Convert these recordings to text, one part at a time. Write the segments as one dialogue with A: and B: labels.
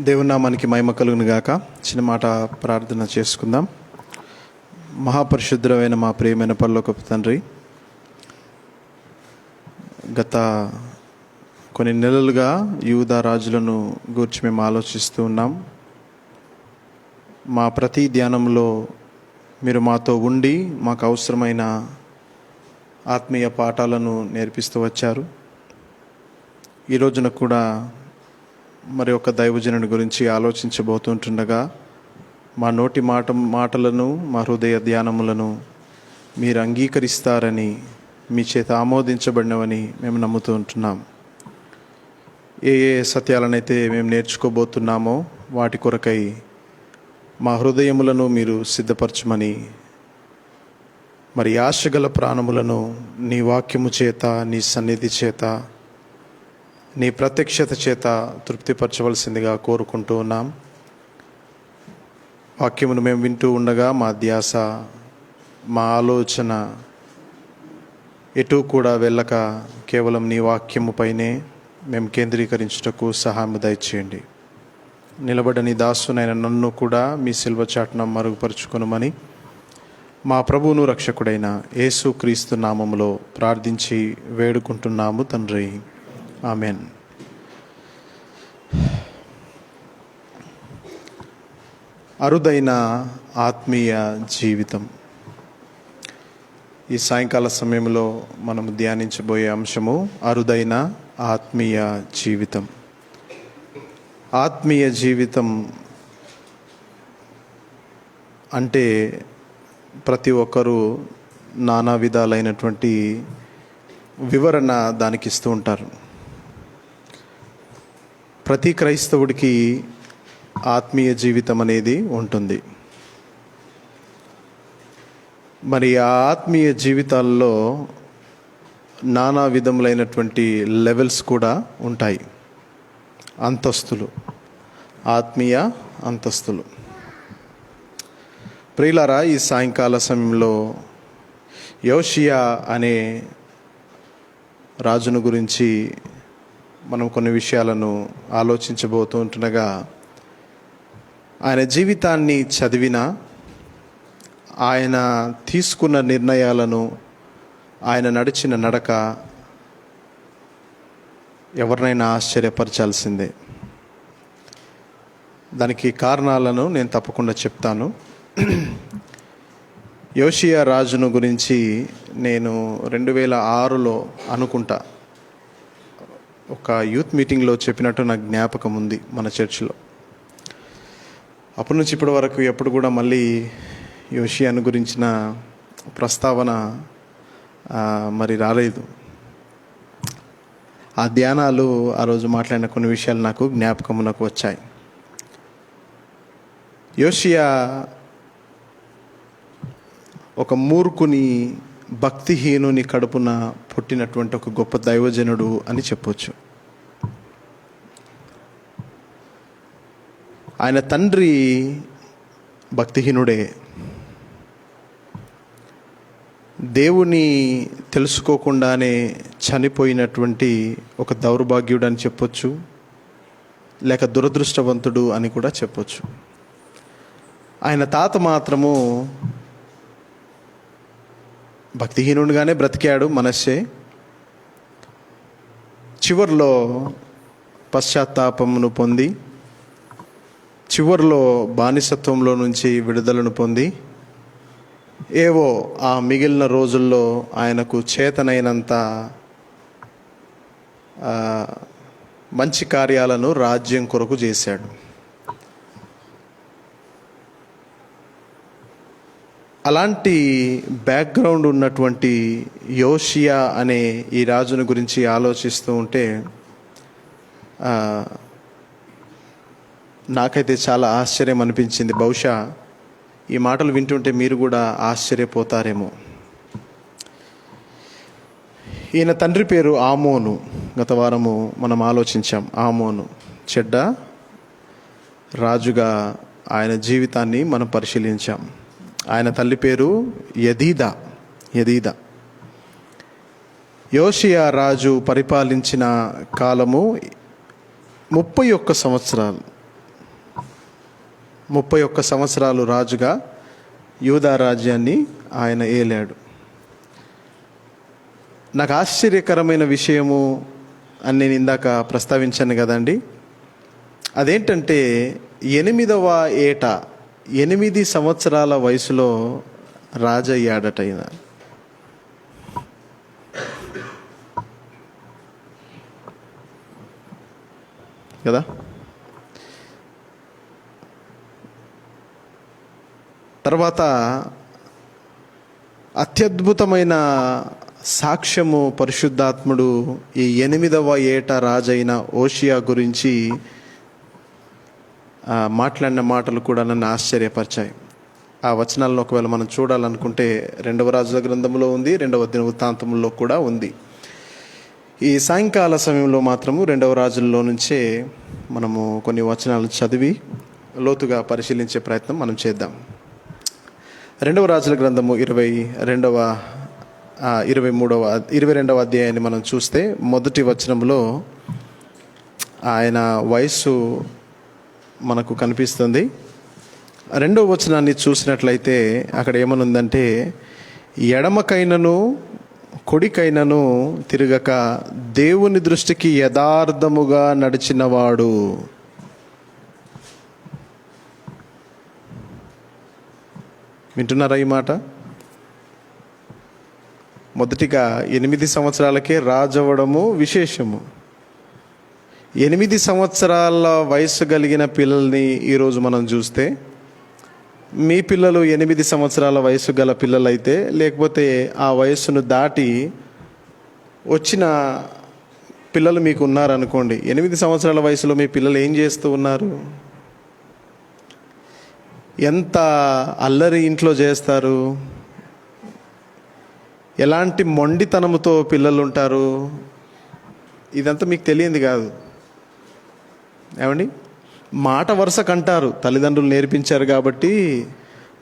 A: దేవుని నామానికి మహిమ కలుగును గాక. చిన్న మాట ప్రార్థన చేసుకుందాం. మహాపరిశుద్ధమైన మా ప్రియమైన పరలోకపు తండ్రి, గత కొన్ని నెలలుగా యూదా రాజులను గూర్చి మేము ఆలోచిస్తూ ఉన్నాం. మా ప్రతి ధ్యానంలో మీరు మాతో ఉండి మాకు అవసరమైన ఆత్మీయ పాఠాలను నేర్పిస్తూ వచ్చారు. ఈ రోజున కూడా మరి ఒక దైవజనుని గురించి ఆలోచించబోతుంటుండగా మా నోటి మాటలను మా హృదయ ధ్యానములను మీరు అంగీకరిస్తారని, మీ చేత ఆమోదించబడినవని మేము నమ్ముతూ ఉంటున్నాం. ఏ సత్యాలనైతే మేము నేర్చుకోబోతున్నామో వాటి కొరకై మా హృదయములను మీరు సిద్ధపరచమని, మరి ఆశగల ప్రాణములను నీ వాక్యము చేత, నీ సన్నిధి చేత, నీ ప్రత్యక్షత చేత తృప్తిపరచవలసిందిగా కోరుకుంటూ ఉన్నాం. వాక్యమును మేము వింటూ ఉండగా మా ధ్యాస, మా ఆలోచన ఎటు కూడా వెళ్ళక కేవలం నీ వాక్యము పైనే మేము కేంద్రీకరించుటకు సహాయం దయచేయండి. నిలబడని దాసునైన నన్ను కూడా మీ సిల్వ చాటున మరుగుపరుచుకొనుమని మా ప్రభువును రక్షకుడైన యేసు క్రీస్తు నామములో ప్రార్థించి వేడుకుంటున్నాము తండ్రి, ఆమెన్. అరుదైన ఆత్మీయ జీవితం. ఈ సాయంకాల సమయంలో మనం ధ్యానించబోయే అంశము అరుదైన ఆత్మీయ జీవితం. ఆత్మీయ జీవితం అంటే ప్రతి ఒక్కరూ నానా విధాలైనటువంటి వివరణ దానికి ఇస్తూ ఉంటారు. ప్రతి క్రైస్తవుడికి ఆత్మీయ జీవితం అనేది ఉంటుంది. మరి ఆ ఆత్మీయ జీవితాల్లో నానా విధములైనటువంటి లెవెల్స్ కూడా ఉంటాయి, అంతస్తులు, ఆత్మీయ అంతస్తులు. ప్రియులారా, ఈ సాయంకాల సమయంలో యోషియా అనే రాజును గురించి మనం కొన్ని విషయాలను ఆలోచించబోతూ ఉంటుండగా, ఆయన జీవితాన్ని చదివిన, ఆయన తీసుకున్న నిర్ణయాలను, ఆయన నడిచిన నడక ఎవరినైనా ఆశ్చర్యపరచాల్సిందే. దానికి కారణాలను నేను తప్పకుండా చెప్తాను. యోషియా రాజును గురించి నేను 2006లో అనుకుంటా ఒక యూత్ మీటింగ్లో చెప్పినట్టు నాకు జ్ఞాపకం ఉంది మన చర్చిలో. అప్పటి నుంచి ఇప్పటి వరకు ఎప్పుడు కూడా మళ్ళీ యోషియాను గురించిన ప్రస్తావన మరి రాలేదు. ఆ ధ్యానాలు, ఆ రోజు మాట్లాడిన కొన్ని విషయాలు నాకు జ్ఞాపకమునకు వచ్చాయి. యోషియా ఒక మూర్ఖుని, భక్తిహీనుని కడుపున పుట్టినటువంటి ఒక గొప్ప దైవజనుడు అని చెప్పొచ్చు. ఆయన తండ్రి భక్తిహీనుడే, దేవుని తెలుసుకోకుండానే చనిపోయినటువంటి ఒక దౌర్భాగ్యుడు అని చెప్పొచ్చు, లేక దురదృష్టవంతుడు అని కూడా చెప్పొచ్చు. ఆయన తాత మాత్రము భక్తిహీనుడిగానే బ్రతికాడు, మనస్సే. చివర్లో పశ్చాత్తాపమును పొంది, చివర్లో బానిసత్వంలో నుంచి విడుదలను పొంది, ఏవో ఆ మిగిలిన రోజుల్లో ఆయనకు చేతనైనంత మంచి కార్యాలను రాజ్యం కొరకు చేశాడు. అలాంటి బ్యాక్గ్రౌండ్ ఉన్నటువంటి యోషియా అనే ఈ రాజుని గురించి ఆలోచిస్తూ ఉంటే నాకైతే చాలా ఆశ్చర్యం అనిపించింది. బహుశా ఈ మాటలు వింటుంటే మీరు కూడా ఆశ్చర్యపోతారేమో. ఈయన తండ్రి పేరు ఆమోను. గత వారము మనం ఆలోచించాం. ఆమోను చెడ్డ రాజుగా ఆయన జీవితాన్ని మనం పరిశీలించాం. ఆయన తల్లి పేరు యెదీదా. యోషియా రాజు పరిపాలించిన కాలము 31 సంవత్సరాలు. 31 సంవత్సరాలు రాజుగా యూదా రాజ్యాన్ని ఆయన ఏలాడు. నాకు ఆశ్చర్యకరమైన విషయము అని నేను ఇందాక ప్రస్తావించాను కదండి, అదేంటంటే 8వ ఏట 8 సంవత్సరాల వయసులో రాజయ్యాడట ఆయన. కదా, తర్వాత అత్యద్భుతమైన సాక్ష్యము పరిశుద్ధాత్ముడు ఈ 8వ ఏట రాజైన ఓషియా గురించి మాట్లాడిన మాటలు కూడా నన్ను ఆశ్చర్యపరిచాయి. ఆ వచనాలను ఒకవేళ మనం చూడాలనుకుంటే 2వ రాజుల గ్రంథంలో ఉంది, 2వ దినవృత్తాంతంలో కూడా ఉంది. ఈ సాయంకాల సమయంలో మాత్రము 2వ రాజుల్లో నుంచే మనము కొన్ని వచనాలు చదివి లోతుగా పరిశీలించే ప్రయత్నం మనం చేద్దాం. 2వ రాజుల గ్రంథము 22వ అధ్యాయాన్ని మనం చూస్తే మొదటి వచనంలో ఆయన వయస్సు మనకు కనిపిస్తుంది. 2వ వచనాన్ని చూసినట్లయితే అక్కడ ఏమనుందంటే, ఎడమకైనను కుడికైనను తిరగక దేవుని దృష్టికి యథార్థముగా నడిచినవాడు. వింటున్నారా ఈ మాట? మొదటిగా 8 సంవత్సరాలకే రాజవ్వడము విశేషము. 8 సంవత్సరాల వయసు కలిగిన పిల్లల్ని ఈరోజు మనం చూస్తే, మీ పిల్లలు 8 సంవత్సరాల వయసు గల పిల్లలైతే, లేకపోతే ఆ వయస్సును దాటి వచ్చిన పిల్లలు మీకు ఉన్నారనుకోండి, 8 సంవత్సరాల వయసులో మీ పిల్లలు ఏం చేస్తూ ఉన్నారు? ఎంత అల్లరి ఇంట్లో చేస్తారు, ఎలాంటి మొండితనముతో పిల్లలు ఉంటారు, ఇదంతా మీకు తెలియంది కాదు. ఏమండి, మాట వరుసకు అంటారు, తల్లిదండ్రులు నేర్పించారు కాబట్టి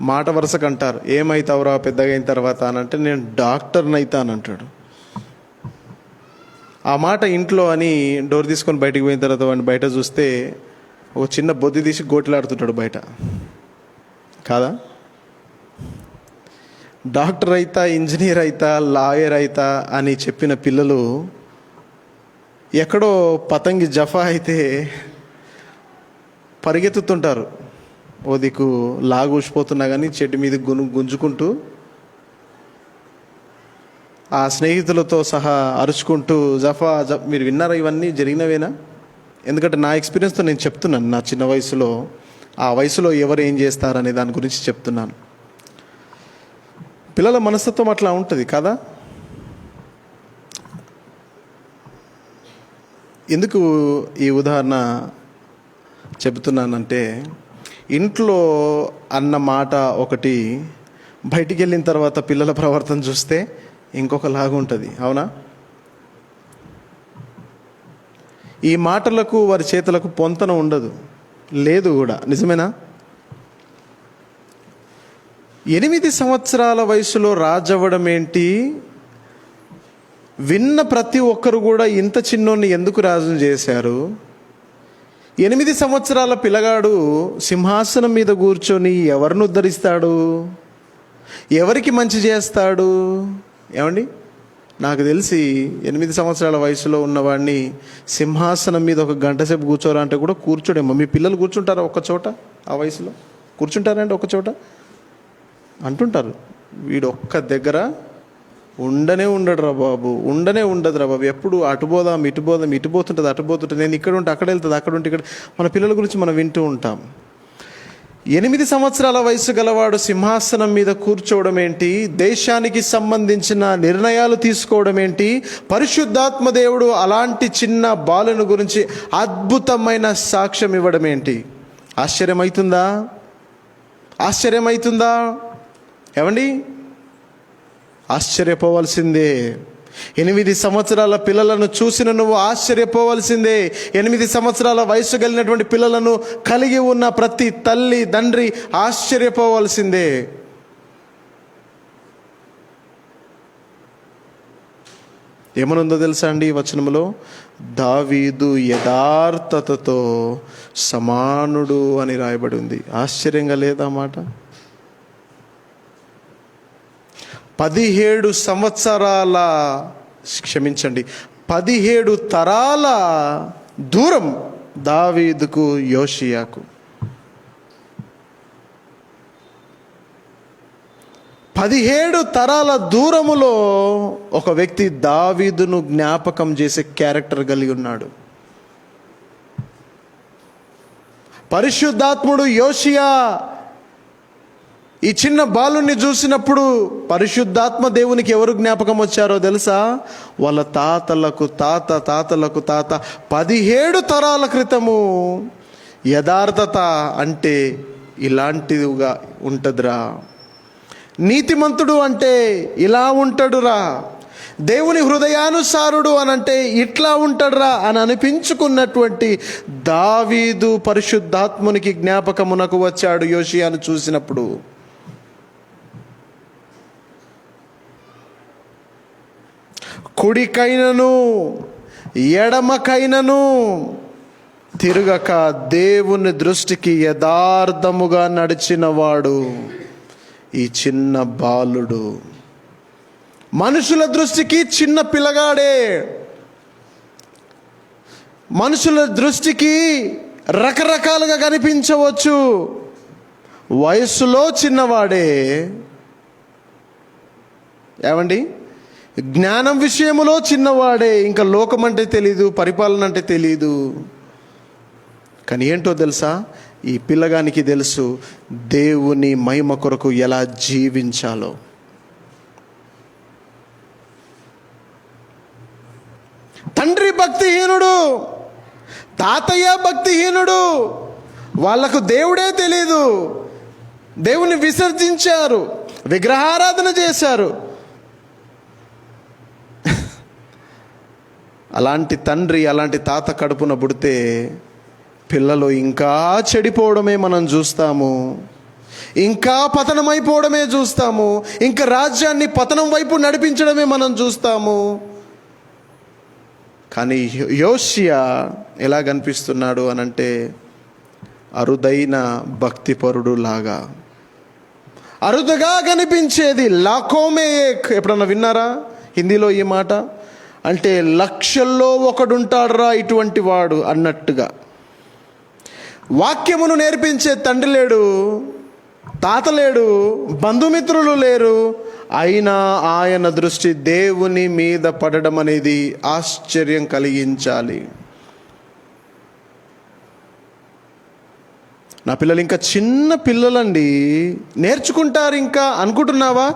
A: మాట వరుసకు అంటారు. ఏమవుతావురా పెద్దగా అయిన తర్వాత అని అంటే, నేను డాక్టర్ని అవుతానంటాడు. ఆ మాట ఇంట్లో అని డోర్ తీసుకొని బయటికి పోయిన తర్వాత వాడిని బయట చూస్తే ఒక చిన్న బొద్ది తీసి గోటిలాడుతుంటాడు బయట. కాదా? డాక్టర్ అయితా, ఇంజనీర్ అయితా, లాయర్ అయితా అని చెప్పిన పిల్లలు ఎక్కడో పతంగి జఫా అయితే పరిగెత్తుతుంటారు. ఓ దిక్కు లాగూసిపోతున్నా కానీ చెట్టు మీద గుంజుకుంటూ ఆ స్నేహితులతో సహా అరుచుకుంటూ మీరు విన్నారా? ఇవన్నీ జరిగినవేనా? ఎందుకంటే నా ఎక్స్పీరియన్స్తో నేను చెప్తున్నాను. నా చిన్న వయసులో, ఆ వయసులో ఎవరు ఏం చేస్తారనే దాని గురించి చెప్తున్నాను. పిల్లల మనస్తత్వం అట్లా ఉంటుంది కదా. ఎందుకు ఈ ఉదాహరణ చెబుతున్నానంటే, ఇంట్లో అన్న మాట ఒకటి, బయటికి వెళ్ళిన తర్వాత పిల్లల ప్రవర్తన చూస్తే ఇంకొకలాగా ఉంటుంది. అవునా? ఈ మాటలకు వారి చేతులకు పొంతన ఉండదు, లేదు కూడా. నిజమేనా? 8 సంవత్సరాల వయసులో రాజవ్వడం ఏంటి? విన్న ప్రతి ఒక్కరు కూడా ఇంత చిన్నోన్ని ఎందుకు రాజును చేశారు? 8 సంవత్సరాల పిల్లగాడు సింహాసనం మీద కూర్చొని ఎవరిని ఉద్ధరిస్తాడు? ఎవరికి మంచి చేస్తాడు? ఏమండి, నాకు తెలిసి 8 సంవత్సరాల వయసులో ఉన్నవాడిని సింహాసనం మీద ఒక గంట సేపు కూర్చోరా అంటే కూడా కూర్చోడేమో. మీ పిల్లలు కూర్చుంటారా ఒక్క చోట? ఆ వయసులో కూర్చుంటారంటే ఒక చోట అంటుంటారు, వీడు ఒక్క దగ్గర ఉండనే ఉండడురా బాబు, ఉండనే ఉండదురా బాబు, ఎప్పుడు అటు పోదాం ఇటు పోదాం, ఇటు పోతుంటుంది అటు పోతుంటుంది, నేను ఇక్కడ ఉంటే అక్కడ వెళ్తుంది, అక్కడ ఉంటే ఇక్కడ. మన పిల్లల గురించి మనం వింటూ ఉంటాం. 8 సంవత్సరాల వయసు గలవాడు సింహాసనం మీద కూర్చోవడం ఏంటి? దేశానికి సంబంధించిన నిర్ణయాలు తీసుకోవడం ఏంటి? పరిశుద్ధాత్మ దేవుడు అలాంటి చిన్న బాలుని గురించి అద్భుతమైన సాక్ష్యం ఇవ్వడం ఏంటి? ఆశ్చర్యమవుతుందా? ఆశ్చర్యమవుతుందా? ఏమండి, ఆశ్చర్యపోవాల్సిందే. 8 సంవత్సరాల పిల్లలను చూసిన నువ్వు ఆశ్చర్యపోవాల్సిందే. 8 సంవత్సరాల వయసు కలిగినటువంటి పిల్లలను కలిగి ఉన్న ప్రతి తల్లి తండ్రి ఆశ్చర్యపోవాల్సిందే. ఏమనుందో తెలుసా అండి ఈ వచనంలో? దావీదు యథార్థతతో సమానుడు అని రాయబడి ఉంది. ఆశ్చర్యంగా లేదా మాట? 17 సంవత్సరాల 17 తరాల దూరం దావీదుకు యోషియాకు. 17 తరాల దూరములో ఒక వ్యక్తి దావీదును జ్ఞాపకం చేసే క్యారెక్టర్ కలిగి ఉన్నాడు. పరిశుద్ధాత్ముడు యోషియా ఈ చిన్న బాలుని చూసినప్పుడు పరిశుద్ధాత్మ దేవునికి ఎవరు జ్ఞాపకం వచ్చారో తెలుసా? వాళ్ళ తాతలకు తాత 17 తరాల క్రితము. యథార్థత అంటే ఇలాంటిదిగా ఉంటుందిరా. నీతిమంతుడు అంటే ఇలా ఉంటాడురా. దేవుని హృదయానుసారుడు అని అంటే ఇట్లా ఉంటాడురా అని అనిపించుకున్నటువంటి దావీదు పరిశుద్ధాత్మునికి జ్ఞాపకమునకు వచ్చాడు యోషియాను చూసినప్పుడు. కుడికైనను ఎడమకైనను తిరగక దేవుని దృష్టికి యథార్థముగా నడిచినవాడు ఈ చిన్న బాలుడు. మనుషుల దృష్టికి చిన్న పిల్లగాడే, మనుషుల దృష్టికి రకరకాలుగా కనిపించవచ్చు, వయస్సులో చిన్నవాడే. ఏమండి, జ్ఞానం విషయములో చిన్నవాడే. ఇంకా లోకం అంటే తెలీదు, పరిపాలన అంటే తెలీదు. కానీ ఏంటో తెలుసా? ఈ పిల్లగానికి తెలుసు దేవుని మహిమ కొరకు ఎలా జీవించాలో. తండ్రి భక్తిహీనుడు, తాతయ్య భక్తిహీనుడు. వాళ్లకు దేవుడే తెలీదు. దేవుని విసర్జించారు, విగ్రహారాధన చేశారు. అలాంటి తండ్రి, అలాంటి తాత కడుపున పుడితే పిల్లలు ఇంకా చెడిపోవడమే మనం చూస్తాము, ఇంకా పతనమైపోవడమే చూస్తాము, ఇంకా రాజ్యాన్ని పతనం వైపు నడిపించడమే మనం చూస్తాము. కానీ యోషియా ఎలా కనిపిస్తున్నాడు అనంటే అరుదైన భక్తిపరుడు లాగా. అరుదుగా కనిపించేది లాఖోమే ఏక్. ఎప్పుడన్నా విన్నారా హిందీలో ఈ మాట? అంటే లక్షల్లో ఒకడుంటాడురా ఇటువంటి వాడు అన్నట్టుగా. వాక్యమును నేర్పించే తండ్రి లేడు, తాత లేడు, బంధుమిత్రులు లేరు. అయినా ఆయన దృష్టి దేవుని మీద పడడం అనేది ఆశ్చర్యం కలిగించాలి. నా పిల్లలు ఇంకా చిన్న పిల్లలండి, నేర్చుకుంటారు ఇంకా అనుకుంటున్నావా?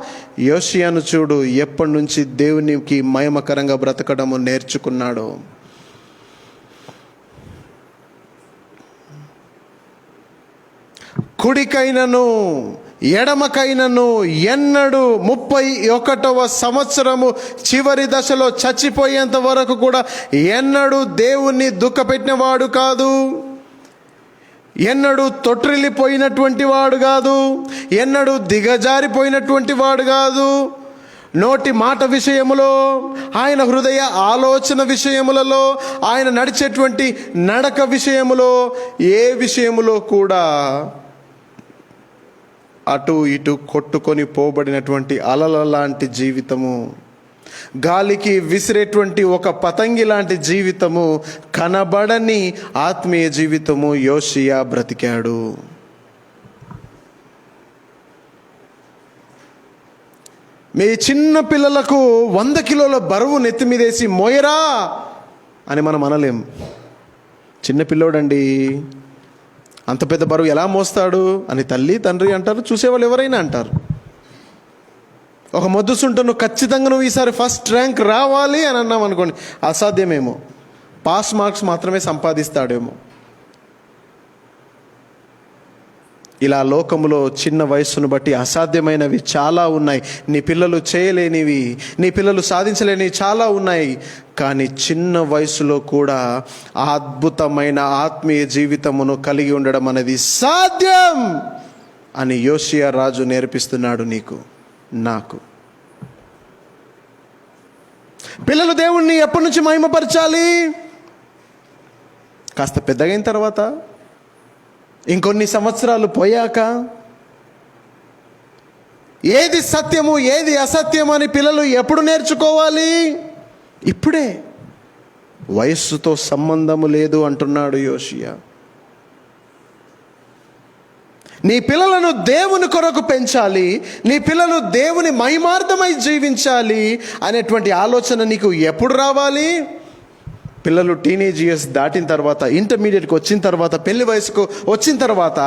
A: యోషియాను చూడు, ఎప్పటి నుంచి దేవునికి మహిమకరంగా బ్రతకడము నేర్చుకున్నాడో. కుడికైనను ఎడమకైనను ఎన్నడూ 31వ సంవత్సరము చివరి దశలో చచ్చిపోయేంత వరకు కూడా ఎన్నడూ దేవుణ్ణి దుఃఖపెట్టినవాడు కాదు, ఎన్నడూ తొట్టిల్లిపోయినటువంటి వాడు కాదు, ఎన్నడూ దిగజారిపోయినటువంటి వాడు కాదు. నోటి మాట విషయములో, ఆయన హృదయ ఆలోచన విషయములలో, ఆయన నడిచేటువంటి నడక విషయములో, ఏ విషయములో కూడా అటు ఇటు కొట్టుకొని పోబడినటువంటి అలల లాంటి జీవితము, గాలికి విసిరేటువంటి ఒక పతంగి లాంటి జీవితము, కనబడని ఆత్మీయ జీవితము యోషియా బ్రతికాడు. మీ చిన్న పిల్లలకు 100 కిలోల బరువు నెత్తి మీదేసి మోయరా అని మనం అనలేం. చిన్న పిల్లోడండి, అంత పెద్ద బరువు ఎలా మోస్తాడు అని తల్లి తండ్రి అంటారు, చూసేవాళ్ళు ఎవరైనా అంటారు. ఒక మొద్దుసుంటను ఖచ్చితంగా నువ్వు ఈసారి ఫస్ట్ ర్యాంక్ రావాలి అని అన్నాం అనుకోండి, అసాధ్యమేమో, పాస్ మార్క్స్ మాత్రమే సంపాదిస్తాడేమో. ఇలా లోకములో చిన్న వయస్సును బట్టి అసాధ్యమైనవి చాలా ఉన్నాయి. నీ పిల్లలు చేయలేనివి, నీ పిల్లలు సాధించలేనివి చాలా ఉన్నాయి. కానీ చిన్న వయసులో కూడా అద్భుతమైన ఆత్మీయ జీవితమును కలిగి ఉండడం అనేది సాధ్యం అని యోషియా రాజు నేర్పిస్తున్నాడు నీకు, నాకు. పిల్లలు దేవుణ్ణి ఎప్పటి నుంచి మహిమపరచాలి? కాస్త పెద్దగైన తర్వాత, ఇంకొన్ని సంవత్సరాలు పోయాక ఏది సత్యము ఏది అసత్యము అని పిల్లలు ఎప్పుడు నేర్చుకోవాలి? ఇప్పుడే. వయస్సుతో సంబంధము లేదు అంటున్నాడు యోషియా. నీ పిల్లలను దేవుని కొరకు పెంచాలి, నీ పిల్లలు దేవుని మహిమార్థమై జీవించాలి అనేటువంటి ఆలోచన నీకు ఎప్పుడు రావాలి? పిల్లలు టీనేజ్ ఇయర్స్ దాటిన తర్వాత, ఇంటర్మీడియట్కి వచ్చిన తర్వాత, పెళ్లి వయసుకు వచ్చిన తర్వాత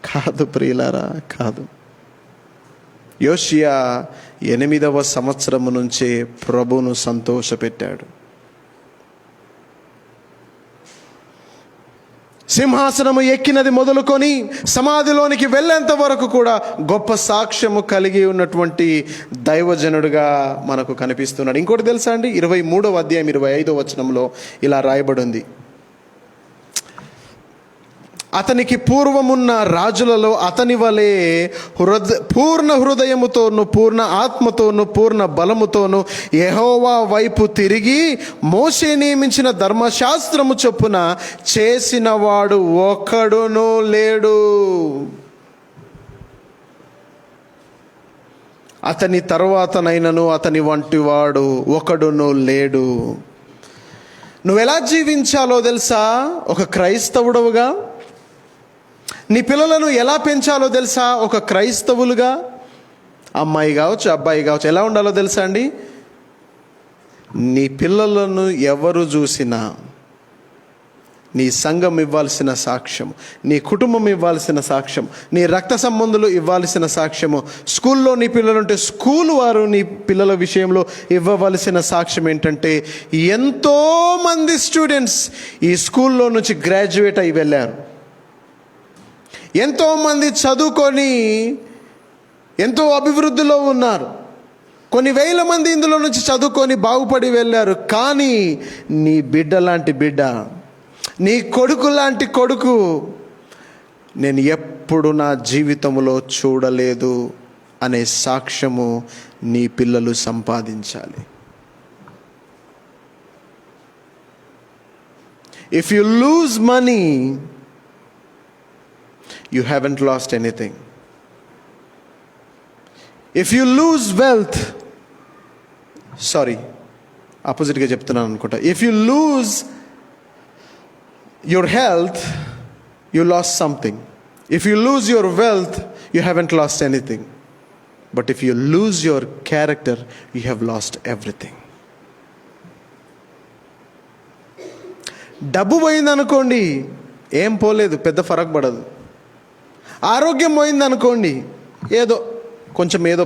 A: కాదు ప్రియులారా, కాదు. యోషియా 8వ సంవత్సరము నుంచే ప్రభువును సంతోషపెట్టాడు. సింహాసనము ఎక్కినది మొదలుకొని సమాధిలోనికి వెళ్ళేంత వరకు కూడా గొప్ప సాక్ష్యము కలిగి ఉన్నటువంటి దైవజనుడుగా మనకు కనిపిస్తున్నాడు. ఇంకోటి తెలుసా అండి, 23వ అధ్యాయం 25వ వచనంలో ఇలా రాయబడి ఉంది, అతనికి పూర్వమున్న రాజులలో అతని వలె పూర్ణ హృదయముతోను, పూర్ణ ఆత్మతోను, పూర్ణ బలముతోను యెహోవా వైపు తిరిగి మోషే నియమించిన ధర్మశాస్త్రము చొప్పున చేసినవాడు ఒక్కడునూ లేడు. అతని తరువాతనైనను అతని వంటి వాడు ఒకడునూ లేడు. నువ్వెలా జీవించాలో తెలుసా? ఒక క్రైస్తవుడవుగా. నీ పిల్లలను ఎలా పెంచాలో తెలుసా? ఒక క్రైస్తవులుగా. అమ్మాయి కావచ్చు, అబ్బాయి కావచ్చు, ఎలా ఉండాలో తెలుసా అండి? నీ పిల్లలను ఎవరు చూసినా నీ సంఘం ఇవ్వాల్సిన సాక్ష్యం, నీ కుటుంబం ఇవ్వాల్సిన సాక్ష్యం, నీ రక్త సంబంధులు ఇవ్వాల్సిన సాక్ష్యము, స్కూల్లో నీ పిల్లలుంటే స్కూల్ వారు నీ పిల్లల విషయంలో ఇవ్వవలసిన సాక్ష్యం ఏంటంటే, ఎంతోమంది స్టూడెంట్స్ ఈ స్కూల్లో నుంచి గ్రాడ్యుయేట్ అయి వెళ్ళారు. ఎంతోమంది చదువుకొని ఎంతో అభివృద్ధిలో ఉన్నారు. కొన్ని వేల మంది ఇందులో నుంచి చదువుకొని బాగుపడి వెళ్ళారు. కానీ నీ బిడ్డ లాంటి బిడ్డ, నీ కొడుకు లాంటి కొడుకు నేను ఎప్పుడు నా జీవితంలో చూడలేదు అనే సాక్ష్యము నీ పిల్లలు సంపాదించాలి. If you lose money, you haven't lost anything. If you lose wealth, opposite గా చెప్తున్నాను అనుకుంటా. If you lose your health, you lost something. If you lose your wealth, you haven't lost anything. But if you lose your character, you have lost everything. డబ్బు పోయిందనుకోండి, ఏం పోలేదు, పెద్ద ఫరక్ పడదు. ఆరోగ్యం పోయిందనుకోండి, ఏదో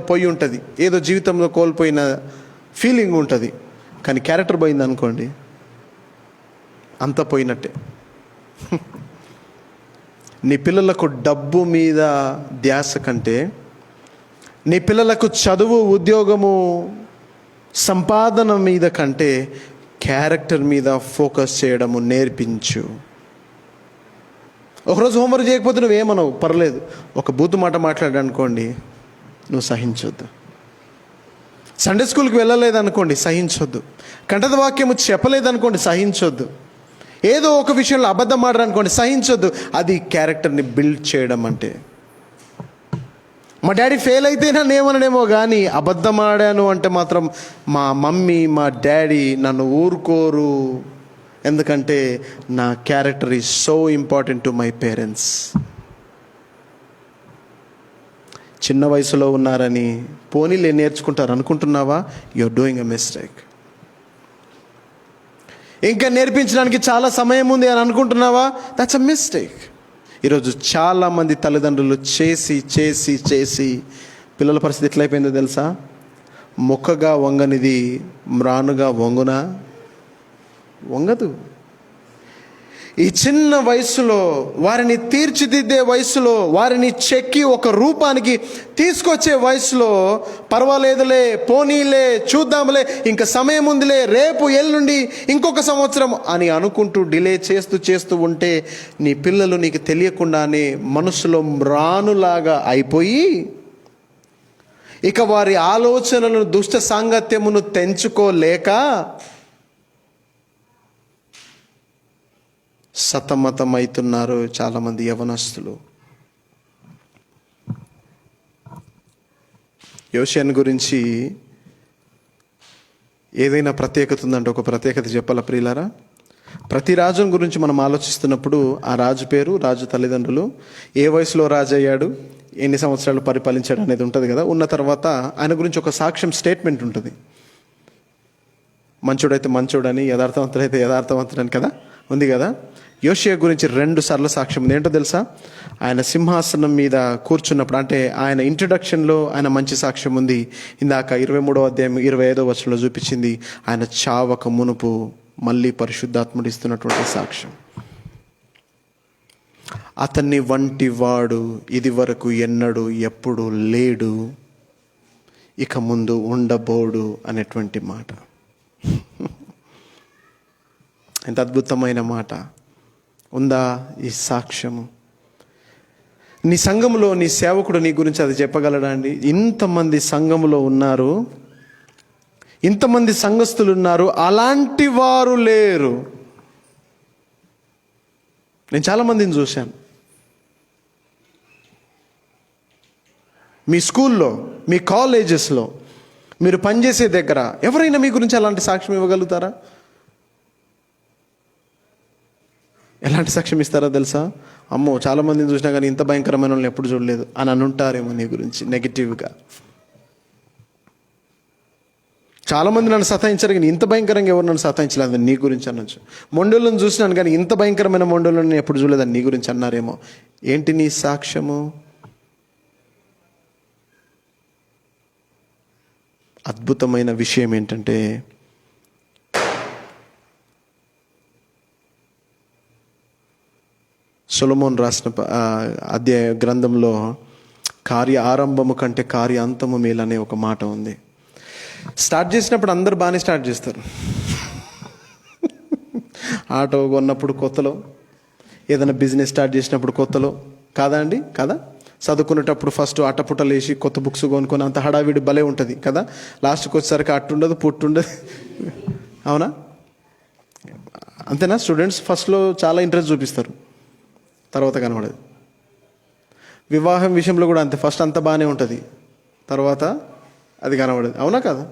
A: పోయి ఉంటుంది, ఏదో జీవితంలో కోల్పోయిన ఫీలింగ్ ఉంటుంది. కానీ క్యారెక్టర్ పోయిందనుకోండి, అంత పోయినట్టే. నీ పిల్లలకు డబ్బు మీద ధ్యాస కంటే, నీ పిల్లలకు చదువు, ఉద్యోగము, సంపాదన మీద కంటే క్యారెక్టర్ మీద ఫోకస్ చేయడము నేర్పించు. ఒకరోజు హోంవర్క్ చేయకపోతే నువ్వేమనవు, పర్లేదు. ఒక బూతు మాట మాట్లాడనుకోండి, నువ్వు సహించొద్దు. సండే స్కూల్కి వెళ్ళలేదనుకోండి, సహించొద్దు. కంఠద వాక్యము చెప్పలేదనుకోండి, సహించొద్దు. ఏదో ఒక విషయంలో అబద్ధం ఆడరనుకోండి, సహించొద్దు. అది క్యారెక్టర్ని బిల్డ్ చేయడం అంటే. మా డాడీ ఫెయిల్ అయితే నన్ను ఏమనడేమో కానీ, అబద్ధం ఆడాను అంటే మాత్రం మా మమ్మీ, మా డాడీ నన్ను ఊరుకోరు. ఎందుకంటే నా character is so important to my parents. చిన్న వయసులో ఉన్నారని పోనీలే నేర్చుకుంటారు అనుకుంటున్నావా? You are doing a mistake. ఇంకా నేర్పించడానికి చాలా సమయం ఉంది అని అనుకుంటున్నావా? That's a mistake. ఈరోజు చాలామంది తల్లిదండ్రులు చేసి చేసి చేసి పిల్లల పరిస్థితి ఎట్లయిపోయిందో తెలుసా? మొక్కగా వంగనిది మ్రానుగా వంగునా? వంగదు. ఈ చిన్న వయసులో, వారిని తీర్చిదిద్దే వయసులో, వారిని చెక్కి ఒక రూపానికి తీసుకొచ్చే వయసులో, పర్వాలేదులే, పోనీలే, చూద్దాంలే, ఇంకా సమయం ఉందిలే, రేపు ఎల్లుండి ఇంకొక సంవత్సరం అని అనుకుంటూ డిలే చేస్తూ చేస్తూ ఉంటే నీ పిల్లలు నీకు తెలియకుండానే మనసులో మ్రానులాగా అయిపోయి, ఇక వారి ఆలోచనలను, దుష్ట సాంగత్యమును తెంచుకోలేక సతమతమవుతున్నారు చాలామంది యవనస్తులు. యోషియాను గురించి ఏదైనా ప్రత్యేకత ఉందంటే ఒక ప్రత్యేకత చెప్పాలా ప్రియులారా? ప్రతి రాజుని గురించి మనం ఆలోచిస్తున్నప్పుడు ఆ రాజు పేరు, రాజు తల్లిదండ్రులు, ఏ వయసులో రాజు అయ్యాడు, ఎన్ని సంవత్సరాలు పరిపాలించాడు అనేది ఉంటుంది కదా. ఉన్న తర్వాత ఆయన గురించి ఒక సాక్ష్యం, స్టేట్మెంట్ ఉంటుంది. మంచోడైతే మంచోడని, యథార్థవంతుడైతే యథార్థవంతుడని కదా ఉంది కదా. యోషియా గురించి 2 సార్లు సాక్ష్యం ఉంది. ఏంటో తెలుసా? ఆయన సింహాసనం మీద కూర్చున్నప్పుడు, అంటే ఆయన ఇంట్రడక్షన్లో ఆయన మంచి సాక్ష్యం ఉంది. ఇందాక 23వ అధ్యాయం 25వ వచనంలో చూపించింది ఆయన చావక మునుపు మళ్ళీ పరిశుద్ధాత్ముడు ఇస్తున్నటువంటి సాక్ష్యం. అతన్ని వంటి వాడు ఇది వరకు ఎన్నడూ ఎప్పుడు లేడు, ఇక ముందు ఉండబోడు అనేటువంటి మాట. ఎంత అద్భుతమైన మాట ఉందా ఈ సాక్ష్యము? నీ సంఘములో నీ సేవకుడు నీ గురించి అది చెప్పగలడా అండి? ఇంతమంది సంఘములో ఉన్నారు, ఇంతమంది సంఘస్థులు ఉన్నారు, అలాంటి వారు లేరు. నేను చాలామందిని చూశాను. మీ స్కూల్లో, మీ కాలేజెస్లో, మీరు పనిచేసే దగ్గర ఎవరైనా మీ గురించి అలాంటి సాక్ష్యం ఇవ్వగలుగుతారా? ఎలాంటి సాక్ష్యం ఇస్తారో తెలుసా? అమ్మో, చాలామందిని చూసినా కానీ ఇంత భయంకరమైన వాళ్ళని ఎప్పుడు చూడలేదు అని అనుంటారేమో నీ గురించి నెగిటివ్గా. చాలామంది నన్ను సతాయించారు కానీ ఇంత భయంకరంగా ఎవరు నన్ను సతాయించలేదు నీ గురించి అనొచ్చు. మొండోళ్ళని చూసినాను కానీ ఇంత భయంకరమైన మొండోళ్ళని ఎప్పుడు చూడలేదని నీ గురించి అన్నారేమో. ఏంటి నీ సాక్ష్యము? అద్భుతమైన విషయం ఏంటంటే, సొలొమోను రాసిన అధ్యాయ గ్రంథంలో కార్య ఆరంభము కంటే కార్య అంతము మేలనే ఒక మాట ఉంది. స్టార్ట్ చేసినప్పుడు అందరు బాగానే స్టార్ట్ చేస్తారు. ఆటో కొన్నప్పుడు కొత్తలో, ఏదైనా బిజినెస్ స్టార్ట్ చేసినప్పుడు కొత్తలో, కాదా అండి? కదా. చదువుకునేటప్పుడు ఫస్ట్ అట్టపుట్టలు వేసి కొత్త బుక్స్ కొనుక్కొని అంత హడావిడి భలే ఉంటుంది కదా. లాస్ట్కి వచ్చేసరికి అట్టుండదు, పుట్టుండదు. అవునా? అంతేనా? స్టూడెంట్స్ ఫస్ట్లో చాలా ఇంట్రెస్ట్ చూపిస్తారు, తర్వాత కనబడదు. వివాహం విషయంలో కూడా అంతే, ఫస్ట్ అంత బాగానే ఉంటుంది, తర్వాత అది కనబడదు. అవునా కదా?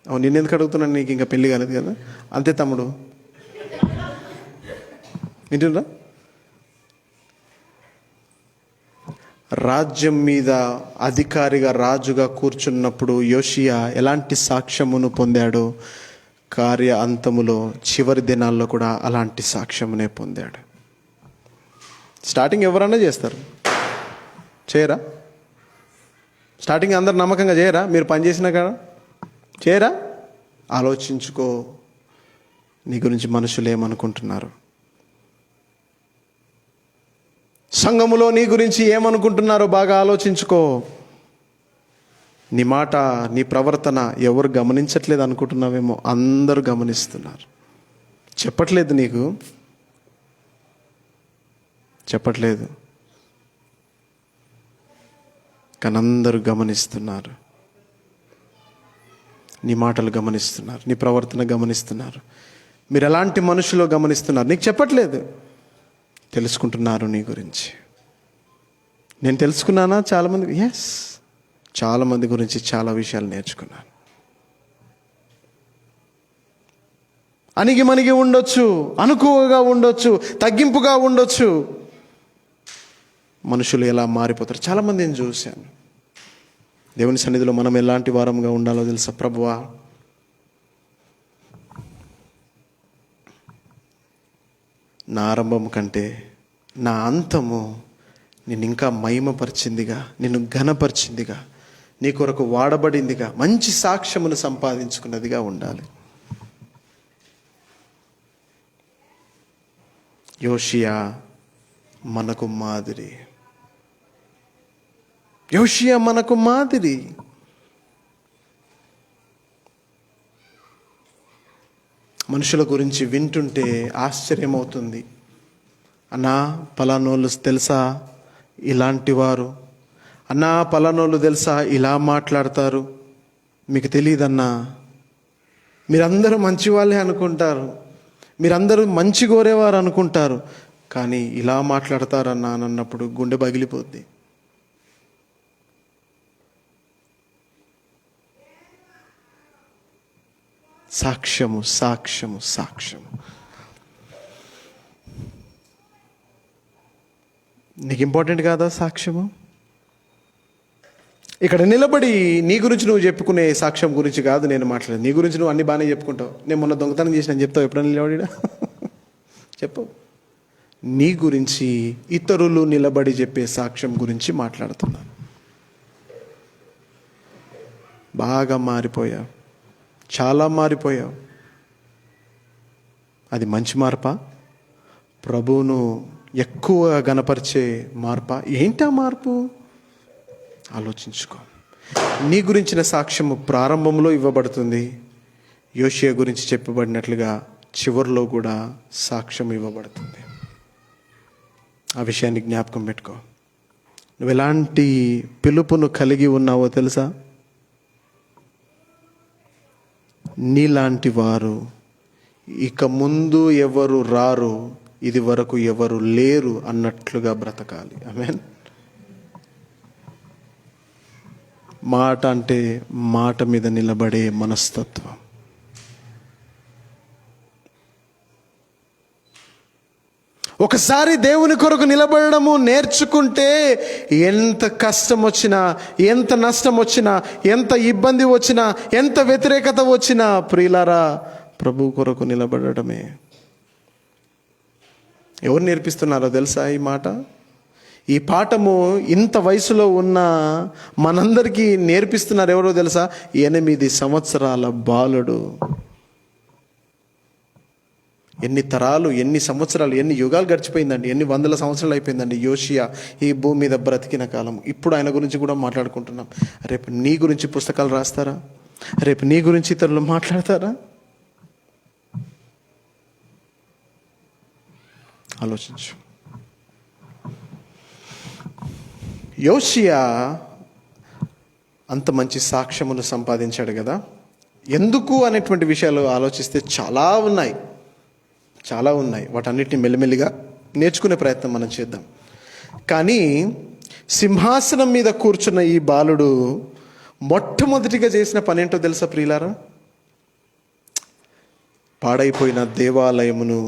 A: అవును. నేను ఎందుకు అడుగుతున్నాను? నీకు ఇంకా పెళ్ళి కాలేదు కదా. అంతే తమ్ముడు, వింటున్నా? రాజ్యం మీద అధికారిగా రాజుగా కూర్చున్నప్పుడు యోషియా ఎలాంటి సాక్ష్యమును పొందాడు? కార్య అంతములో చివరి దినాల్లో కూడా అలాంటి సాక్ష్యమునే పొందాడు. స్టార్టింగ్ ఎవరన్నా చేస్తారు, చేయరా? స్టార్టింగ్ అందరు నమ్మకంగా చేయరా? మీరు పనిచేసినా కదా చేయరా? ఆలోచించుకో, నీ గురించి మనుషులు ఏమనుకుంటున్నారు, సంఘములో నీ గురించి ఏమనుకుంటున్నారో బాగా ఆలోచించుకో. నీ మాట, నీ ప్రవర్తన ఎవరు గమనించట్లేదు అనుకుంటున్నావేమో, అందరూ గమనిస్తున్నారు. చెప్పట్లేదు, నీకు చెప్పట్లేదు కానీ అందరూ గమనిస్తున్నారు. నీ మాటలు గమనిస్తున్నారు, నీ ప్రవర్తన గమనిస్తున్నారు, మీరు ఎలాంటి మనుషులో గమనిస్తున్నారు. నీకు చెప్పట్లేదు, తెలుసుకుంటున్నారు నీ గురించి. నేను తెలుసుకున్నానా చాలామంది? ఎస్, చాలామంది గురించి చాలా విషయాలు నేర్చుకున్నాను. అణిగి మణిగి ఉండొచ్చు, అనుకువగా ఉండొచ్చు, తగ్గింపుగా ఉండొచ్చు. మనుషులు ఎలా మారిపోతారు చాలామందిని చూశాను. దేవుని సన్నిధిలో మనం ఎలాంటి వారంగా ఉండాలో తెలుసా? ప్రభువా, నా ఆరంభం కంటే నా అంతము నిన్ను ఇంకా మహిమపరిచిందిగా, నిన్ను ఘనపరిచిందిగా, నీ కొరకు వాడబడిందిగా, మంచి సాక్ష్యమును సంపాదించుకున్నదిగా ఉండాలి. యోషియా మనకు మాదిరి. యోషియా మనకు మాదిరి. మనుషుల గురించి వింటుంటే ఆశ్చర్యమవుతుంది. అన్నా పలానోళ్ళు తెలుసా ఇలాంటి వారు, అన్నా పలానోళ్ళు తెలుసా ఇలా మాట్లాడతారు. మీకు తెలియదన్నా, మీరందరూ మంచి వాళ్ళే అనుకుంటారు, మీరందరూ మంచి కోరేవారు అనుకుంటారు, కానీ ఇలా మాట్లాడతారన్నా అని అన్నప్పుడు గుండె పగిలిపోద్ది. సాక్ష్యము, సాక్ష్యము, సాక్ష్యము. నీకు ఇంపార్టెంట్ కాదా సాక్ష్యము? ఇక్కడ నిలబడి నీ గురించి నువ్వు చెప్పుకునే సాక్ష్యం గురించి కాదు నేను మాట్లాడేది. నీ గురించి నువ్వు అన్ని బాగానే చెప్పుకుంటావు. నేను మొన్న దొంగతనం చేసిన చెప్తావు ఎప్పుడైనా నిలబడి? చెప్పు. నీ గురించి ఇతరులు నిలబడి చెప్పే సాక్ష్యం గురించి మాట్లాడుతున్నాను. బాగా మారిపోయావు, చాలా మారిపోయావు. అది మంచి మార్పా? ప్రభువును ఎక్కువ గణపరిచే మార్పా? ఏంటా మార్పు? ఆలోచించుకో. నీ గురించిన సాక్ష్యము ప్రారంభంలో ఇవ్వబడుతుంది. యోషియా గురించి చెప్పబడినట్లుగా చివరిలో కూడా సాక్ష్యం ఇవ్వబడుతుంది. ఆ విషయాన్ని జ్ఞాపకం పెట్టుకో. నువ్వు ఎలాంటి పిలుపును కలిగి ఉన్నావో తెలుసా? నీలాంటి వారు ఇక ముందు ఎవరు రారు, ఇది వరకు ఎవరు లేరు అన్నట్లుగా బ్రతకాలి. ఆమేన్. మాట అంటే మాట మీద నిలబడే మనస్తత్వం. ఒకసారి దేవుని కొరకు నిలబడము నేర్చుకుంటే ఎంత కష్టం వచ్చినా, ఎంత నష్టం వచ్చినా, ఎంత ఇబ్బంది వచ్చినా, ఎంత వ్యతిరేకత వచ్చినా, ప్రియులారా, ప్రభు కొరకు నిలబడమే. ఎవరు నేర్పిస్తున్నారో తెలుసా ఈ మాట? ఈ పాఠము ఇంత వయసులో ఉన్న మనందరికీ నేర్పిస్తున్నారు ఎవరో తెలుసా? 8 సంవత్సరాల బాలుడు. ఎన్ని తరాలు, ఎన్ని సంవత్సరాలు, ఎన్ని యుగాలు గడిచిపోయిందండి, ఎన్ని వందల సంవత్సరాలు అయిపోయిందండి యోషియా ఈ భూమి మీద బ్రతికిన కాలం. ఇప్పుడు ఆయన గురించి కూడా మాట్లాడుకుంటున్నాం. రేపు నీ గురించి పుస్తకాలు రాస్తారా? రేపు నీ గురించి ఇతరులు మాట్లాడతారా? ఆలోచించు. యోషియా అంత మంచి సాక్ష్యమును సంపాదించాడు కదా. ఎందుకు అనేటువంటి విషయాలు ఆలోచిస్తే చాలా ఉన్నాయి. వాటన్నిటిని మెల్లిమెల్లిగా నేర్చుకునే ప్రయత్నం మనం చేద్దాం. కానీ సింహాసనం మీద కూర్చున్న ఈ బాలుడు మొట్టమొదటిగా చేసిన పని ఏంటో తెలుసా ప్రియులారా? పాడైపోయిన దేవాలయమును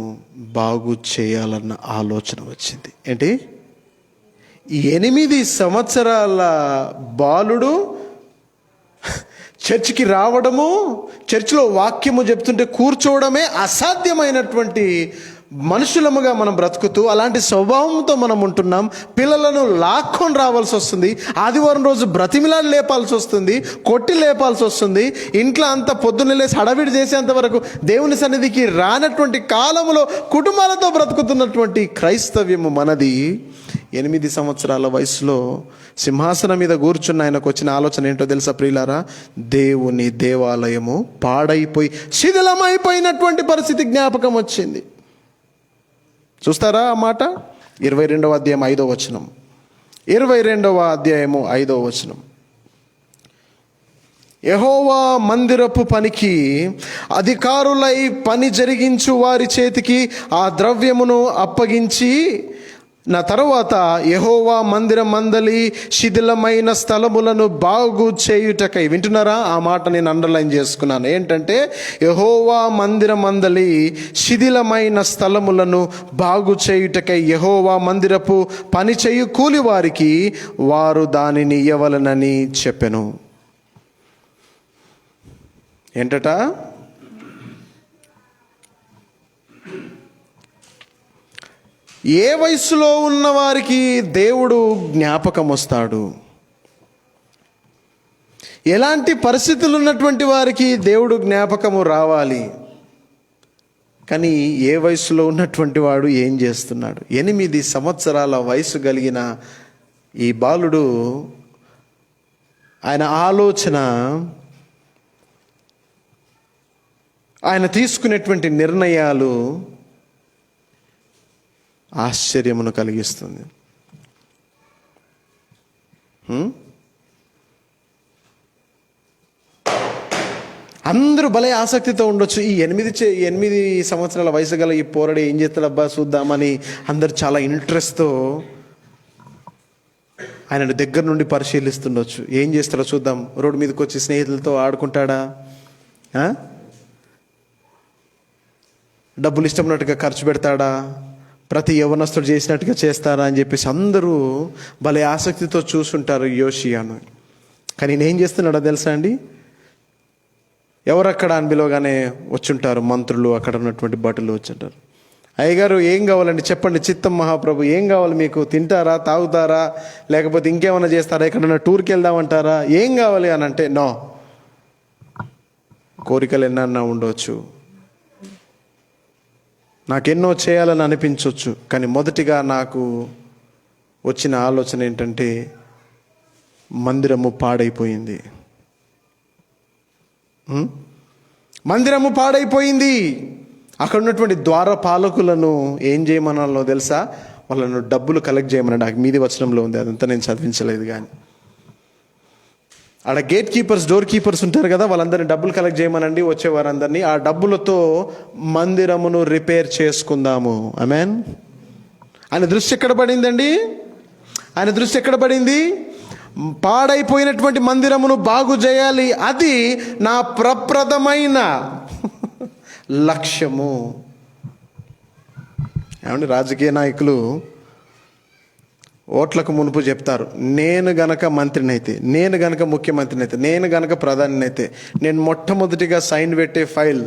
A: బాగు చేయాలన్న ఆలోచన వచ్చింది. ఏంటి? 8 సంవత్సరాల బాలుడు చర్చికి రావడము, చర్చిలో వాక్యము చెప్తుంటే కూర్చోవడమే అసాధ్యమైనటువంటి మనుషులముగా మనం బ్రతుకుతూ అలాంటి స్వభావంతో మనం ఉంటున్నాం. పిల్లలను లాక్కొని రావాల్సి వస్తుంది. ఆదివారం రోజు బ్రతిమిలాడి లేపాల్సి వస్తుంది, కొట్టి లేపాల్సి వస్తుంది. ఇంట్లో అంతా పొద్దున్న లేసి హడావిడి చేసేంత వరకు దేవుని సన్నిధికి రానటువంటి కాలంలో కుటుంబాలతో బ్రతుకుతున్నటువంటి క్రైస్తవ్యము మనది. 8 సంవత్సరాల వయసులో సింహాసనం మీద కూర్చున్న ఆయనకు వచ్చిన ఆలోచన ఏంటో తెలుసా ప్రియులారా? దేవుని దేవాలయము పాడైపోయి శిథిలమైపోయినటువంటి పరిస్థితి జ్ఞాపకం వచ్చింది. చూస్తారా ఆ మాట? 22వ అధ్యాయం 5వ వచనం. 22వ అధ్యాయము 5వ వచనం. యెహోవా మందిరపు పనికి అధికారులై పని జరిగించు వారి చేతికి ఆ ద్రవ్యమును అప్పగించి నా తరువాత యెహోవా మందిరం మందలి శిథిలమైన స్థలములను బాగు చేయుటకై. వింటున్నారా? ఆ మాట నేను అండర్లైన్ చేసుకున్నాను. ఏంటంటే యెహోవా మందిరం మందలి శిథిలమైన స్థలములను బాగు చేయుటకై యెహోవా మందిరపు పని చేయు కూలి వారికి వారు దానిని ఇయ్యవలనని చెప్పెను. ఏంటట? ఏ వయసులో ఉన్న వారికి దేవుడు జ్ఞాపకం వస్తాడు? ఎలాంటి పరిస్థితులు ఉన్నటువంటి వారికి దేవుడు జ్ఞాపకము రావాలి? కానీ ఏ వయసులో ఉన్నటువంటి వాడు ఏం చేస్తున్నాడు? 8 సంవత్సరాల వయసు కలిగిన ఈ బాలుడు, ఆయన ఆలోచన, ఆయన తీసుకునేటువంటి నిర్ణయాలు ఆశ్చర్యమును కలిగిస్తుంది. అందరూ భలే ఆసక్తితో ఉండొచ్చు. ఈ 8 సంవత్సరాల వయసు గల ఈ పోరడు ఏం చేస్తాడబ్బా చూద్దామని అందరు చాలా ఇంట్రెస్ట్తో ఆయన దగ్గర నుండి పరిశీలిస్తుండొచ్చు. ఏం చేస్తాడో చూద్దాం, రోడ్డు మీదకి వచ్చి స్నేహితులతో ఆడుకుంటాడా, డబ్బులు ఇష్టమైనట్టుగా ఖర్చు పెడతాడా, ప్రతి యవ్వనస్తుడు చేసినట్టుగా చేస్తారా అని చెప్పేసి అందరూ భలే ఆసక్తితో చూసుంటారు యోషియాను. కానీ నేనేం చేస్తున్నాడో తెలుసా అండి, ఎవరక్కడ అని పిలవగానే వచ్చుంటారు మంత్రులు, అక్కడ ఉన్నటువంటి భటులు వచ్చుంటారు. అయ్యగారు ఏం కావాలండి చెప్పండి, చిత్తం మహాప్రభు ఏం కావాలి మీకు, తింటారా తాగుతారా లేకపోతే ఇంకేమైనా చేస్తారా, ఎక్కడన్నా టూర్కి వెళ్దామంటారా, ఏం కావాలి అని అంటే, నో, కోరికలు ఎన్నన్నా ఉండవచ్చు, నాకెన్నో చేయాలని అనిపించవచ్చు, కానీ మొదటిగా నాకు వచ్చిన ఆలోచన ఏంటంటే మందిరము పాడైపోయింది. మందిరము పాడైపోయింది. అక్కడ ఉన్నటువంటి ద్వారపాలకులను ఏం చేయమనాలో తెలుసా, వాళ్ళను డబ్బులు కలెక్ట్ చేయమన్నాడు. నాకు మీది వచనంలో ఉంది, అదంతా నేను చదివించలేదు. కానీ ఆడ గేట్ కీపర్స్, డోర్ కీపర్స్ ఉంటారు కదా, వాళ్ళందరినీ డబ్బులు కలెక్ట్ చేయమనండి, వచ్చేవారందరినీ. ఆ డబ్బులతో మందిరమును రిపేర్ చేసుకుందాము. ఆమేన్. ఆయన దృష్టి ఎక్కడ పడిందండి? ఆయన దృష్టి ఎక్కడ పడింది? పాడైపోయినటువంటి మందిరమును బాగు చేయాలి, అది నా ప్రప్రథమైన లక్ష్యము. ఏమండి, రాజకీయ నాయకులు ఓట్లకు మునుపు చెప్తారు, నేను గనక మంత్రిని అయితే, నేను గనక ముఖ్యమంత్రిని అయితే, నేను గనక ప్రధాని అయితే, నేను మొట్టమొదటిగా సైన్ పెట్టే ఫైల్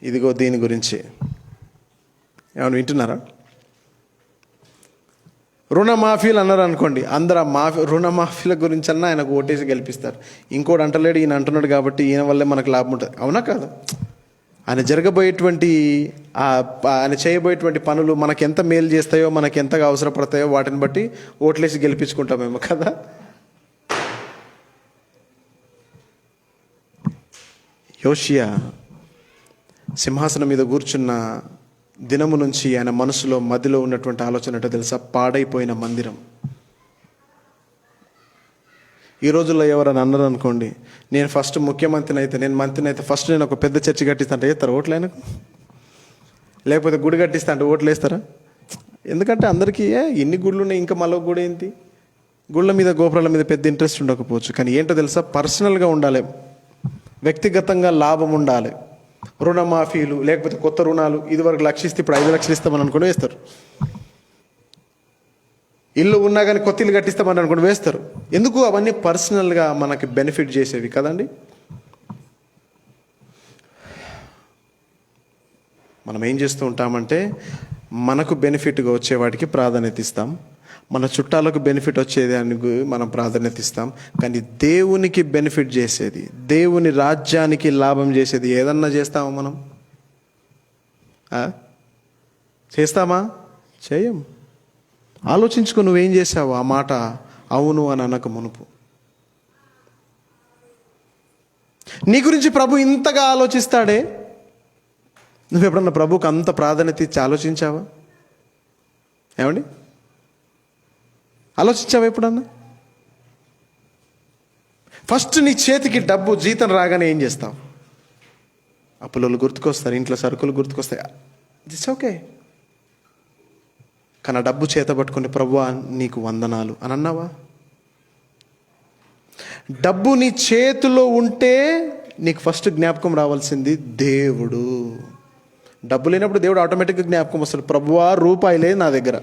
A: ఇదిగో దీని గురించి. ఏమన్నా వింటున్నారా? రుణమాఫీలు అన్నారు అనుకోండి, అందరూ రుణమాఫీల గురించి అన్నా ఆయనకు ఓటేసి గెలిపిస్తారు. ఇంకోటి అంటలేడు, ఈయన అంటున్నాడు కాబట్టి ఈయన వల్లే మనకు లాభం ఉంటుంది. అవునా కాదు? ఆయన జరగబోయేటువంటి ఆయన చేయబోయేటువంటి పనులు మనకు ఎంత మేలు చేస్తాయో, మనకు ఎంతగా అవసరపడతాయో వాటిని బట్టి ఓట్లేసి గెలిపించుకుంటామేమో కదా. యోషియా సింహాసనం మీద కూర్చున్న దినము నుంచి ఆయన మనసులో మదిలో ఉన్నటువంటి ఆలోచన ఏంటో తెలుసా? పాడైపోయిన మందిరం. ఈ రోజుల్లో ఎవరైనా అన్నారు అనుకోండి, నేను ఫస్ట్ ముఖ్యమంత్రిని అయితే, నేను మంత్రిని అయితే ఫస్ట్ నేను ఒక పెద్ద చర్చి కట్టిస్తా అంటే వేస్తారు ఓట్లు ఆయనకు? లేకపోతే గుడి కట్టిస్తా అంటే ఓట్లు వేస్తారా? ఎందుకంటే అందరికీ ఎన్ని గుళ్ళు ఉన్నాయి, ఇంకా మళ్ళీ గుడి ఏంటి, గుళ్ళ మీద గోపురాల మీద పెద్ద ఇంట్రెస్ట్ ఉండకపోవచ్చు. కానీ ఏంటో తెలుసా? పర్సనల్గా ఉండాలి, వ్యక్తిగతంగా లాభం ఉండాలి. రుణమాఫీలు లేకపోతే కొత్త రుణాలు, ఇదివరకు 1,00,000 ఇస్తే ఇప్పుడు 5,00,000 ఇస్తామని అనుకుని వేస్తారు. ఇల్లు ఉన్నా కానీ కొత్త ఇల్లు కట్టిస్తామని అనుకుని వేస్తారు. ఎందుకు? అవన్నీ పర్సనల్గా మనకి బెనిఫిట్ చేసేవి కదండి. మనం ఏం చేస్తూ ఉంటామంటే, మనకు బెనిఫిట్గా వచ్చే వాటికి ప్రాధాన్యత ఇస్తాం, మన చుట్టాలకు బెనిఫిట్ వచ్చేదానికి మనం ప్రాధాన్యత ఇస్తాం. కానీ దేవునికి బెనిఫిట్ చేసేది, దేవుని రాజ్యానికి లాభం చేసేది ఏదన్నా చేస్తామా మనం? చేస్తామా? చేయం. ఆలోచించుకో, నువ్వేం చేసావు ఆ మాట అవును అని అనక మునుపు. నీ గురించి ప్రభు ఇంతగా ఆలోచిస్తాడే, నువ్వు ఎప్పుడన్నా ప్రభుకు అంత ప్రాధాన్యత ఇచ్చి ఆలోచించావా? ఏమండి, ఆలోచించావా ఎప్పుడన్నా? ఫస్ట్ నీ చేతికి డబ్బు జీతం రాగానే ఏం చేస్తావు? అప్పులు గుర్తుకొస్తారు, ఇంట్లో సరుకులు గుర్తుకొస్తాయి, ఇట్స్ ఓకే. కానీ ఆ డబ్బు చేత పట్టుకుని ప్రభువా నీకు వందనాలు అని అన్నావా? డబ్బు నీ చేతిలో ఉంటే నీకు ఫస్ట్ జ్ఞాపకం రావాల్సింది దేవుడు. డబ్బు లేనప్పుడు దేవుడు ఆటోమేటిక్గా జ్ఞాపకం వస్తాడు. ప్రభువా రూపాయి లేదు నా దగ్గర,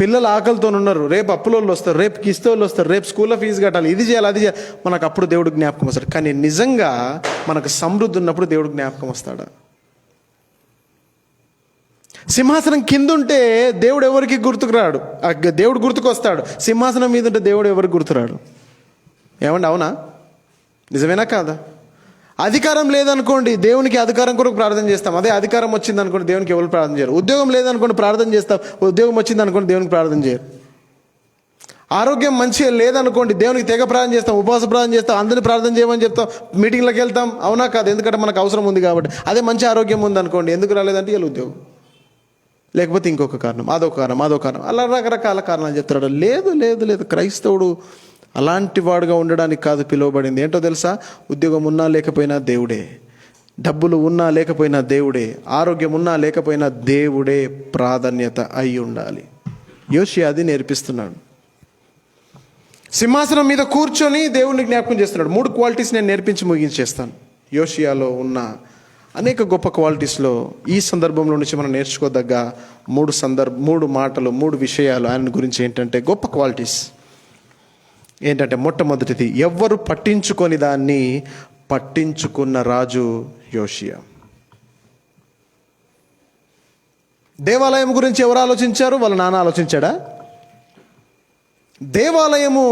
A: పిల్లలు ఆకలితో ఉన్నారు, రేపు అప్పులోళ్ళు వస్తారు, రేపు కిస్తోళ్ళు వస్తారు, రేపు స్కూల్లో ఫీజు కట్టాలి, ఇది చేయాలి అది చేయాలి, మనకు అప్పుడు దేవుడు జ్ఞాపకం వస్తాడు. కానీ నిజంగా మనకు సమృద్ధి ఉన్నప్పుడు దేవుడు జ్ఞాపకం వస్తాడా? సింహాసనం కింద ఉంటే దేవుడు ఎవరికి గుర్తుకు రాడు, దేవుడు గుర్తుకు వస్తాడు. సింహాసనం మీద ఉంటే దేవుడు ఎవరికి గుర్తురాడు. ఏమండి, అవునా? నిజమేనా కాదా? అధికారం లేదనుకోండి, దేవునికి అధికారం కొరకు ప్రార్థన చేస్తాం. అదే అధికారం వచ్చింది అనుకోండి, దేవునికి ఎవరు ప్రార్థన చేయరు. ఉద్యోగం లేదనుకోండి, ప్రార్థన చేస్తాం. ఉద్యోగం వచ్చింది అనుకోండి, దేవునికి ప్రార్థన చేయరు. ఆరోగ్యం మంచిగా లేదనుకోండి, దేవునికి తెగ ప్రార్థన చేస్తాం, ఉపవాస ప్రార్థన చేస్తాం, అందరినీ ప్రార్థన చేయమని చెప్తాం, మీటింగ్లకు వెళ్తాం. అవునా కాదు? ఎందుకంటే మనకు అవసరం ఉంది కాబట్టి. అదే మంచి ఆరోగ్యం ఉంది అనుకోండి, ఎందుకు రాలేదంటే వీళ్ళు ఉద్యోగం, లేకపోతే ఇంకొక కారణం, అదొక కారణం, అలా రకరకాల కారణాలు చెప్తాడు. లేదు లేదు లేదు, క్రైస్తవుడు అలాంటి వాడుగా ఉండడానికి కాదు పిలువబడింది. ఏంటో తెలుసా? ఉద్యోగం ఉన్నా లేకపోయినా దేవుడే, డబ్బులు ఉన్నా లేకపోయినా దేవుడే, ఆరోగ్యం ఉన్నా లేకపోయినా దేవుడే ప్రాధాన్యత అయి ఉండాలి. యోషియా అది నేర్పిస్తున్నాడు. సింహాసనం మీద కూర్చొని దేవుణ్ణి జ్ఞాపకం చేస్తున్నాడు. 3 క్వాలిటీస్ నేను నేర్పించి ముగించేస్తాను. యోషియాలో ఉన్న అనేక గొప్ప క్వాలిటీస్లో ఈ సందర్భంలో నుంచి మనం నేర్చుకోదగ్గ 3 మాటలు, 3 విషయాలు ఆయన గురించి ఏంటంటే గొప్ప క్వాలిటీస్ ఏంటంటే, మొట్టమొదటిది, ఎవ్వరు పట్టించుకొని దాన్ని పట్టించుకున్న రాజు యోషియా. దేవాలయం గురించి ఎవరు ఆలోచించారు? వాళ్ళ నాన్న ఆలోచించాడా? దేవాలయము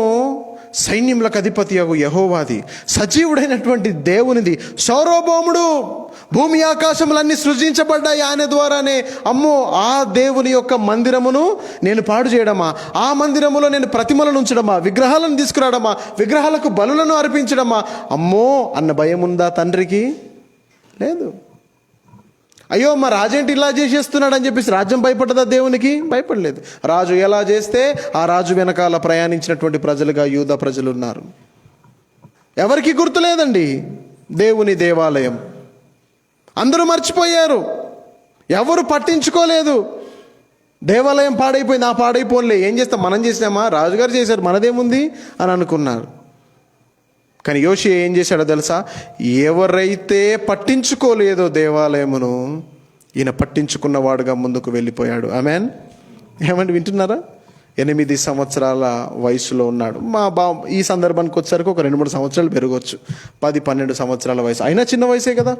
A: సైన్యములకు అధిపతియగు యెహోవాది, సజీవుడైనటువంటి దేవునిది, సౌరభౌముడు, భూమి ఆకాశములన్నీ సృజించబడ్డాయి ఆయన ద్వారానే. అమ్మో, ఆ దేవుని యొక్క మందిరమును నేను పాడు చేయడమా? ఆ మందిరములో నేను ప్రతిమలను ఉంచడమా? విగ్రహాలను తీసుకురావడమా? విగ్రహాలకు బలులను అర్పించడమా? అమ్మో అన్న భయం ఉందా తండ్రికి? లేదు. అయ్యో, మా రాజేంటి ఇలా చేసేస్తున్నాడు అని చెప్పేసి రాజ్యం భయపడ్డదా దేవునికి? భయపడలేదు. రాజు ఎలా చేస్తే ఆ రాజు వెనకాల ప్రయాణించినటువంటి ప్రజలుగా యూదా ప్రజలు ఉన్నారు. ఎవరికి గుర్తు లేదండి దేవుని దేవాలయం. అందరూ మర్చిపోయారు, ఎవరు పట్టించుకోలేదు. దేవాలయం పాడైపోయింది, ఆ పాడైపోలే, ఏం చేస్తాం, మనం చేసినామా, రాజుగారు చేశారు, మనదేముంది అని అనుకున్నారు. కానీ యోషియా ఏం చేశాడో తెలుసా? ఎవరైతే పట్టించుకోలేదో దేవాలయమును, ఈయన పట్టించుకున్నవాడుగా ముందుకు వెళ్ళిపోయాడు. ఆమేన్. ఏమంటే వింటున్నారా? 8 సంవత్సరాల వయసులో ఉన్నాడు. ఈ సందర్భానికి వచ్చేసరికి ఒక 2-3 సంవత్సరాలు పెరగవచ్చు, 10-12 సంవత్సరాల వయసు అయినా చిన్న వయసే కదా.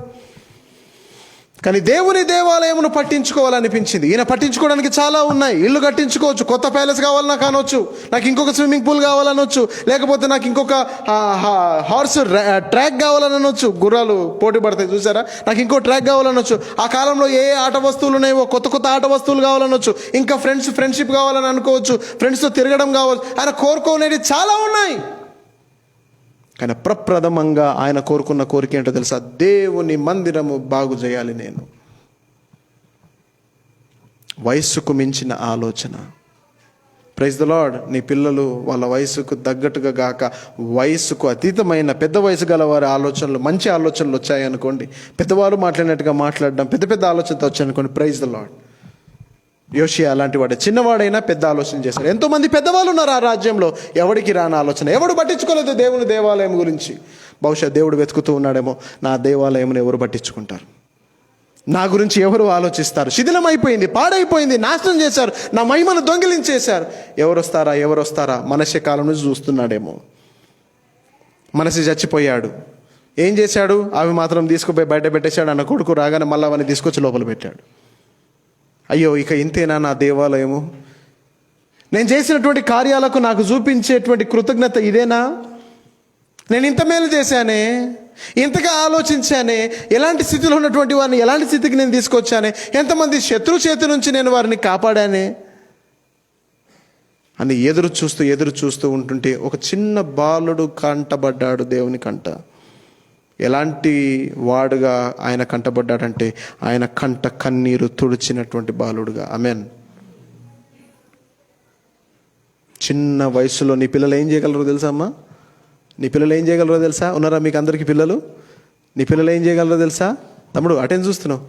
A: కానీ దేవుని దేవాలయమును పట్టించుకోవాలనిపించింది. ఈయన పట్టించుకోవడానికి చాలా ఉన్నాయి. ఇల్లు కట్టించుకోవచ్చు, కొత్త ప్యాలెస్ కావాలన్నా కానొచ్చు, నాకు ఇంకొక స్విమ్మింగ్ పూల్ కావాలనొచ్చు, లేకపోతే నాకు ఇంకొక హార్స్ ట్రాక్ కావాలనొచ్చు. గుర్రాలు పోటీ పడతాయి చూసారా? నాకు ఇంకో ట్రాక్ కావాలనొచ్చు. ఆ కాలంలో ఏ ఆట వస్తువులు ఉన్నాయో కొత్త ఆట వస్తువులు కావాలనొచ్చు. ఇంకా ఫ్రెండ్షిప్ కావాలని అనుకోవచ్చు, ఫ్రెండ్స్తో తిరగడం కావచ్చు. ఆయన కోరుకోనేది చాలా ఉన్నాయి. కానీ ప్రప్రథమంగా ఆయన కోరుకున్న కోరిక ఏంటో తెలుసా? దేవుని మందిరము బాగు చేయాలి నేను. వయస్సుకు మించిన ఆలోచన. Praise the Lord. నీ పిల్లలు వాళ్ళ వయసుకు తగ్గట్టుగా గాక, వయసుకు అతీతమైన పెద్ద వయసు గల వారి ఆలోచనలు, మంచి ఆలోచనలు వచ్చాయనుకోండి, పెద్దవారు మాట్లాడినట్టుగా మాట్లాడడం, పెద్ద ఆలోచనతో వచ్చాయనుకోండి, ప్రైజ్ ద లార్డ్. యోషియా అలాంటి వాడే. చిన్నవాడైనా పెద్ద ఆలోచన చేశాడు. ఎంతోమంది పెద్దవాళ్ళు ఉన్నారు ఆ రాజ్యంలో, ఎవడికి రాని ఆలోచన, ఎవడు పట్టించుకోలేదు దేవుని దేవాలయం గురించి. బహుశా దేవుడు వెతుకుతూ ఉన్నాడేమో, నా దేవాలయంను ఎవరు పట్టించుకుంటారు, నా గురించి ఎవరు ఆలోచిస్తారు? శిథిలమైపోయింది, పాడైపోయింది, నాశనం చేశారు, నా మహిమను దొంగిలించేశారు. ఎవరు వస్తారా? మనషే కాలం నుంచి చూస్తున్నాడేమో. మనసి చచ్చిపోయాడు. ఏం చేశాడు? అవి మాత్రం తీసుకుపోయి బయట పెట్టేశాడు. అన్న కొడుకు రాగానే మళ్ళీ అవన్నీ తీసుకొచ్చి లోపల పెట్టాడు. అయ్యో, ఇక ఇంతేనా నా దేవాలయము? నేను చేసినటువంటి కార్యాలకు నాకు చూపించేటువంటి కృతజ్ఞత ఇదేనా? నేను ఇంత మేలు చేశానే, ఇంతగా ఆలోచించానే, ఎలాంటి స్థితిలో ఉన్నటువంటి వారిని ఎలాంటి స్థితికి నేను తీసుకొచ్చానే, ఎంతమంది శత్రు చేతి నుంచి నేను వారిని కాపాడానే అని ఎదురు చూస్తూ ఉంటుంటే ఒక చిన్న బాలుడు కంటబడ్డాడు దేవుని కంట. ఎలాంటి వాడుగా ఆయన కంటబడ్డాడంటే, ఆయన కంట కన్నీరు తుడిచినటువంటి బాలుడుగా. ఆమేన్. చిన్న వయసులో నీ పిల్లలు ఏం చేయగలరో తెలుసా అమ్మా? నీ పిల్లలు ఏం చేయగలరో తెలుసా? ఉన్నారా మీకు అందరికీ పిల్లలు? నీ పిల్లలు ఏం చేయగలరో తెలుసా? తమ్ముడు అటెండ్ చూస్తున్నావు,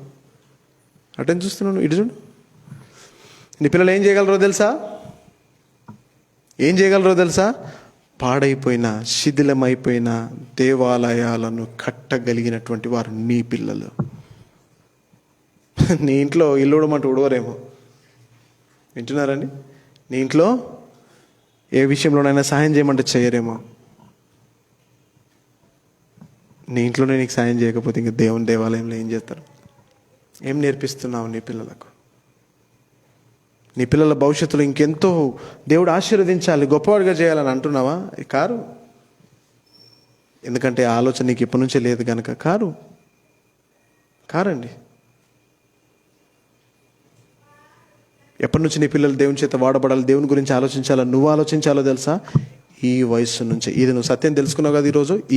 A: ఇటు చూడు. నీ పిల్లలు ఏం చేయగలరో తెలుసా? పాడైపోయిన, శిథిలమైపోయిన దేవాలయాలను కట్టగలిగినటువంటి వారు నీ పిల్లలు. నీ ఇంట్లో ఇల్లు ఉడమంటే ఉడవరేమో. వింటున్నారండి? నీ ఇంట్లో ఏ విషయంలోనైనా సహాయం చేయమంటే చేయరేమో. నీ ఇంట్లోనే నీకు సాయం చేయకపోతే ఇంక దేవుని దేవాలయంలో ఏం చేస్తారు? ఏం నేర్పిస్తున్నావు నీ పిల్లలకు? నీ పిల్లల భవిష్యత్తులో ఇంకెంతో దేవుడు ఆశీర్వదించాలి, గొప్పవాడిగా చేయాలని అంటున్నావా? కారు. ఎందుకంటే ఆలోచన నీకు ఇప్పటి నుంచే లేదు కనుక కారండి. ఎప్పటి నుంచి నీ పిల్లలు దేవుని చేత వాడబడాలి, దేవుని గురించి ఆలోచించాలో, నువ్వు ఆలోచించాలో తెలుసా? ఈ వయసు నుంచే. ఇది నువ్వు సత్యం తెలుసుకున్నావు కదా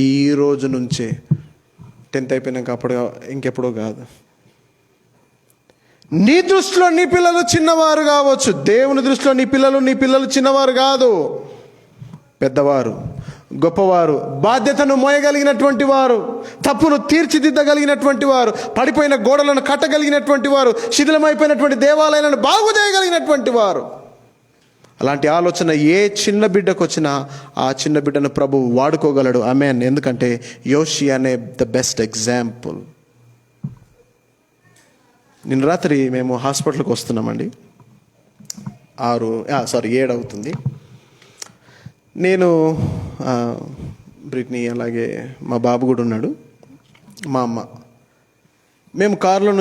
A: ఈ రోజు నుంచే. 10th అయిపోయినాక అప్పుడు ఇంకెప్పుడో కాదు. నీ దృష్టిలో నీ పిల్లలు చిన్నవారు కావచ్చు, దేవుని దృష్టిలో నీ పిల్లలు చిన్నవారు కాదు. పెద్దవారు, గొప్పవారు, బాధ్యతను మోయగలిగినటువంటి వారు, తప్పును తీర్చిదిద్దగలిగినటువంటి వారు, పడిపోయిన గోడలను కట్టగలిగినటువంటి వారు, శిథిలమైపోయినటువంటి దేవాలయాలను బాగు చేయగలిగినటువంటి వారు. అలాంటి ఆలోచన ఏ చిన్న బిడ్డకు వచ్చినా ఆ చిన్న బిడ్డను ప్రభువు వాడుకోగలడు. ఆమేన్. ఎందుకంటే యోషియానే ద బెస్ట్ ఎగ్జాంపుల్. నిన్న రాత్రి మేము హాస్పిటల్కి వస్తున్నామండి. 7 అవుతుంది. నేను బ్రిట్నీ, అలాగే మా బాబు కూడా ఉన్నాడు, మా అమ్మ. మేము కారులో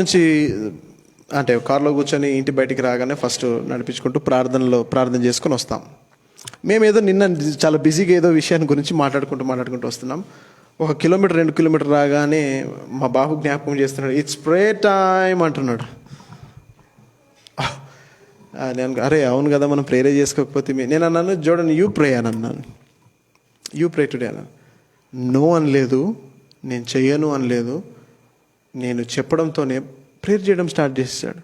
A: కూర్చొని ఇంటి బయటికి రాగానే ఫస్ట్ నడిపించుకుంటూ ప్రార్థన చేసుకొని వస్తాం. మేము నిన్న చాలా బిజీగా ఏదో విషయాన్ని గురించి మాట్లాడుకుంటూ వస్తున్నాం. 1 కిలోమీటర్ 2 కిలోమీటర్ రాగానే మా బాబు జ్ఞాపకం చేస్తున్నాడు, ఇట్స్ ప్రే టైం అంటున్నాడు. నేను అరే అవును కదా, మనం ప్రేరే చేసుకోకపోతే నేను అన్నాను, చూడండి యూ ప్రే అని అన్నాను. యూ ప్రే టుడే అన్నాను. నో అనలేదు, నేను చెయ్యను అనలేదు. నేను చెప్పడంతోనే ప్రేయర్ చేయడం స్టార్ట్ చేశాడు.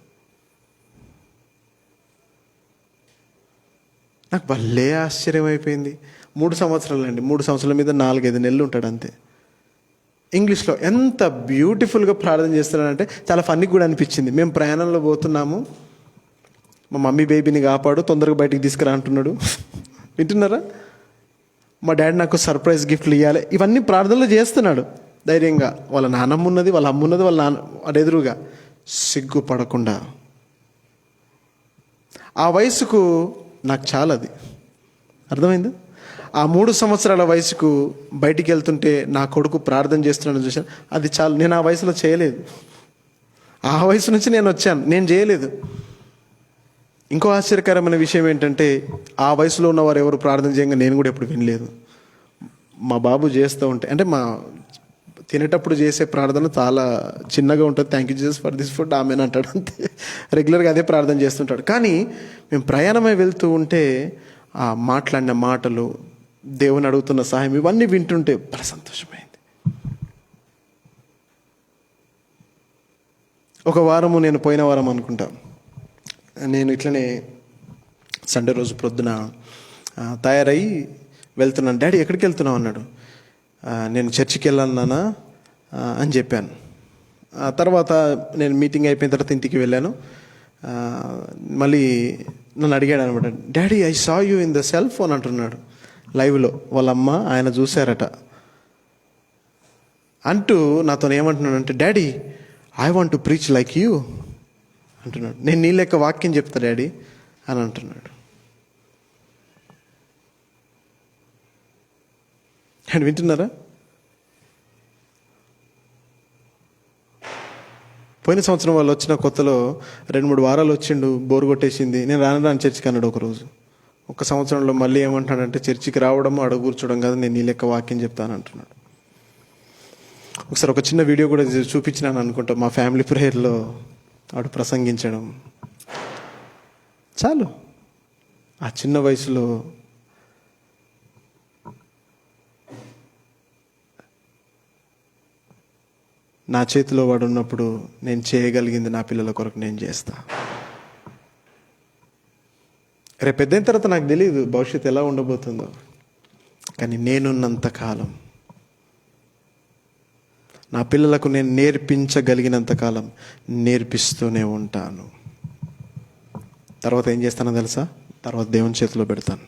A: నాకు భలే ఆశ్చర్యం అయిపోయింది. 3 సంవత్సరాలండి. 3 సంవత్సరాల మీద 4-5 నెలలు ఉంటాడు అంతే. ఇంగ్లీష్లో ఎంత బ్యూటిఫుల్గా ప్రార్థన చేస్తున్నాడంటే చాలా ఫన్నీ కూడా అనిపించింది. మేము ప్రయాణంలో పోతున్నాము, మా మమ్మీ బేబీని కాపాడు, తొందరగా బయటికి తీసుకురా అంటున్నాడు. వింటున్నారా? మా డాడీ నాకు సర్ప్రైజ్ గిఫ్ట్లు ఇవ్వాలి, ఇవన్నీ ప్రార్థనలు చేస్తున్నాడు ధైర్యంగా. వాళ్ళ నాన్నమ్మ ఉన్నది, వాళ్ళ అమ్మ ఉన్నది, వాళ్ళ వాడు ఎదురుగా, సిగ్గుపడకుండా. ఆ వయసుకు నాకు చాలా అది అర్థమైందా? ఆ 3 సంవత్సరాల వయసుకు బయటికి వెళ్తుంటే నా కొడుకు ప్రార్థన చేస్తున్నాడని చూశాను. అది చాలు. నేను ఆ వయసులో చేయలేదు. ఆ వయసు నుంచి నేను వచ్చాను, నేను చేయలేదు. ఇంకో ఆశ్చర్యకరమైన విషయం ఏంటంటే, ఆ వయసులో ఉన్నవారు ఎవరు ప్రార్థన చేయంగా నేను కూడా ఎప్పుడు వినలేదు. మా బాబు చేస్తూ ఉంటే, అంటే మా తినేటప్పుడు చేసే ప్రార్థన చాలా చిన్నగా ఉంటుంది. Thank you Jesus for this food amen అంటాడు అంతే. రెగ్యులర్గా అదే ప్రార్థన చేస్తుంటాడు. కానీ మేము ప్రయాణమై వెళ్తూ ఉంటే ఆ మాట్లాడిన మాటలు, దేవుని అడుగుతున్న సహాయం, ఇవన్నీ వింటుంటే చాలా సంతోషమైంది. నేను పోయిన వారం అనుకుంటా, నేను ఇట్లనే సండే రోజు ప్రొద్దున తయారై వెళ్తున్నాను. డాడీ ఎక్కడికి వెళ్తున్నావు అన్నాడు. నేను చర్చికి వెళ్ళాను నాన్న అని చెప్పాను. తర్వాత నేను మీటింగ్ అయిపోయిన తర్వాత ఇంటికి వెళ్ళాను. మళ్ళీ నన్ను అడిగాడు అనమాట, daddy I saw you in the cell phone అంటున్నాడు. లైవ్లో వాళ్ళ అమ్మ ఆయన చూశారట. అంటూ నాతో ఏమంటున్నాడు అంటే, daddy I want to preach like you అంటున్నాడు. నేను నీ లెక్క వాక్యం చెప్తా డాడీ అని అంటున్నాడు. అండ్ వింటున్నారా? పోయిన సంవత్సరం వాళ్ళు వచ్చిన కొత్తలో 2-3 వారాలు వచ్చిండు, బోరు కొట్టేసింది, నేను రాను చర్చికి అన్నాడు ఒకరోజు. 1 సంవత్సరంలో మళ్ళీ ఏమంటున్నాడంటే, చర్చికి రావడము అడుగు కూర్చోవడం కాదు, నేను నీ లెక్క వాక్యం చెప్తాను అంటున్నాడు. ఒకసారి ఒక చిన్న వీడియో కూడా చూపించినాను అనుకుంటా, మా ఫ్యామిలీ ప్రేయర్లో వాడు ప్రసంగించడం. చాలు, ఆ చిన్న వయసులో నా చేతిలో వాడు ఉన్నప్పుడు నేను చేయగలిగింది నా పిల్లల కొరకు నేను చేస్తా. రేపు పెద్దయిన తర్వాత నాకు తెలియదు భవిష్యత్తు ఎలా ఉండబోతుందో, కానీ నేనున్నంత కాలం, నా పిల్లలకు నేను నేర్పించగలిగినంత కాలం నేర్పిస్తూనే ఉంటాను. తర్వాత ఏం చేస్తానో తెలుసా? తర్వాత దేవుని చేతిలో పెడతాను.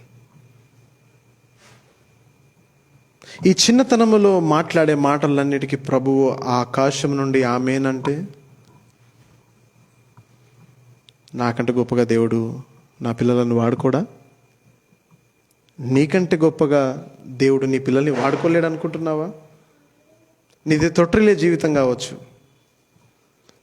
A: ఈ చిన్నతనములో మాట్లాడే మాటలన్నిటికీ ప్రభువు ఆకాశం నుండి ఆమేనంటే, నాకంటే గొప్పగా దేవుడు నా పిల్లలను వాడుకోడా? నీకంటే గొప్పగా దేవుడు నీ పిల్లల్ని వాడుకోలేడు అనుకుంటున్నావా? నీది తొట్టిల్లే జీవితం కావచ్చు,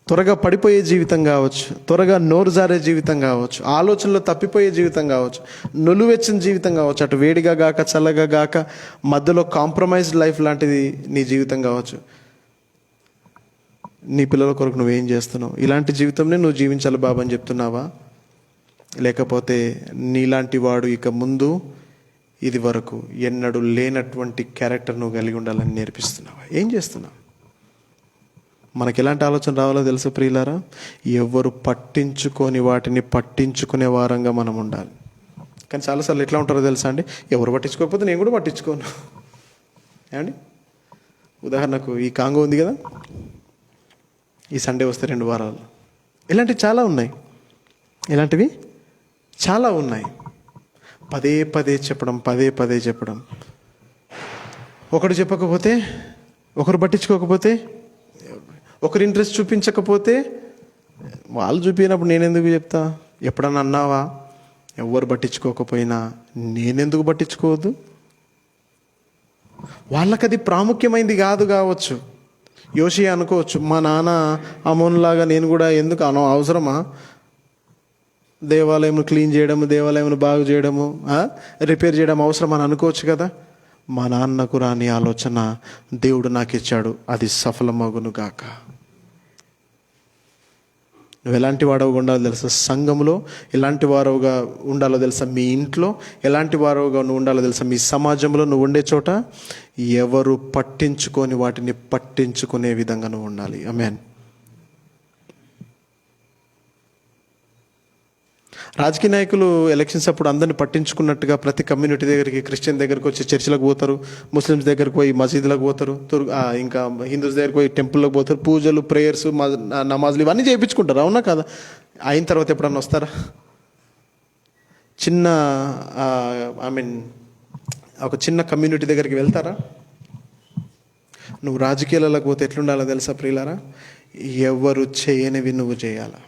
A: త్వరగా పడిపోయే జీవితం కావచ్చు, త్వరగా నోరు జారే జీవితం కావచ్చు, ఆలోచనలో తప్పిపోయే జీవితం కావచ్చు, నులువెచ్చిన జీవితం కావచ్చు, అటు వేడిగా గాక చల్లగా గాక మధ్యలో కాంప్రమైజ్డ్ లైఫ్ లాంటిది నీ జీవితం కావచ్చు. నీ పిల్లల కొరకు నువ్వేం చేస్తున్నావు? ఇలాంటి జీవితంనే నువ్వు జీవించాలి బాబు అని చెప్తున్నావా? లేకపోతే నీలాంటి వాడు ఇక ముందు ఇది వరకు ఎన్నడూ లేనటువంటి క్యారెక్టర్ నువ్వు కలిగి ఉండాలని నేర్పిస్తున్నావా? ఏం చేస్తున్నావు? మనకి ఎలాంటి ఆలోచన రావాలో తెలుసు ప్రియులారా? ఎవరు పట్టించుకొని వాటిని పట్టించుకునే వారంగా మనం ఉండాలి. కానీ చాలాసార్లు ఎట్లా ఉంటారో తెలుసా అండి, ఎవరు పట్టించుకోకపోతే నేను కూడా పట్టించుకోను. ఏమండి, ఉదాహరణకు ఈ కాంగో ఉంది కదా, ఈ సండే వస్తే 2 వారాలు. ఇలాంటివి చాలా ఉన్నాయి, ఇలాంటివి చాలా ఉన్నాయి. పదే పదే చెప్పడం. ఒకడు చెప్పకపోతే, ఒకరు పట్టించుకోకపోతే, ఒకరు ఇంట్రెస్ట్ చూపించకపోతే, వాళ్ళు చూపించినప్పుడు నేనెందుకు చెప్తా? ఎప్పుడన్నా అన్నావా? ఎవరు పట్టించుకోకపోయినా నేనెందుకు పట్టించుకోవద్దు? వాళ్ళకది ప్రాముఖ్యమైంది కావచ్చు. యోషియా అనుకోవచ్చు, మా నాన్న అమోన్లాగా నేను కూడా ఎందుకు అవసరమా దేవాలయం క్లీన్ చేయడము, దేవాలయం బాగు చేయడము, రిపేర్ చేయడం అవసరం అని అనుకోవచ్చు కదా. మా నాన్నకు రాని ఆలోచన దేవుడు నాకు ఇచ్చాడు, అది సఫలమగును గాక. నువ్వు ఎలాంటి వాడవుగా ఉండాలో తెలుసా? సంఘంలో ఎలాంటి వారవుగా ఉండాలో తెలుసా? మీ ఇంట్లో ఎలాంటి వారవుగా నువ్వు ఉండాలో తెలుసా? మీ సమాజంలో నువ్వు ఉండే చోట ఎవరు పట్టించుకొని వాటిని పట్టించుకునే విధంగా నువ్వు ఉండాలి. ఆమేన్. రాజకీయ నాయకులు ఎలక్షన్స్ అప్పుడు అందరిని పట్టించుకున్నట్టుగా ప్రతి కమ్యూనిటీ దగ్గరికి, క్రిస్టియన్ దగ్గరికి వచ్చి చర్చిలకు పోతారు, ముస్లిమ్స్ దగ్గరికి పోయి మసీదులకు పోతారు, ఇంకా హిందూస్ దగ్గరికి పోయి టెంపుల్లోకి పోతారు, పూజలు, ప్రేయర్స్, నమాజులు ఇవన్నీ చేయించుకుంటారు. అవునా కదా? అయిన తర్వాత ఎప్పుడన్నా వస్తారా? ఒక చిన్న కమ్యూనిటీ దగ్గరికి వెళ్తారా? నువ్వు రాజకీయాలకు పోతే ఎట్లుండాలో తెలుసా ప్రియులారా? ఎవరు చేయనివి నువ్వు చేయాలా,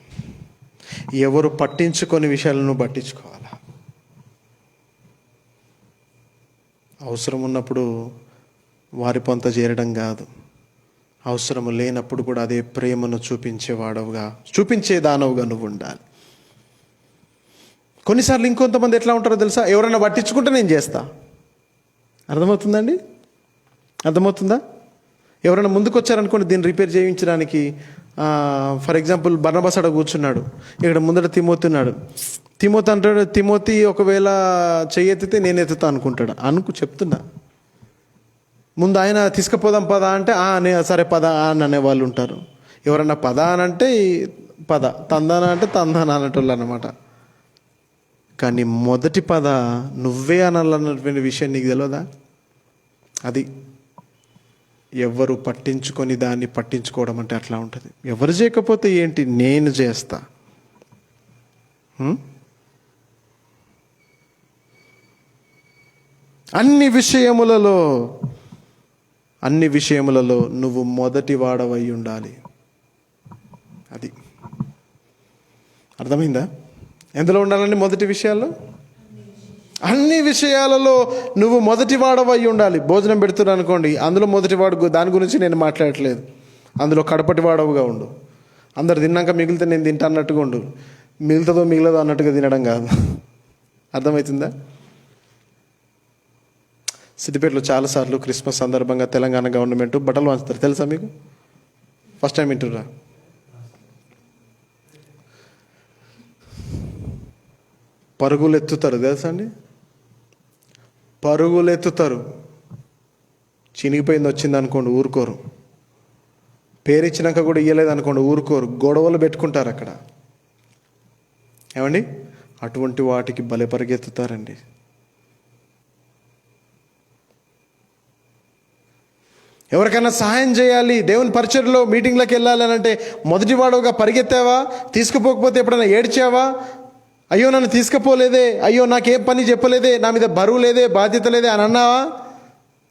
A: ఎవరు పట్టించుకొని విషయాలను నువ్వు పట్టించుకోవాలా. అవసరం ఉన్నప్పుడు వారి పొంత చేరడం కాదు, అవసరము లేనప్పుడు కూడా అదే ప్రేమను చూపించే దానవుగా నువ్వు ఉండాలి. కొన్నిసార్లు ఇంకొంతమంది ఎట్లా ఉంటారో తెలుసా? ఎవరైనా పట్టించుకుంటే నేను చేస్తా. అర్థమవుతుందండి? అర్థమవుతుందా? ఎవరైనా ముందుకు వచ్చారనుకోండి దీన్ని రిపేర్ చేయించడానికి. ఫర్ ఎగ్జాంపుల్ బర్నబాస్ అక్కడ కూర్చున్నాడు, ఇక్కడ ముందర తిమోతి ఉన్నాడు. తిమోతి అంటాడు, తిమోతి ఒకవేళ చెయ్యెత్తితే నేను ఎత్తుతా అనుకుంటాడు. చెప్తున్నా, ముందు ఆయన తీసుకుపోదాం పద అంటే సరే పద అని అనేవాళ్ళు ఉంటారు. ఎవరన్నా పద అని అంటే పద, తందాన అంటే తందాన అనేటోళ్ళు అన్నమాట. కానీ మొదటి పద నువ్వే అనాలన్నటువంటి విషయం నీకు తెలియదా? అది ఎవరు పట్టించుకొని దాన్ని పట్టించుకోవడం అంటే అట్లా ఉంటుంది. ఎవరు చేయకపోతే ఏంటి, నేను చేస్తా. అన్ని విషయములలో నువ్వు మొదటి వాడవై ఉండాలి. అది అర్థమైందా? ఎందులో ఉండాలండి? మొదటి విషయాల్లో, అన్ని విషయాలలో నువ్వు మొదటి వాడవై ఉండాలి. భోజనం పెడుతున్నా అనుకోండి, అందులో మొదటివాడు, దాని గురించి నేను మాట్లాడట్లేదు. అందులో కడపటి వాడవుగా ఉండు. అందరు తిన్నాక మిగిలితే నేను తింటా అన్నట్టుగా ఉండు. మిగులుతుందో మిగలదో అన్నట్టుగా తినడం కాదు. అర్థమవుతుందా? సిద్దిపేటలో చాలాసార్లు క్రిస్మస్ సందర్భంగా తెలంగాణ గవర్నమెంట్ బట్టలు పంచుతారు. తెలుసా మీకు? ఫస్ట్ టైం వింటుర్రా? పరుగులు ఎత్తుతారు తెలుసా అండి? పరుగులు ఎత్తుతారు. చినిగిపోయింది వచ్చింది అనుకోండి ఊరుకోరు. పేరు ఇచ్చినాక కూడా ఇయ్యలేదు అనుకోండి ఊరుకోరు. గొడవలు పెట్టుకుంటారు అక్కడ. ఏమండి? అటువంటి వాటికి భలే పరిగెత్తుతారండి. ఎవరికైనా సహాయం చేయాలి, దేవుని పరిచర్యలో మీటింగ్లకు వెళ్ళాలి అని అంటే మొదటి వాడుగా పరిగెత్తావా? తీసుకుపోకపోతే ఎప్పుడైనా ఏడ్చావా? అయ్యో నన్ను తీసుకుపోలేదే, అయ్యో నాకే పని చెప్పలేదే, నా మీద బరువు లేదే, బాధ్యత లేదే అని అన్నావా?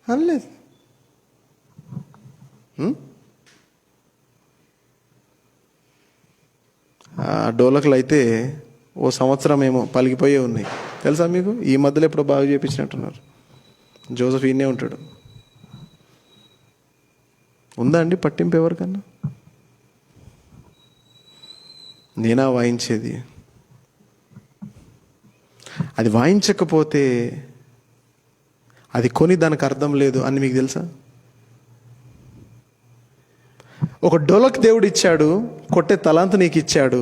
A: అనలేదు. డోలకులు అయితే ఓ సంవత్సరం ఏమో పలిగిపోయే ఉన్నాయి తెలుసా మీకు? ఈ మధ్యలో ఎప్పుడో బాగా చేయించినట్టున్నారు. జోసఫ్ ఈయనే ఉంటాడు. ఉందా అండి పట్టింపు ఎవరికన్నా? నేనా వాయించేది? అది వాయించకపోతే అది కొని దానికి అర్థం లేదు అని మీకు తెలుసా? ఒక డోలక్ దేవుడు ఇచ్చాడు, కొట్టే తలాంతు నీకు ఇచ్చాడు.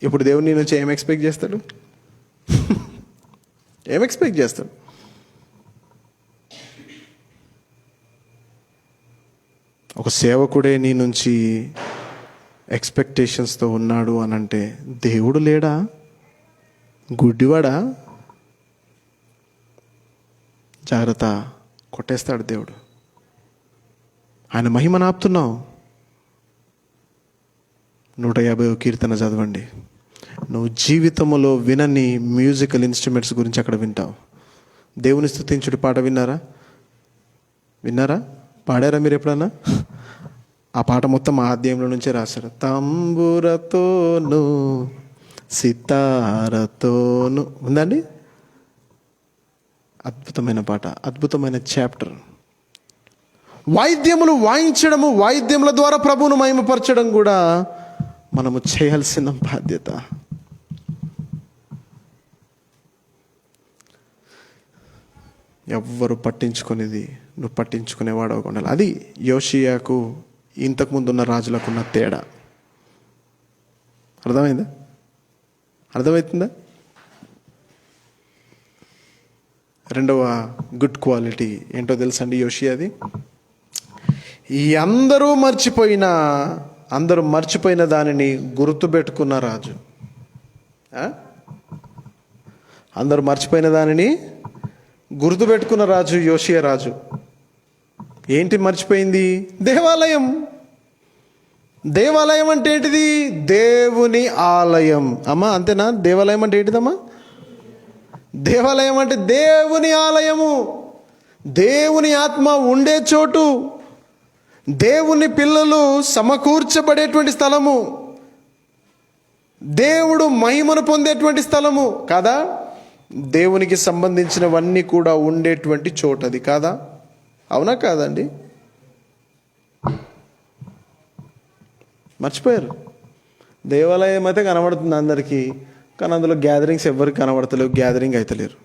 A: ఇప్పుడు దేవుడు నీ నుంచి ఏం ఎక్స్పెక్ట్ చేస్తాడు? ఏం ఎక్స్పెక్ట్ చేస్తాడు? ఒక సేవకుడే నీ నుంచి ఎక్స్పెక్టేషన్స్తో ఉన్నాడు అని అంటే దేవుడు లేడా? గుడ్డివాడా? జాగ్రత్త, కొట్టేస్తాడు దేవుడు. ఆయన మహిమను ఆపుతున్నావు. 150 కీర్తన చదవండి. నువ్వు జీవితంలో వినని మ్యూజికల్ ఇన్స్ట్రుమెంట్స్ గురించి అక్కడ వింటావు. దేవుని స్తుతించుడి పాట విన్నారా? పాడారా మీరు ఎప్పుడన్నా? ఆ పాట మొత్తం ఆ అధ్యాయంలో నుంచే రాశారు. తంబురతోను సితారతోను ఉందండి. అద్భుతమైన పాట, అద్భుతమైన చాప్టర్. వాయిద్యములు వాయించడము, వాయిద్యముల ద్వారా ప్రభువును మహిమపరచడం కూడా మనము చేయాల్సిన బాధ్యత. ఎవ్వరు పట్టించుకునేది నువ్వు పట్టించుకునేవాడు ఉండాలి. అది యోషియాకు ఇంతకుముందున్న రాజులకున్న తేడా. అర్థమవుతుందా? రెండవ గుడ్ క్వాలిటీ ఏంటో తెలుసండి యోషియాది? ఈ అందరూ మర్చిపోయిన దానిని గుర్తుపెట్టుకున్న రాజు. అందరూ మర్చిపోయిన దానిని గుర్తుపెట్టుకున్న రాజు యోషియా రాజు. ఏంటి మర్చిపోయింది? దేవాలయం అంటే ఏంటిది? దేవుని ఆలయం. అమ్మా అంతేనా? దేవాలయం అంటే ఏంటిదమ్మా? దేవాలయం అంటే దేవుని ఆలయము, దేవుని ఆత్మ ఉండే చోటు, దేవుని పిల్లలు సమకూర్చబడేటువంటి స్థలము, దేవుడు మహిమను పొందేటువంటి స్థలము కాదా? దేవునికి సంబంధించినవన్నీ కూడా ఉండేటువంటి చోటు అది కాదా? అవునా కాదండి? మర్చిపోయారు. దేవాలయం అయితే కనబడుతుంది అందరికీ, కానీ అందులో గ్యాదరింగ్స్ ఎవరికి కనబడతలేవు, గ్యాదరింగ్ అయితలేరు.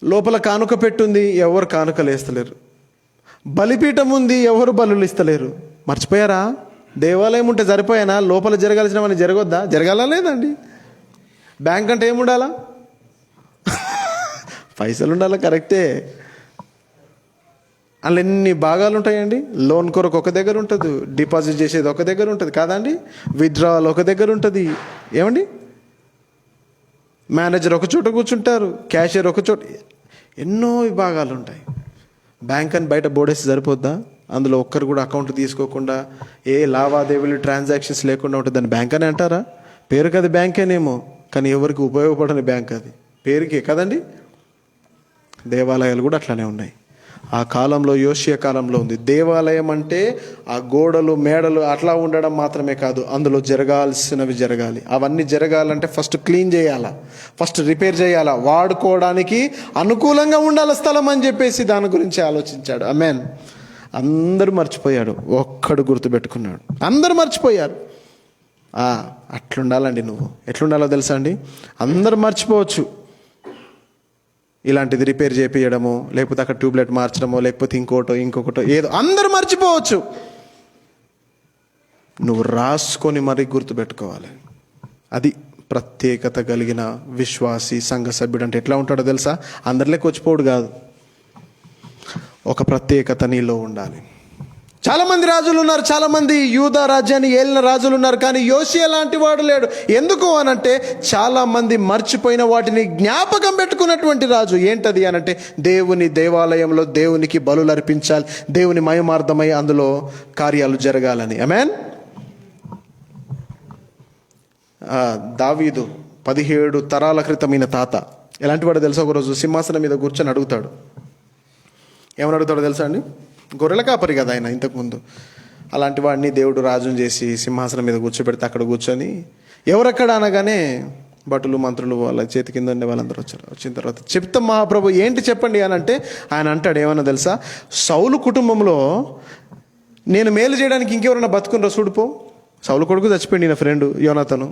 A: లోపల కానుక పెట్టుంది, ఎవరు కానుకలు వేస్తలేరు. బలిపీఠం ఉంది, ఎవరు బలులు ఇస్తలేరు. మర్చిపోయారా? దేవాలయం ఉంటే సరిపోయానా? లోపల జరగాల్సినవన్నీ జరగొద్దా? జరగాలా లేదండి? బ్యాంక్ అంటే ఏముండాలా? పైసలు ఉండాలా, కరెక్టే. అందులో ఎన్ని భాగాలు ఉంటాయండి. లోన్ కొరకు ఒక దగ్గర ఉంటుంది, డిపాజిట్ చేసేది ఒక దగ్గర ఉంటుంది కాదండి, విత్డ్రావల్ ఒక దగ్గర ఉంటుంది. ఏమండి? మేనేజర్ ఒక చోట కూర్చుంటారు, క్యాషియర్ ఒక చోట, ఎన్నో విభాగాలు ఉంటాయి. బ్యాంక్ అని బయట బోర్డేసి సరిపోద్దా? అందులో ఒక్కరు కూడా అకౌంట్ తీసుకోకుండా ఏ లావాదేవీలు ట్రాన్సాక్షన్స్ లేకుండా ఉంటుంది. దాన్ని బ్యాంక్ అని అంటారా? పేరుకి అది బ్యాంకేనేమో, కానీ ఎవరికి ఉపయోగపడని బ్యాంక్ అది, పేరుకే కదండి. దేవాలయాలు కూడా అట్లానే ఉన్నాయి. ఆ కాలంలో, యోషియా కాలంలో ఉంది. దేవాలయం అంటే ఆ గోడలు మేడలు అట్లా ఉండడం మాత్రమే కాదు, అందులో జరగాల్సినవి జరగాలి. అవన్నీ జరగాలంటే ఫస్ట్ క్లీన్ చేయాలా, ఫస్ట్ రిపేర్ చేయాలా, వాడుకోవడానికి అనుకూలంగా ఉండాలి స్థలం అని చెప్పేసి దాని గురించి ఆలోచించాడు. ఆమేన్. అందరూ మర్చిపోయాడు, ఒక్కడు గుర్తుపెట్టుకున్నాడు. అందరూ మర్చిపోయారు. అట్లుండాలండి. నువ్వు ఎట్లుండాలో తెలుసా అండి? అందరూ మర్చిపోవచ్చు, ఇలాంటిది రిపేర్ చేయించడము, లేకపోతే అక్కడ ట్యూబ్లైట్ మార్చడమో, లేకపోతే ఇంకొకటో ఏదో అందరూ మర్చిపోవచ్చు. నువ్వు రాసుకొని మరీ గుర్తుపెట్టుకోవాలి. అది ప్రత్యేకత కలిగిన విశ్వాసి, సంఘ సభ్యుడు అంటే ఎట్లా ఉంటాడో తెలుసా? అందరిలోకి వచ్చిపోడు కాదు, ఒక ప్రత్యేకత నీలో ఉండాలి. చాలామంది రాజులు ఉన్నారు, చాలామంది యూదా రాజ్యాన్ని ఏలిన రాజులు ఉన్నారు, కానీ యోషియా లాంటి వాడు లేడు. ఎందుకు అనంటే చాలామంది మర్చిపోయిన వాటిని జ్ఞాపకం పెట్టుకున్నటువంటి రాజు. ఏంటది అనంటే దేవుని దేవాలయంలో దేవునికి బలులు అర్పించాలి, దేవుని మహిమార్థమై అందులో కార్యాలు జరగాలని. ఆమేన్. దావీదు 17 తరాల క్రితమైన తాత ఎలాంటి వాడు తెలుసా? ఒకరోజు సింహాసనం మీద కూర్చొని అడుగుతాడు. ఏమని అడుగుతాడో తెలుసా అండి? గొర్రెల కాపరి కదా ఆయన ఇంతకుముందు. అలాంటి వాడిని దేవుడు రాజుని చేసి సింహాసనం మీద కూర్చోబెడితే అక్కడ కూర్చొని ఎవరక్కడ అనగానే భటులు మంత్రులు వాళ్ళ చేతి కింద ఉండే వాళ్ళందరూ వచ్చారు. వచ్చిన తర్వాత చెప్తాం మహాప్రభు ఏంటి చెప్పండి అని అంటే ఆయన అంటాడు, ఏమన్నా తెలుసా? సౌలు కుటుంబంలో నేను మేలు చేయడానికి ఇంకెవరన్నా బతుకుని చూడుపో. సౌలు కొడుకు చచ్చిపోయింది, నా ఫ్రెండ్ యోనాతను.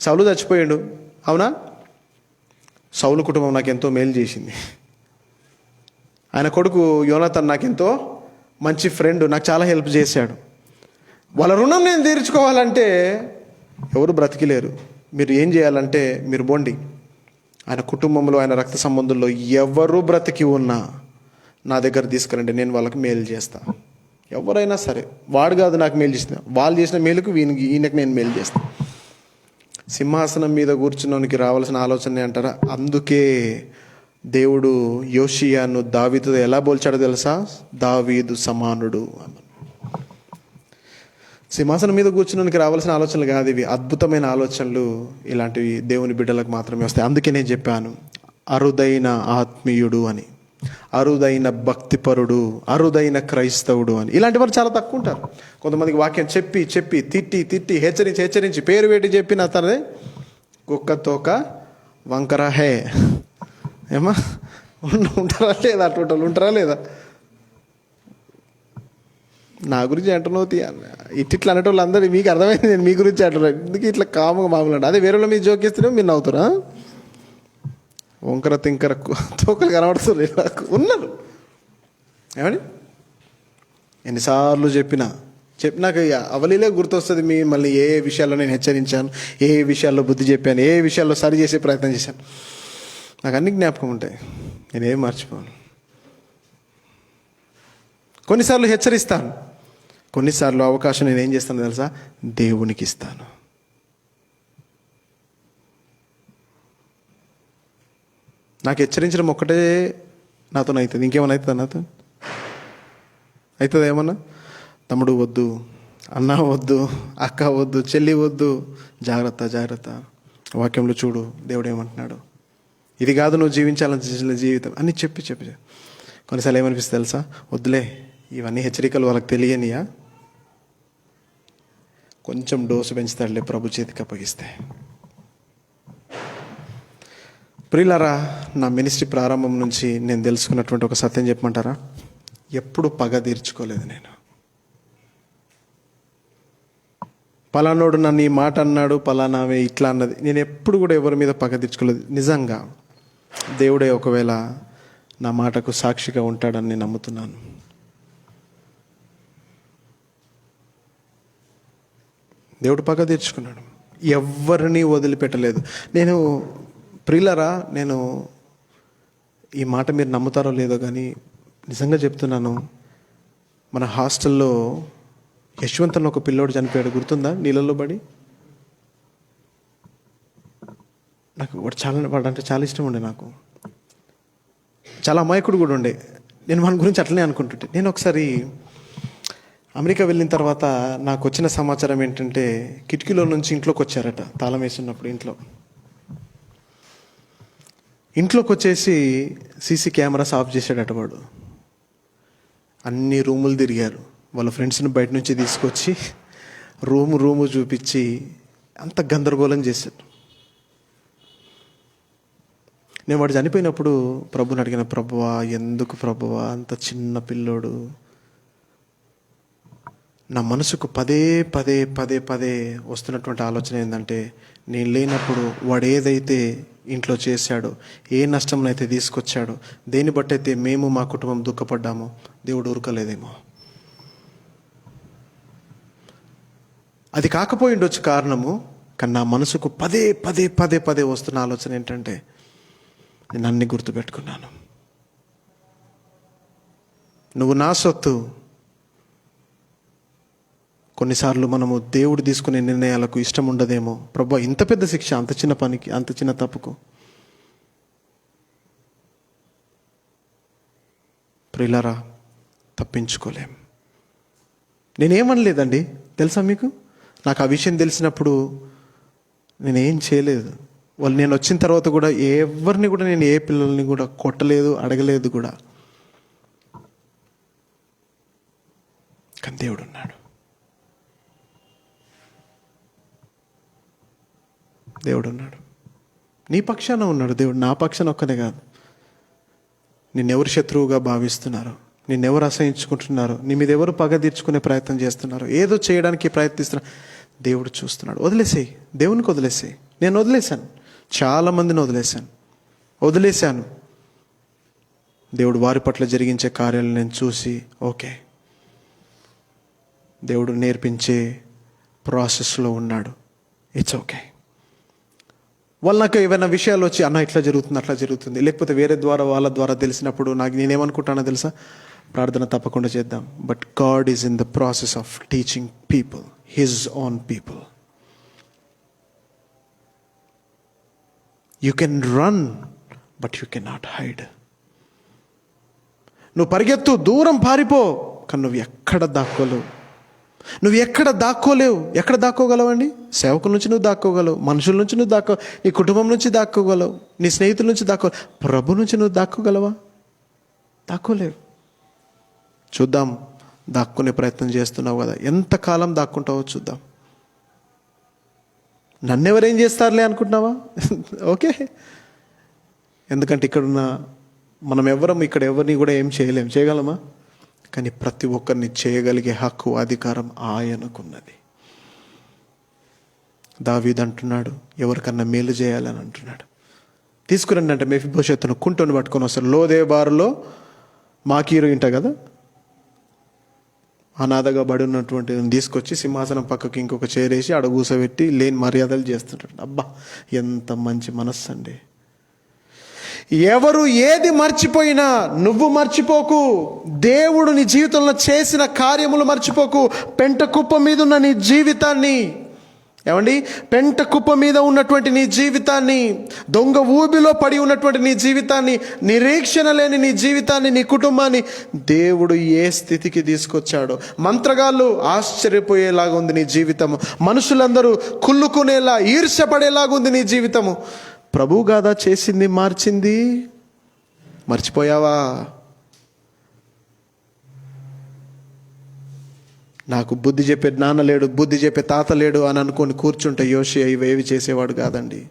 A: సౌలు చచ్చిపోయాడు, అవునా? సౌలు కుటుంబం నాకు ఎంతో మేలు చేసింది. ఆయన కొడుకు యోనాతన్ నాకెంతో మంచి ఫ్రెండ్, నాకు చాలా హెల్ప్ చేశాడు. వాళ్ళ రుణం నేను తీర్చుకోవాలంటే ఎవరు బ్రతికిలేరు. మీరు ఏం చేయాలంటే మీరు బోండి, ఆయన కుటుంబంలో ఆయన రక్త సంబంధుల్లో ఎవరు బ్రతికి ఉన్నా నా దగ్గర తీసుకురండి, నేను వాళ్ళకి మేలు చేస్తా. ఎవరైనా సరే, వాడు కాదు నాకు మేలు చేసిన, వాళ్ళు చేసిన మేలుకు ఈయనకు నేను మేలు చేస్తా. సింహాసనం మీద కూర్చున్నోనికి రావాల్సిన ఆలోచన అంటారా? అందుకే దేవుడు యోషియాను దావీదుతో ఎలా పోల్చాడో తెలుసా? దావీదు సమానుడు అన్నాడు. సింహాసనం మీద కూర్చున్నానికి రావాల్సిన ఆలోచనలు కాదు ఇవి. అద్భుతమైన ఆలోచనలు ఇలాంటివి దేవుని బిడ్డలకు మాత్రమే వస్తాయి. అందుకే నేను చెప్పాను అరుదైన ఆత్మీయుడు అని, అరుదైన భక్తిపరుడు, అరుదైన క్రైస్తవుడు అని. ఇలాంటి వారు చాలా తక్కువ ఉంటారు. కొంతమందికి వాక్యం చెప్పి చెప్పి తిట్టి హెచ్చరించి పేరు పెట్టి చెప్పిన తనదే కుక్క తోక వంకర హే ఏమా ఉంటారా లేదా? అటువంటి వాళ్ళు ఉంటారా లేదా? నా గురించి అంటున్నావు ఇట్లా అనేటోళ్ళు అందరూ మీకు అర్థమైంది. నేను మీ గురించి అంటున్నాను. ఎందుకు ఇట్లా కాముగా మామూలు అంటే అదే వేరే మీరు జోకిస్తేనే మీరు నవ్వుతారా? వంకర తింకర తోకలు కనబడుతుంది నాకు ఉన్నారు. ఏమని ఎన్నిసార్లు చెప్పినాక అవలీలే గుర్తొస్తుంది మళ్ళీ ఏ విషయాల్లో నేను హెచ్చరించాను, ఏ విషయాల్లో బుద్ధి చెప్పాను, ఏ విషయాల్లో సరి చేసే ప్రయత్నం చేశాను. నాకు అన్ని జ్ఞాపకం ఉంటాయి. నేనేం మర్చిపోను. కొన్నిసార్లు హెచ్చరిస్తాను, కొన్నిసార్లు అవకాశం నేను ఏం చేస్తాను తెలుసా? దేవునికి ఇస్తాను. నాకు హెచ్చరించడం ఒక్కటే నాతో అవుతుంది. ఇంకేమైనా అవుతుందా? నాతో అవుతుంది ఏమన్నా? తమ్ముడు వద్దు, అన్న వద్దు, అక్క వద్దు, చెల్లి వద్దు, జాగ్రత్త. వాక్యంలో చూడు దేవుడు ఏమంటున్నాడు, ఇది కాదు నువ్వు జీవించాలని జీవితం అని చెప్పి కొన్నిసార్లు ఏమనిపిస్తుంది తెలుసా? వద్దులే, ఇవన్నీ హెచ్చరికలు వాళ్ళకి తెలియనియా, కొంచెం డోసు పెంచుతాడులే ప్రభు చేతికి అప్పగిస్తే. ప్రియులారా, నా మినిస్ట్రీ ప్రారంభం నుంచి నేను తెలుసుకున్నటువంటి ఒక సత్యం చెప్పమంటారా? ఎప్పుడు పగ తీర్చుకోలేదు నేను. పలానోడు నన్ను ఈ మాట అన్నాడు, పలానావే ఇట్లా అన్నది, నేను ఎప్పుడు కూడా ఎవరి మీద పగ తీర్చుకోలేదు. నిజంగా దేవుడే ఒకవేళ నా మాటకు సాక్షిగా ఉంటాడని నేను నమ్ముతున్నాను. దేవుడు పగ తీర్చుకున్నాడు, ఎవరిని వదిలిపెట్టలేదు. ప్రియులరా, నేను ఈ మాట మీరు నమ్ముతారో లేదో కానీ నిజంగా చెప్తున్నాను. మన హాస్టల్లో యశ్వంత్ అని ఒక పిల్లోడు చనిపోయాడు, గుర్తుందా? నీళ్ళల్లో పడి. నాకు వాడు అంటే చాలా ఇష్టం ఉండే. నాకు చాలా అమాయకుడు కూడా ఉండే. నేను మన గురించి అట్లనే అనుకుంటుంటే. నేను ఒకసారి అమెరికా వెళ్ళిన తర్వాత నాకు వచ్చిన సమాచారం ఏంటంటే, కిటికీలో నుంచి ఇంట్లోకి వచ్చారట, తాళం వేస్తున్నప్పుడు ఇంట్లోకి వచ్చేసి సీసీ కెమెరాస్ ఆఫ్ చేశాడట వాడు. అన్ని రూములు తిరిగారు. వాళ్ళ ఫ్రెండ్స్ని బయట నుంచి తీసుకొచ్చి రూము చూపించి అంత గందరగోళం చేశారు. నేను వాడు చనిపోయినప్పుడు ప్రభుని అడిగిన, ప్రభువా ఎందుకు ప్రభువా, అంత చిన్న పిల్లోడు. నా మనసుకు పదే వస్తున్నటువంటి ఆలోచన ఏంటంటే, నేను లేనప్పుడు వాడు ఏదైతే ఇంట్లో చేశాడో, ఏ నష్టంనైతే తీసుకొచ్చాడో, దేన్ని బట్టయితే మేము మా కుటుంబం దుఃఖపడ్డామో, దేవుడు ఊరుకోలేదేమో. అది కాకపోయి ఉండొచ్చు కారణము, కానీ నా మనసుకు పదే వస్తున్న ఆలోచన ఏంటంటే, నేను అన్ని గుర్తుపెట్టుకున్నాను. నువ్వు నా సొత్తు. కొన్నిసార్లు మనము దేవుడు తీసుకునే నిర్ణయాలకు ఇష్టం ఉండదేమో. ప్రభు, ఇంత పెద్ద శిక్ష అంత చిన్న పనికి, అంత చిన్న తప్పుకు. ప్రియులారా, తప్పించుకోలేం. నేనేమనలేదండి తెలుసా మీకు? నాకు ఆ విషయం తెలిసినప్పుడు నేనేం చేయలేదు. నేను వచ్చిన తర్వాత కూడా ఎవరిని కూడా, నేను ఏ పిల్లల్ని కూడా కొట్టలేదు, అడగలేదు కూడా. కానీ దేవుడు ఉన్నాడు. నీ పక్షాన ఉన్నాడు దేవుడు. నా పక్షాన ఒక్కనే కాదు. నిన్నెవరు శత్రువుగా భావిస్తున్నారు, నిన్నెవరు అసహించుకుంటున్నారు, నీ మీద ఎవరు పగ తీర్చుకునే ప్రయత్నం చేస్తున్నారు, ఏదో చేయడానికి ప్రయత్నిస్తున్నారు, దేవుడు చూస్తున్నాడు. వదిలేసేయి, దేవునికి వదిలేసేయి. నేను వదిలేశాను, చాలామందిని వదిలేశాను. దేవుడు వారి పట్ల జరిగించే కార్యాలను నేను చూసి, ఓకే, దేవుడు నేర్పించే ప్రాసెస్లో ఉన్నాడు, ఇట్స్ ఓకే. వాళ్ళు నాకు ఏమైనా విషయాలు వచ్చి, అన్న ఇట్లా జరుగుతుంది, అట్లా జరుగుతుంది, లేకపోతే వేరే వాళ్ళ ద్వారా తెలిసినప్పుడు నేనేమనుకుంటానో తెలుసా? ప్రార్థన తప్పకుండా చేద్దాం. But God is in the process of teaching people, his own people. You can run but you can not hide. నువ్వు పరిగెత్తు, దూరం పారిపో, కానీ నువ్వు ఎక్కడ దాక్కోలేవు. నువ్వు ఎక్కడ దాక్కోలేవు. ఎక్కడ దాక్కోగలవండి? సేవకుల నుంచి నువ్వు దాక్కోగలవు, మనుషుల నుంచి నువ్వు నీ కుటుంబం నుంచి దాక్కోగలవు, నీ స్నేహితుల నుంచి ప్రభు నుంచి నువ్వు దాక్కోగలవా? దాక్కోలేవు. చూద్దాం, దాక్కునే ప్రయత్నం చేస్తున్నావు కదా, ఎంతకాలం దాక్కుంటావో చూద్దాం. నన్నెవరేం చేస్తారులే అనుకుంటున్నావా? ఓకే, ఎందుకంటే ఇక్కడున్న మనం ఇక్కడ ఎవరిని కూడా ఏం చేయగలమా? కానీ ప్రతి ఒక్కరిని చేయగలిగే హక్కు, అధికారం ఆయనకున్నది. దావీదు అంటున్నాడు, ఎవరికన్నా మేలు చేయాలని అంటున్నాడు. తీసుకురండి అంటే మెఫీబోషెతును కుంటోని పట్టుకొని వస్తారు. లోదేబారులో మాకీరు ఇంట కదా, అనాథగా బడి ఉన్నటువంటి తీసుకొచ్చి సింహాసనం పక్కకి ఇంకొక చేరేసి ఆడ కూసబెట్టి లేని మర్యాదలు చేస్తుంటాడు. అబ్బా, ఎంత మంచి మనస్సు అండి. ఎవరు ఏది మర్చిపోయినా నువ్వు మర్చిపోకు. దేవుడు నీ జీవితంలో చేసిన కార్యములు మర్చిపోకు. పెంట కుప్ప మీద ఉన్న నీ జీవితాన్ని, పెంట కుప్ప మీద ఉన్నటువంటి నీ జీవితాన్ని, దొంగ ఊబిలో పడి ఉన్నటువంటి నీ జీవితాన్ని, నిరీక్షణ లేని నీ జీవితాన్ని, నీ కుటుంబాన్ని దేవుడు ఏ స్థితికి తీసుకొచ్చాడో. మంత్రగాళ్ళు ఆశ్చర్యపోయేలాగా ఉంది నీ జీవితము. మనుషులందరూ కుళ్ళుకునేలా, ఈర్ష్యపడేలాగా ఉంది నీ జీవితము. ప్రభువు గాదా చేసింది, మార్చింది? మర్చిపోయావా? నాకు బుద్ధి చెప్పే నాన్న లేడు, బుద్ధి చెప్పే తాత లేడు అని అనుకొని కూర్చుంటే యోషియా ఇవేవి చేసేవాడు కాదండి.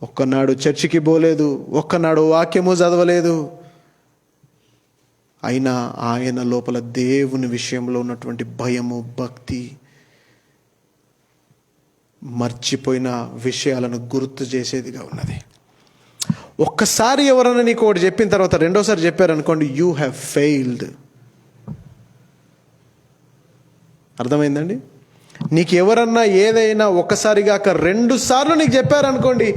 A: ఒక్కనాడు చర్చికి పోలేదు, ఒక్కనాడు వాక్యము చదవలేదు. అయినా ఆయన లోపల దేవుని విషయంలో ఉన్నటువంటి భయము, భక్తి, మర్చిపోయిన విషయాలను గుర్తు చేసేదిగా ఉన్నది. ఒక్కసారి ఎవరైనా నీకు ఒకటి చెప్పిన తర్వాత రెండోసారి చెప్పారనుకోండి, యూ హ్యావ్ ఫెయిల్డ్. అర్థమైందండి? నీకు ఎవరన్నా ఏదైనా ఒక్కసారిగాక 2 సార్లు నీకు చెప్పారనుకోండి,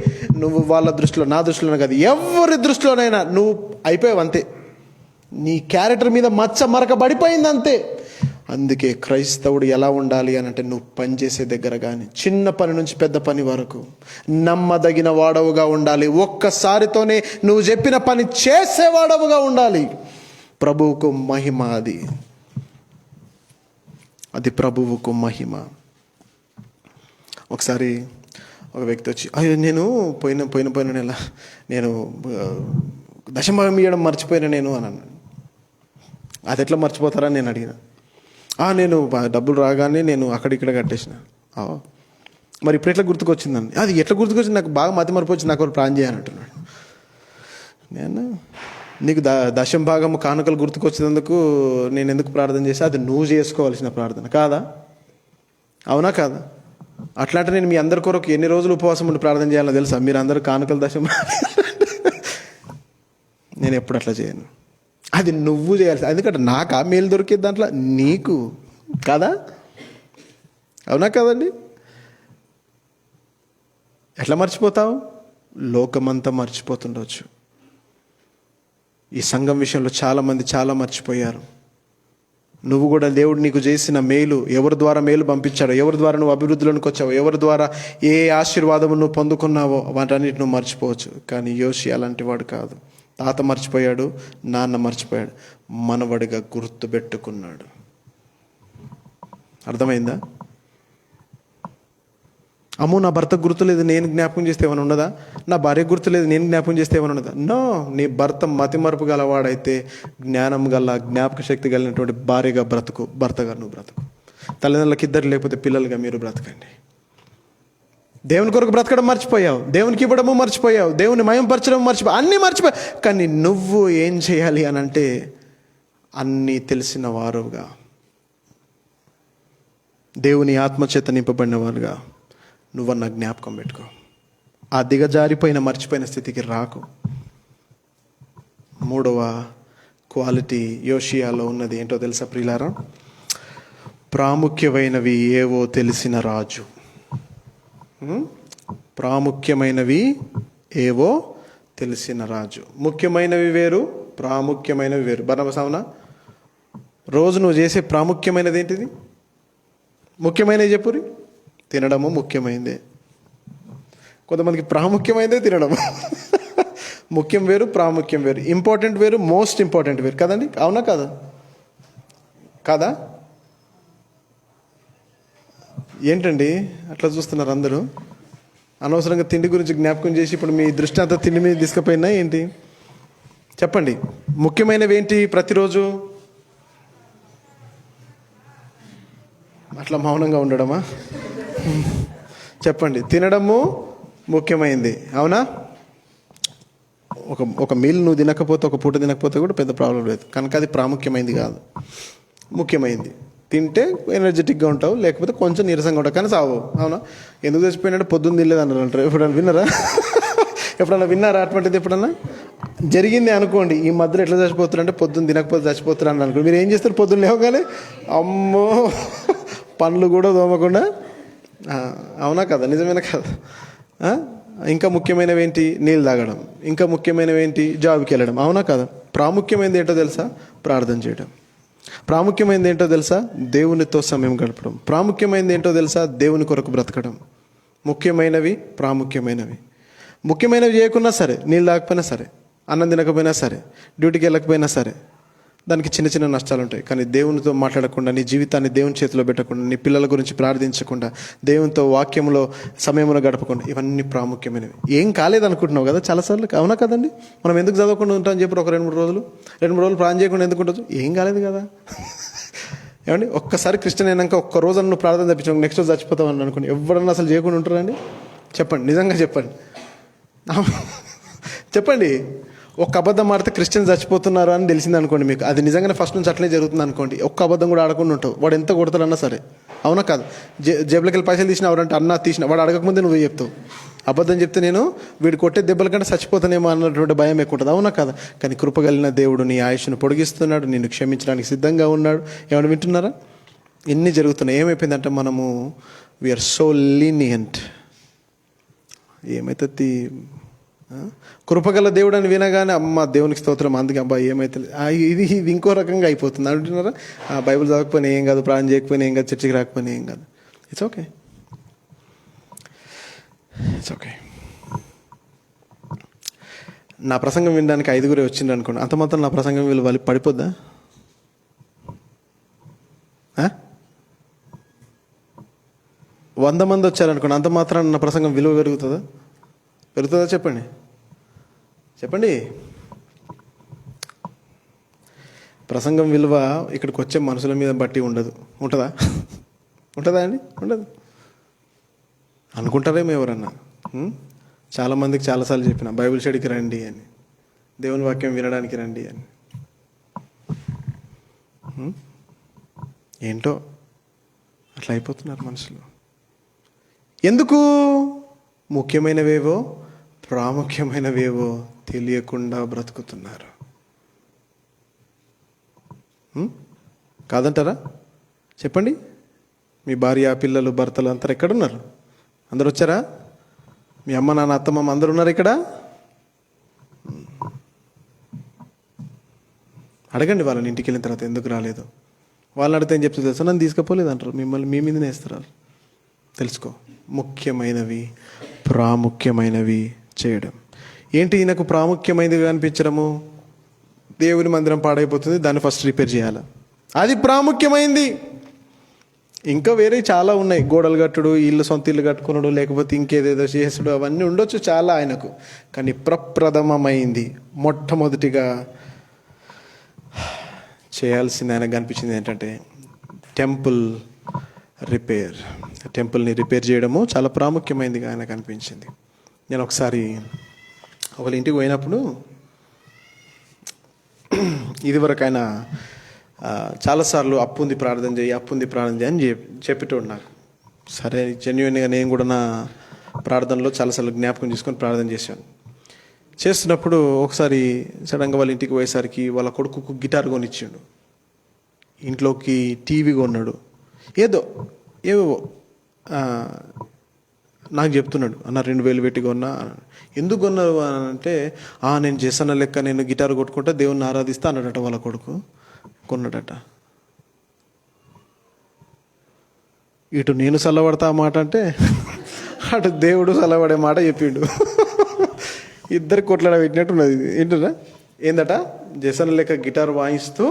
A: నువ్వు వాళ్ళ దృష్టిలో, నా దృష్టిలోనే కాదు, ఎవరి దృష్టిలోనైనా నువ్వు అయిపోయావు అంతే. నీ క్యారెక్టర్ మీద మచ్చ మరక పడిపోయింది అంతే. అందుకే క్రైస్తవుడు ఎలా ఉండాలి అని అంటే, నువ్వు పనిచేసే దగ్గర కానీ చిన్న పని నుంచి పెద్ద పని వరకు నమ్మదగిన వాడవుగా ఉండాలి. ఒక్కసారితోనే నువ్వు చెప్పిన పని చేసేవాడవుగా ఉండాలి. ప్రభువుకు మహిమ. అది ప్రభువుకు మహిమ. ఒకసారి ఒక వ్యక్తి వచ్చి, నేను పోయిన నెల నేను దశమభాగం ఇవ్వడం మర్చిపోయినా నేను అని అన్నాడు. అది ఎట్లా మర్చిపోతారని నేను అడిగిన. నేను డబ్బులు రాగానే నేను అక్కడిక్కడ కట్టేసిన. మరి ఇప్పుడు ఎట్లా గుర్తుకొచ్చిందని. అది ఎట్లా గుర్తుకొచ్చింది? నాకు బాగా మతి మరపు వచ్చి నాకు ఒక ప్రాణం చేయాలంటున్నాడు. నేను నీకు దశమ భాగము కానుకలు గుర్తుకొచ్చినందుకు నేను ఎందుకు ప్రార్థన చేసి, అది నువ్వు చేసుకోవాల్సిన ప్రార్థన కాదా? అవునా కాదా? అట్లాంటి నేను మీ అందరి కొరకు ఎన్ని రోజులు ఉపవాసం ఉండి ప్రార్థన చేయాలో తెలుసా? మీరు అందరూ కానుకలు దశమ నేను ఎప్పుడు అట్లా చేయను. అది నువ్వు చేయాల్సి, ఎందుకంటే నాకు ఆ మేలు దొరికేది దాంట్లో నీకు కదా? అవునా కదండి? ఎట్లా మర్చిపోతావు? లోకమంతా మర్చిపోతుండవచ్చు. ఈ సంఘం విషయంలో చాలామంది చాలా మర్చిపోయారు. నువ్వు కూడా దేవుడు నీకు చేసిన మేలు, ఎవరి ద్వారా మేలు పంపించాడో, ఎవరి ద్వారా నువ్వు అభివృద్ధిలోనికి వచ్చావో, ఎవరి ద్వారా ఏ ఆశీర్వాదము నువ్వు పొందుకున్నావో వాటన్నిటి నువ్వు మర్చిపోవచ్చు. కానీ యోషి అలాంటి వాడు కాదు. తాత మర్చిపోయాడు, నాన్న మర్చిపోయాడు, మనవడిగా గుర్తుపెట్టుకున్నాడు. అర్థమైందా? అమ్మో, నా భర్త గుర్తులేదు, నేను జ్ఞాపకం చేస్తే ఏమైనా ఉన్నదా? నా భార్య గుర్తులేదు, నేను జ్ఞాపకం చేస్తే ఏమైనా ఉన్నదా? నో. నీ భర్త మతిమరుపు గలవాడైతే జ్ఞానం గల, జ్ఞాపక శక్తి కలిగినటువంటి భార్యగా బ్రతుకు, భర్తగా నువ్వు బ్రతుకు. తల్లిదండ్రులకి ఇద్దరు లేకపోతే పిల్లలుగా మీరు బ్రతకండి. దేవుని కొరకు బ్రతకడం మర్చిపోయావు, దేవునికి ఇవ్వడము మర్చిపోయావు, దేవుని మయంపరచడం మర్చిపోయావు, అన్నీ మర్చిపోయావు. కానీ నువ్వు ఏం చేయాలి అని అంటే, అన్నీ తెలిసిన వారుగా, దేవుని ఆత్మచేత నింపబడిన వారుగా నువ్వన్న జ్ఞాపకం పెట్టుకో. ఆ దిగజారిపోయిన, మర్చిపోయిన స్థితికి రాకు. 3వ క్వాలిటీ యోషియాలో ఉన్నది ఏంటో తెలుసా ప్రియులారా? ప్రాముఖ్యమైనవి ఏవో తెలిసిన రాజు. ప్రాముఖ్యమైనవి ఏవో తెలిసిన రాజు. ముఖ్యమైనవి వేరు, ప్రాముఖ్యమైనవి వేరు. బనబసావునా? రోజు నువ్వు చేసే ప్రాముఖ్యమైనది ఏంటిది? ముఖ్యమైనవి చెప్పురి. తినడము ముఖ్యమైనదే. కొంతమందికి ప్రాముఖ్యమైనదే తినడము. ముఖ్యం వేరు, ప్రాముఖ్యం వేరు. ఇంపార్టెంట్ వేరు, మోస్ట్ ఇంపార్టెంట్ వేరు. కదండి? అవునా కాదా? కాదా? ఏంటండి అట్లా చూస్తున్నారు అందరూ? అనవసరంగా తిండి గురించి జ్ఞాపకం చేసి ఇప్పుడు మీ దృష్టి అంతా తిండి మీద తీసుకుపోయినా ఏంటి? చెప్పండి. ముఖ్యమైనవి ఏంటి ప్రతిరోజు? అట్లా మౌనంగా ఉండడమా? చెప్పండి. తినడము ముఖ్యమైనది, అవునా? ఒక మీల్ నువ్వు తినకపోతే, ఒక పూట తినకపోతే కూడా పెద్ద ప్రాబ్లం లేదు. కనుక అది ప్రాముఖ్యమైనది కాదు, ముఖ్యమైనది. తింటే ఎనర్జెటిక్గా ఉంటావు, లేకపోతే కొంచెం నీరసంగా ఉంటావు, కానీ సావు. అవునా? ఎందుకు చచ్చిపోయినట్టు పొద్దున్న తినలేదు అంటారు. ఎప్పుడన్నా విన్నారా? ఎప్పుడన్నా విన్నారా అటువంటిది? ఎప్పుడన్నా జరిగింది అనుకోండి. ఈ మధ్యలో ఎట్లా చచ్చిపోతారంటే పొద్దున్న తినకపోతే చచ్చిపోతారని అనుకోండి. మీరు ఏం చేస్తారు? పొద్దున్న లేవగానే అమ్మో పండ్లు కూడా తోమకుండా. అవునా కదా? నిజమేనా కదా? ఇంకా ముఖ్యమైనవి ఏంటి? నీళ్ళు తాగడం. ఇంకా ముఖ్యమైనవి ఏంటి? జాబ్కి వెళ్ళడం. అవునా కదా? ప్రాముఖ్యమైనది ఏంటో తెలుసా? ప్రార్థన చేయడం. ప్రాముఖ్యమైనది ఏంటో తెలుసా? దేవునితో సమయం గడపడం. ప్రాముఖ్యమైనది ఏంటో తెలుసా? దేవుని కొరకు బ్రతకడం. ముఖ్యమైనవి, ప్రాముఖ్యమైనవి. ముఖ్యమైనవి చేయకున్నా సరే, నీళ్ళు తాగకపోయినా సరే, అన్నం తినకపోయినా సరే, డ్యూటీకి వెళ్ళకపోయినా సరే, దానికి చిన్న చిన్న నష్టాలు ఉంటాయి. కానీ దేవునితో మాట్లాడకుండా, నీ జీవితాన్ని దేవుని చేతిలో పెట్టకుండా, నీ పిల్లల గురించి ప్రార్థించకుండా, దేవునితో వాక్యంలో సమయంలో గడపకుండా, ఇవన్నీ ప్రాముఖ్యమైనవి. ఏం కాలేదనుకుంటున్నావు కదా చాలాసార్లు. అవునా కదండి? మనం ఎందుకు చదవకుండా ఉంటామని చెప్పి ఒక 2-3 రోజులు ప్రార్థన చేయకుండా ఎందుకు ఉండదు? ఏం కాలేదు కదా? ఏమండి? ఒక్కసారి క్రిస్టియన్ అయినాక ఒక్క రోజు నువ్వు ప్రార్థన తప్పించావు, నెక్స్ట్ రోజు చచ్చిపోతామని అనుకోండి. ఎవరన్నా అసలు చేయకుండా ఉంటారండి? చెప్పండి, నిజంగా చెప్పండి. చెప్పండి. ఒక్క అబద్ధం ఆడితే క్రిస్టియన్స్ చచ్చిపోతున్నారు అని తెలిసింది అనుకోండి మీకు, అది నిజంగానే ఫస్ట్ నుంచి అట్లనే జరుగుతుంది అనుకోండి. ఒక్క అబద్ధం కూడా ఆడకుండా ఉంటావు. వాడు ఎంత కొడతాడన్నా సరే. అవునా కాదు? జేబులోకి వెళ్ళి పైసలు తీసినా, ఎవరంటే అన్నా తీసిన, వాడు అడగకముందే నువ్వు చెప్తావు. అబద్ధం చెప్తే నేను వీడు కొట్టే దెబ్బల కంటే చచ్చిపోతానేమో అన్నటువంటి భయం ఎక్కువ ఉంటుంది. అవునా కదా? కానీ కృపగలిగిన దేవుడు నీ ఆయుష్ను పొడిగిస్తున్నాడు, నిన్ను క్షమించడానికి సిద్ధంగా ఉన్నాడు. ఏమైనా వింటున్నారా? ఎన్ని జరుగుతున్నాయి. ఏమైపోయిందంటే మనము వీఆర్ సో లీనియంట్. ఏమైతుంది? కృపగల దేవుడు అని వినగానే అమ్మ దేవునికి స్తోత్రం, అందుకే అబ్బా ఏమైతుంది, ఇది ఇంకో రకంగా అయిపోతుంది. అంటున్నారా? బైబిల్ చదవకపోయినా ఏం కాదు, ప్రాణం చేయకపోయినా ఏం కాదు, చర్చికి రాకపోయినా ఏం కాదు. It's okay. నా ప్రసంగం వినడానికి 5 వచ్చిండ్రు అనుకోండి, అంత మాత్రం నా ప్రసంగం వీళ్ళు పడిపోద్దా? 100 మంది వచ్చారనుకోండి, అంత మాత్రం నా ప్రసంగం విలువ పెరుగుతుందా? చెప్పండి. ప్రసంగం విలువ ఇక్కడికి వచ్చే మనుషుల మీద బట్టి ఉంటుందా అండి? ఉండదు. అనుకుంటారేమో ఎవరన్నా. చాలామందికి చాలాసార్లు చెప్పిన, బైబిల్ స్టడీకి రండి అని, దేవుని వాక్యం వినడానికి రండి అని. ఏంటో అట్లా అయిపోతున్నారు మనుషులు. ఎందుకు? ముఖ్యమైనవేవో, ప్రాముఖ్యమైనవేవో తెలియకుండా బ్రతుకుతున్నారు. కాదంటారా? చెప్పండి. మీ భార్య, పిల్లలు, భర్తలు అంతా ఎక్కడున్నారు? అందరు వచ్చారా? మీ అమ్మ, నాన్న, అత్తమ్మ అందరు ఉన్నారు ఇక్కడ? అడగండి వాళ్ళని, ఇంటికి వెళ్ళిన తర్వాత ఎందుకు రాలేదు. వాళ్ళని అడిగితే ఏం చెప్తే తెలుసా? నన్ను తీసుకుపోలేదు అంటారు. మిమ్మల్ని మీ మీదనే వేస్తారు. తెలుసుకో, ముఖ్యమైనవి, ప్రాముఖ్యమైనవి చేయడం. ఏంటి ఈయనకు ప్రాముఖ్యమైనదిగా అనిపించడము? దేవుని మందిరం పాడైపోతుంది, దాన్ని ఫస్ట్ రిపేర్ చేయాలి, అది ప్రాముఖ్యమైంది. ఇంకా వేరే చాలా ఉన్నాయి. గోడలు కట్టుడు, సొంత ఇల్లు కట్టుకున్నాడు, లేకపోతే ఇంకేదేదో చేసుడు, అవన్నీ ఉండొచ్చు చాలా ఆయనకు. కానీ ప్రప్రథమమైంది, మొట్టమొదటిగా చేయాల్సింది ఆయనకు కనిపించింది ఏంటంటే టెంపుల్ రిపేర్. టెంపుల్ని రిపేర్ చేయడము చాలా ప్రాముఖ్యమైనదిగా ఆయనకు అనిపించింది. నేను ఒకసారి ఒకళ్ళ ఇంటికి పోయినప్పుడు, ఇదివరకు ఆయన చాలాసార్లు అప్పుంది ప్రార్థన చేయి అని చెప్పేటోడు నాకు. సరే, జెన్యున్గా నేను కూడా నా ప్రార్థనలో చాలాసార్లు జ్ఞాపకం చేసుకొని ప్రార్థన చేస్తున్నప్పుడు ఒకసారి సడన్గా వాళ్ళ ఇంటికి పోయేసరికి వాళ్ళ కొడుకుకు గిటార్ కొనిచ్చిండు, ఇంట్లోకి టీవీ కొన్నాడు, ఏవేవో నాకు చెప్తున్నాడు. అన్న 2000 పెట్టి కొన్నా. ఎందుకు కొన్నారు అంటే, నేను చేసిన లెక్క నేను గిటార్ కొట్టుకుంటా దేవుణ్ణి ఆరాధిస్తా అన్నాడట వాళ్ళ కొడుకు. కొన్నాడట. ఇటు నేను చల్లబడతా మాట అంటే, అటు దేవుడు చల్లబడే మాట చెప్పిండు. ఇద్దరు కొట్లాడ పెట్టినట్టున్నది ఇది. ఏంటరా ఏందట, జసన్ లెక్క గిటార్ వాయిస్తూ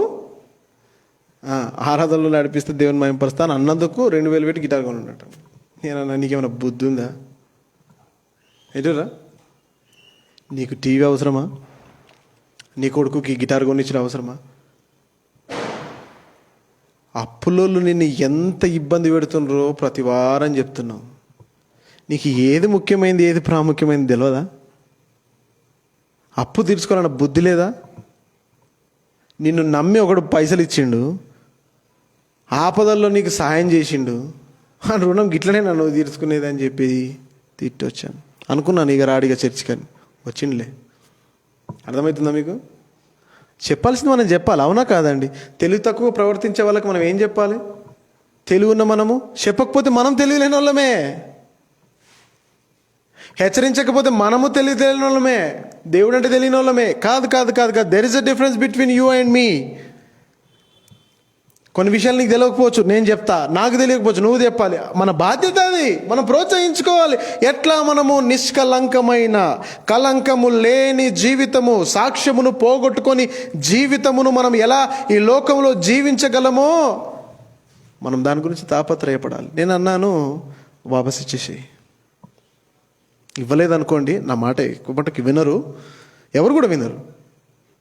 A: ఆరాధనలు నడిపిస్తే దేవుని మహిమపరుస్తాను అన్నందుకు 2,000 పెట్టి గిటార్ కొని ఉన్నట్టు. నేనన్నా నీకేమైనా బుద్ధి ఉందా? ఏంటరా, నీకు టీవీ అవసరమా? నీ కొడుకుకి గిటార్ కొనిచ్చిన అవసరమా? అప్పులోళ్ళు నిన్ను ఎంత ఇబ్బంది పెడుతుండ్రో ప్రతి వారం చెప్తున్నావు. నీకు ఏది ముఖ్యమైనది ఏది ప్రాముఖ్యమైనది తెలియదా? అప్పు తీర్చుకోవాలన్న బుద్ధి లేదా? నిన్ను నమ్మి ఒకడు పైసలు ఇచ్చిండు, ఆపదల్లో నీకు సాయం చేసిండు, ఆ రుణం గిట్లనే నన్ను తీర్చుకునేది అని చెప్పి తిట్టొచ్చాను. అనుకున్నాను ఇక రాడిగా చర్చికని, వచ్చిండులే. అర్థమవుతుందా మీకు? చెప్పాల్సింది మనం చెప్పాలి, అవునా కాదండి? తెలివి తక్కువ ప్రవర్తించే వాళ్ళకి మనం ఏం చెప్పాలి? తెలివి ఉన్న మనము చెప్పకపోతే మనం తెలివి లేని వాళ్ళమే, హెచ్చరించకపోతే మనము తెలియని వాళ్ళమే, దేవుడు అంటే తెలియని వాళ్ళమే. కాదు కాదు కాదు కాదు, there is a difference between you and me. కొన్ని విషయాలు నీకు తెలియకపోవచ్చు, నేను చెప్తా. నాకు తెలియకపోవచ్చు, నువ్వు చెప్పాలి. మన బాధ్యత అది, మనం ప్రోత్సహించుకోవాలి. ఎట్లా మనము నిష్కలంకమైన కలంకము లేని జీవితము, సాక్ష్యమును పోగొట్టుకొని జీవితమును మనం ఎలా ఈ లోకంలో జీవించగలమో మనం దాని గురించి తాపత్రయపడాలి. నేను అన్నాను వాపస్ ఇచ్చేసి, ఇవ్వలేదనుకోండి, నా మాట ఎక్కువ మటుకు వినరు, ఎవరు కూడా వినరు.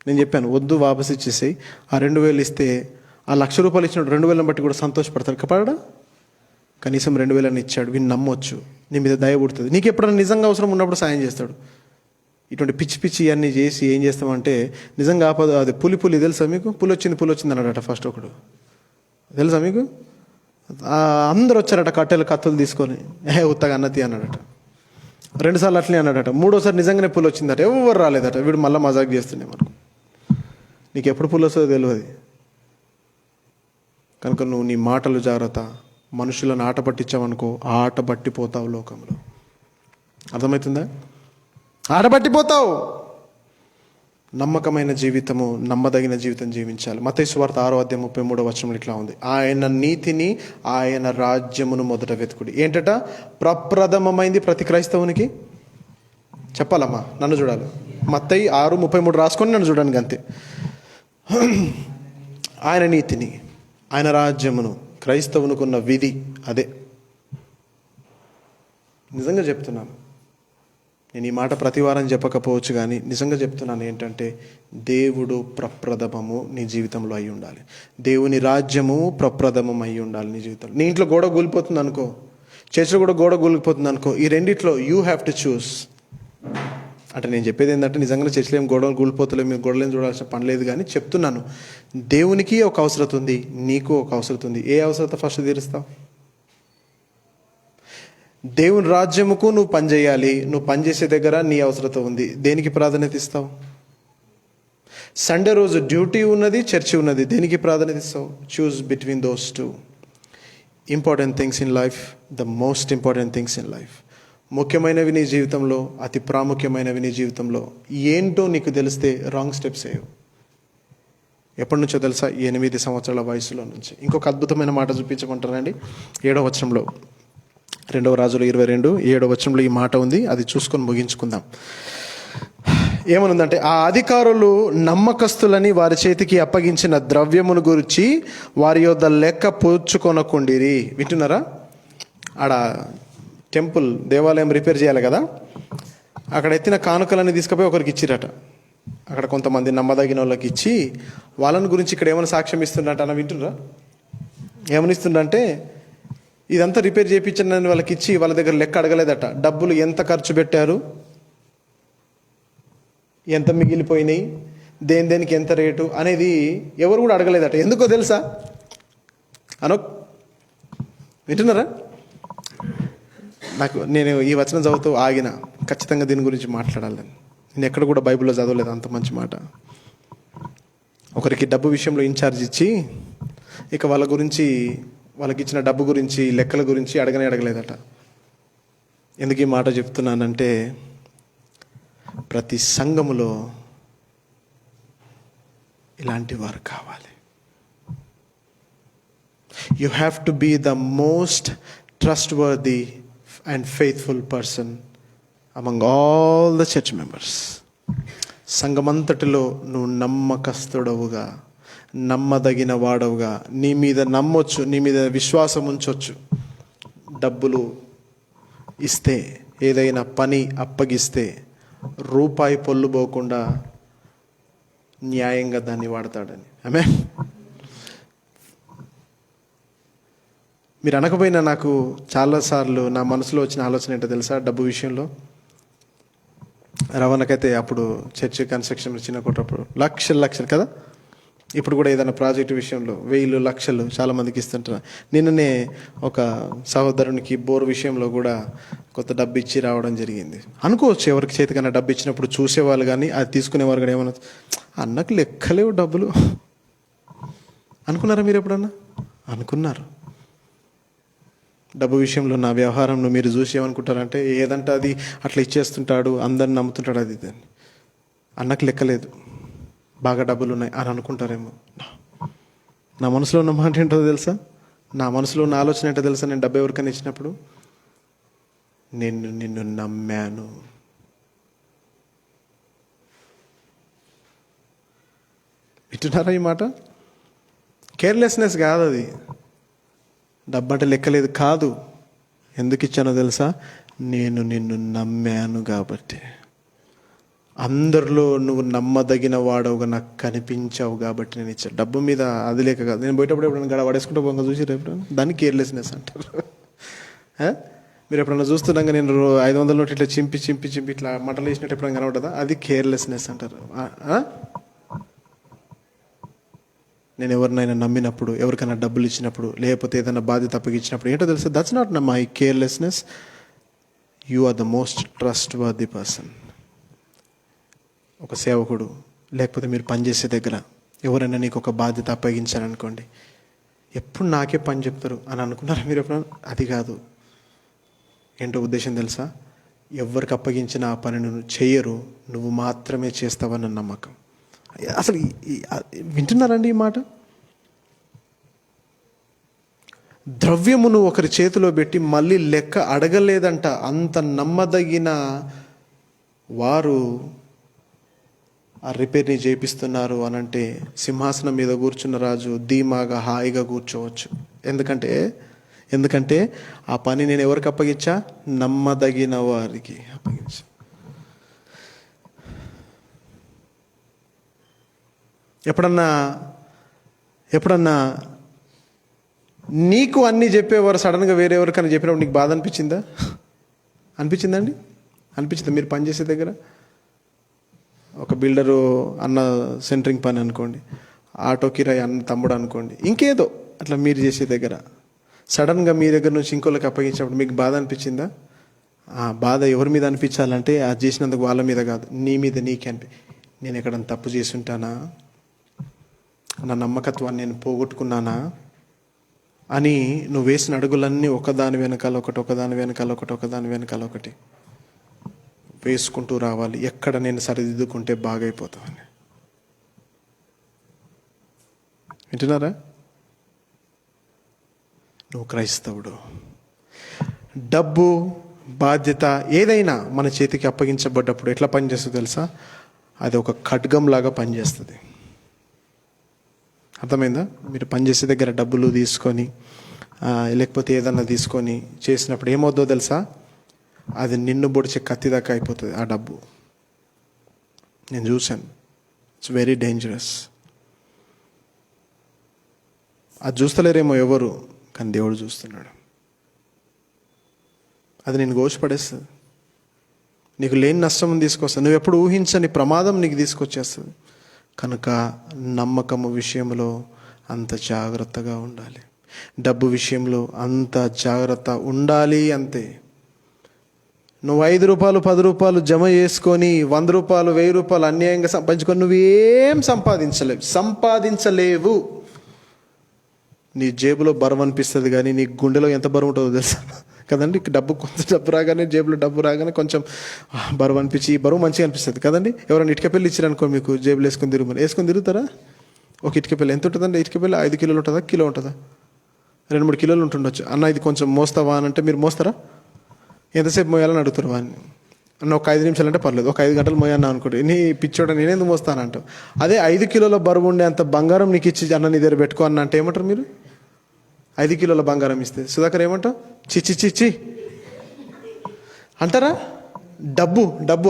A: నేను చెప్పాను వద్దు వాపస్ ఇచ్చేసి, ఆ 2,000 ఇస్తే ఆ ₹1,00,000 ఇచ్చినాడు 2,000 బట్టి కూడా సంతోషపడతాడు. కపడా కనీసం 2,000 ఇచ్చాడు, వీళ్ళు నమ్మొచ్చు, నీ మీద దయ పుడుతుంది. నీకు ఎప్పుడైనా నిజంగా అవసరం ఉన్నప్పుడు సాయం చేస్తాడు. ఇటువంటి పిచ్చి పిచ్చి అన్నీ చేసి ఏం చేస్తామంటే నిజంగా ఆపద. అది పులి తెలుసా మీకు? పులి వచ్చింది అన్నాడట ఫస్ట్ ఒకడు, తెలుసా మీకు? అందరు వచ్చారట కత్తులు తీసుకొని, ఉత్తగా అన్నతి అన్నాడట. 2 సార్లు అట్లనే అన్నాడట. 3వసారి నిజంగానే పులి వచ్చిందట, ఎవరు రాలేదట. వీడు మళ్ళీ మజాక్ చేస్తుండే. మనకు నీకు ఎప్పుడు పులి వస్తుందో తెలియదు. కనుక నువ్వు నీ మాటలు జాగ్రత్త. మనుషులను ఆట పట్టించావనుకో, ఆట పట్టిపోతావు లోకంలో. అర్థమవుతుందా? ఆట పట్టిపోతావు. నమ్మకమైన జీవితము, నమ్మదగిన జీవితం జీవించాలి. మత్తయి సువార్త 6:33 ఇట్లా ఉంది, ఆయన నీతిని ఆయన రాజ్యమును మొదట వెతుకుడి. ఏంటట? ప్రప్రథమమైంది ప్రతి క్రైస్తవునికి. చెప్పాలమ్మా, నన్ను చూడాలి. మత్తయి 6:33 రాసుకొని నన్ను చూడండి అంతే. ఆయన నీతిని, ఆయన రాజ్యమును, క్రైస్తవునికున్న విధి అదే. నిజంగా చెప్తున్నాను, నేను ఈ మాట ప్రతి వారం చెప్పకపోవచ్చు, కానీ నిజంగా చెప్తున్నాను. ఏంటంటే దేవుడు ప్రప్రథమము నీ జీవితంలో అయి ఉండాలి. దేవుని రాజ్యము ప్రప్రథమం అయి ఉండాలి నీ జీవితంలో. నీ ఇంట్లో గోడ కూలిపోతుంది అనుకో, చర్చిలో కూడా గోడ కూలిపోతుంది అనుకో, ఈ రెండిట్లో యూ హ్యావ్ టు చూస్. అంటే నేను చెప్పేది ఏంటంటే నిజంగా చర్చిలో ఏం గోడలు కూలిపోతలేదు, మీరు గోడలేం చూడాల్సిన పని లేదు. కానీ చెప్తున్నాను, దేవునికి ఒక అవసరత ఉంది, నీకు ఒక అవసరత ఉంది. ఏ అవసరత ఫస్ట్ తీరుస్తావు? దేవుని రాజ్యముకు నువ్వు పనిచేయాలి. నువ్వు పనిచేసే దగ్గర నీ అవసరత ఉంది. దేనికి ప్రాధాన్యత ఇస్తావు? సండే రోజు డ్యూటీ ఉన్నది, చర్చి ఉన్నది, దేనికి ప్రాధాన్యత ఇస్తావు? చూస్ between those two important things in life. The most important things in life. ముఖ్యమైనవి నీ జీవితంలో, అతి ప్రాముఖ్యమైనవి నీ జీవితంలో ఏంటో నీకు తెలిస్తే రాంగ్ స్టెప్స్ వేయవు. ఎప్పటి నుంచో తెలుసా? 8 సంవత్సరాల వయసులో నుంచి. ఇంకొక అద్భుతమైన మాట చూపించమంటారండి. 7వ వచనంలో, 2వ రాజులు 22 7వ వచనంలో ఈ మాట ఉంది. అది చూసుకొని ముగించుకుందాం. ఏమనుందంటే, ఆ అధికారులు నమ్మకస్తులని వారి చేతికి అప్పగించిన ద్రవ్యమును గురించి వారి యొద్ద లెక్క పూడ్చుకొనకుండిరి. వింటున్నారా? ఆడ టెంపుల్, దేవాలయం రిపేర్ చేయాలి కదా, అక్కడ ఎత్తిన కానుకలన్నీ తీసుకుపోయి ఒకరికి ఇచ్చిరట. అక్కడ కొంతమంది నమ్మదగిన వాళ్ళకి ఇచ్చి వాళ్ళని గురించి ఇక్కడ ఏమైనా సాక్ష్యం ఇస్తుండట అన్న. వింటున్నారా? ఏమని ఇస్తుండంటే, ఇదంతా రిపేర్ చేయించండి వాళ్ళకి ఇచ్చి వాళ్ళ దగ్గర లెక్క అడగలేదట. డబ్బులు ఎంత ఖర్చు పెట్టారు, ఎంత మిగిలిపోయినాయి, దేనికి ఎంత రేటు అనేది ఎవరు కూడా అడగలేదట. ఎందుకో తెలుసా? వింటున్నారా? నేను ఈ వచనం చదువుతూ ఆగిన, ఖచ్చితంగా దీని గురించి మాట్లాడాలని. నేను ఎక్కడ కూడా బైబిల్లో చదవలేదు అంత మంచి మాట. ఒకరికి డబ్బు విషయంలో ఇన్ఛార్జ్ ఇచ్చి ఇక వాళ్ళ గురించి, వాళ్ళకి ఇచ్చిన డబ్బు గురించి, లెక్కల గురించి అడగలేదట. ఎందుకు ఈ మాట చెప్తున్నానంటే, ప్రతి సంఘములో ఇలాంటి వారు కావాలి. You have to be the most trustworthy and faithful person among all the church members. సంఘమంతటిలో నువ్వు నమ్మకస్తుడవుగా, నమ్మదగిన వాడవుగా, నీ మీద నమ్మొచ్చు, నీ మీద విశ్వాసం ఉంచవచ్చు. డబ్బులు ఇస్తే, ఏదైనా పని అప్పగిస్తే రూపాయి పొల్లు పోకుండా న్యాయంగా దాన్ని వాడతాడని. ఆమేన్. మీరు అనకపోయినా నాకు చాలాసార్లు నా మనసులో వచ్చిన ఆలోచన ఏంటో తెలుసా? డబ్బు విషయంలో రవాణాకైతే అప్పుడు చర్చ్ కన్స్ట్రక్షన్ చిన్న కొట్టప్పుడు లక్షలు కదా. ఇప్పుడు కూడా ఏదైనా ప్రాజెక్టు విషయంలో 1000 లక్షలు చాలామందికి ఇస్తుంటారు. నిన్ననే ఒక సహోదరునికి బోర్ విషయంలో కూడా కొత్త డబ్బు ఇచ్చి రావడం జరిగింది. అనుకోవచ్చు ఎవరికి చేతికన్నా డబ్బు ఇచ్చినప్పుడు చూసేవాళ్ళు కానీ అది తీసుకునేవారు కానీ ఏమన్నా, అన్నకు లెక్కలేవు డబ్బులు అనుకున్నారా మీరు ఎప్పుడన్నా? అనుకున్నారు. డబ్బు విషయంలో నా వ్యవహారంను మీరు చూసి ఏమనుకుంటారంటే, ఏదంటే అది అట్లా ఇచ్చేస్తుంటాడు, అందరిని నమ్ముతుంటాడు, అది ఇది అని. అన్నకు లెక్కలేదు, బాగా డబ్బులు ఉన్నాయి అని అనుకుంటారేమో. నా మనసులో ఉన్న మాట ఏంటో తెలుసా? నా మనసులో ఉన్న ఆలోచన ఏంటో తెలుసా? నేను డబ్బు ఎవరికైనా ఇచ్చినప్పుడు, నిన్ను నమ్మాను. వింటున్నారా ఈ మాట? కేర్లెస్నెస్ కాదు అది. డబ్బు అంటే లెక్కలేదు కాదు. ఎందుకు ఇచ్చానో తెలుసా? నేను నిన్ను నమ్మాను కాబట్టి. అందరిలో నువ్వు నమ్మదగిన వాడవుగా నాకు కనిపించావు కాబట్టి నేను ఇచ్చాను. డబ్బు మీద అది లేక కాదు. నేను పోయేటప్పుడు ఎప్పుడైనా గడ పడేసుకుంటూ పోగా చూసి ఎప్పుడైనా, దాన్ని కేర్లెస్నెస్ అంటారు. మీరు ఎప్పుడైనా చూస్తున్నాగా నేను 500 నోట్లు ఇట్లా చింపి ఇట్లా మంటలు వేసినట్టు ఎప్పుడైనా కనబడదా? అది కేర్లెస్నెస్ అంటారు. నేను ఎవరినైనా నమ్మినప్పుడు, ఎవరికైనా డబ్బులు ఇచ్చినప్పుడు, లేకపోతే ఏదైనా బాధ్యత అప్పగించినప్పుడు ఏంటో తెలుసా? That's not my carelessness. You are the most trustworthy person. ఒక సేవకుడు, లేకపోతే మీరు పనిచేసే దగ్గర ఎవరైనా నీకు ఒక బాధ్యత అప్పగించారనుకోండి, ఎప్పుడు నాకే పని చెప్తారు అని అనుకున్నారా మీరు ఎప్పుడైనా? అది కాదు. ఏంటో ఉద్దేశం తెలుసా? ఎవరికి అప్పగించిన ఆ పని నువ్వు చెయ్యరు, నువ్వు మాత్రమే చేస్తావన్న నమ్మకం. అసలు వింటున్నారండి ఈ మాట? ద్రవ్యమును ఒకరి చేతిలో పెట్టి మళ్ళీ లెక్క అడగలేదంట. అంత నమ్మదగిన వారు ఆ రిపేర్ని చేపిస్తున్నారు అని అంటే, సింహాసనం మీద కూర్చున్న రాజు ధీమాగా హాయిగా కూర్చోవచ్చు. ఎందుకంటే ఆ పని నేను ఎవరికి అప్పగించా? నమ్మదగిన వారికి అప్పగించా. ఎప్పుడన్నా నీకు అన్నీ చెప్పేవారు సడన్గా వేరేవరికైనా చెప్పినప్పుడు నీకు బాధ అనిపించిందండి? అనిపించిందా? మీరు పనిచేసే దగ్గర ఒక బిల్డరు అన్న సెంటరింగ్ పని అనుకోండి, ఆటో కిరాయి అన్న తమ్ముడు అనుకోండి, ఇంకేదో అట్లా మీరు చేసే దగ్గర సడన్గా మీ దగ్గర నుంచి ఇంకోళ్ళకి అప్పగించినప్పుడు మీకు బాధ అనిపించిందా? ఆ బాధ ఎవరి మీద అనిపించాలంటే, అది చేసినందుకు వాళ్ళ మీద కాదు, నీ మీద నీకే నేను ఎక్కడన్నా తప్పు చేసి ఉంటానా, నా నమ్మకత్వాన్ని నేను పోగొట్టుకున్నానా అని నువ్వు వేసిన అడుగులన్నీ ఒకదాని వెనకాల ఒకటి వేసుకుంటూ రావాలి. ఎక్కడ నేను సరిదిద్దుకుంటే బాగైపోతామని. వింటున్నారా? నువ్వు క్రైస్తవుడు. డబ్బు, బాధ్యత ఏదైనా మన చేతికి అప్పగించబడ్డప్పుడు ఎట్లా పనిచేస్తుందో తెలుసా? అది ఒక ఖడ్గంలాగా పనిచేస్తుంది. అర్థమైందా? మీరు పనిచేసే దగ్గర డబ్బులు తీసుకొని లేకపోతే ఏదన్నా తీసుకొని చేసినప్పుడు ఏమవుద్దో తెలుసా? అది నిన్ను పొడిచే కత్తి దాకా అయిపోతుంది ఆ డబ్బు. నేను చూశాను. It's very dangerous. అది చూస్తలేరేమో ఎవరు, కానీ దేవుడు చూస్తున్నాడు. అది నేను గోచిపడేస్తుంది. నీకు లేని నష్టం తీసుకొస్తుంది. నువ్వు ఎప్పుడు ఊహించని ప్రమాదం నీకు తీసుకొచ్చేస్తుంది. కనుక నమ్మకము విషయంలో అంత జాగ్రత్తగా ఉండాలి. డబ్బు విషయంలో అంత జాగ్రత్త ఉండాలి. అంతే. నువ్వు 5 రూపాయలు 10 రూపాయలు జమ చేసుకొని 100 రూపాయలు 1000 రూపాయలు అన్యాయంగా సంపాదించుకొని నువ్వేం సంపాదించలేవు. నీ జేబులో బరువు అనిపిస్తుంది, కానీ నీ గుండెలో ఎంత బరువు ఉంటుందో తెలుసా కదండి? కొంత డబ్బు రాగానే, జేబులో డబ్బు రాగానే కొంచెం బరువు అనిపించి, ఈ బరువు మంచిగా అనిపిస్తుంది కదండి. ఎవరైనా ఇటుక పెళ్ళి ఇచ్చారనుకో, మీకు జేబులు వేసుకొని తిరుగుతారా? ఒక ఇటుక పెళ్ళి ఎంత ఉంటుందండి? ఇటుక పెళ్ళి 5 కిలోలు ఉంటుందా, కిలో ఉంటుందా? 2-3 కిలోలు ఉంటుండొచ్చు. అన్న ఇది కొంచెం మోస్తావా అని అంటే మీరు మోస్తారా? ఎంతసేపు మోయాలని అడుగుతారు వాడిని. అన్న ఒక 5 నిమిషాలు అంటే పర్లేదు, ఒక 5 గంటలు మోయన్నా అనుకుంటే నీ పిచ్చోడ నేనేందుకు మోస్తానంటావు. అదే 5 కిలోల బరువు ఉండే అంత బంగారం నీకు ఇచ్చి అన్న నీ దగ్గర పెట్టుకో అన్న అంటే ఏమంటారు మీరు? 5 కిలోల బంగారం ఇస్తే సుధాకర్ ఏమంటావు? చిచ్చి అంటారా? డబ్బు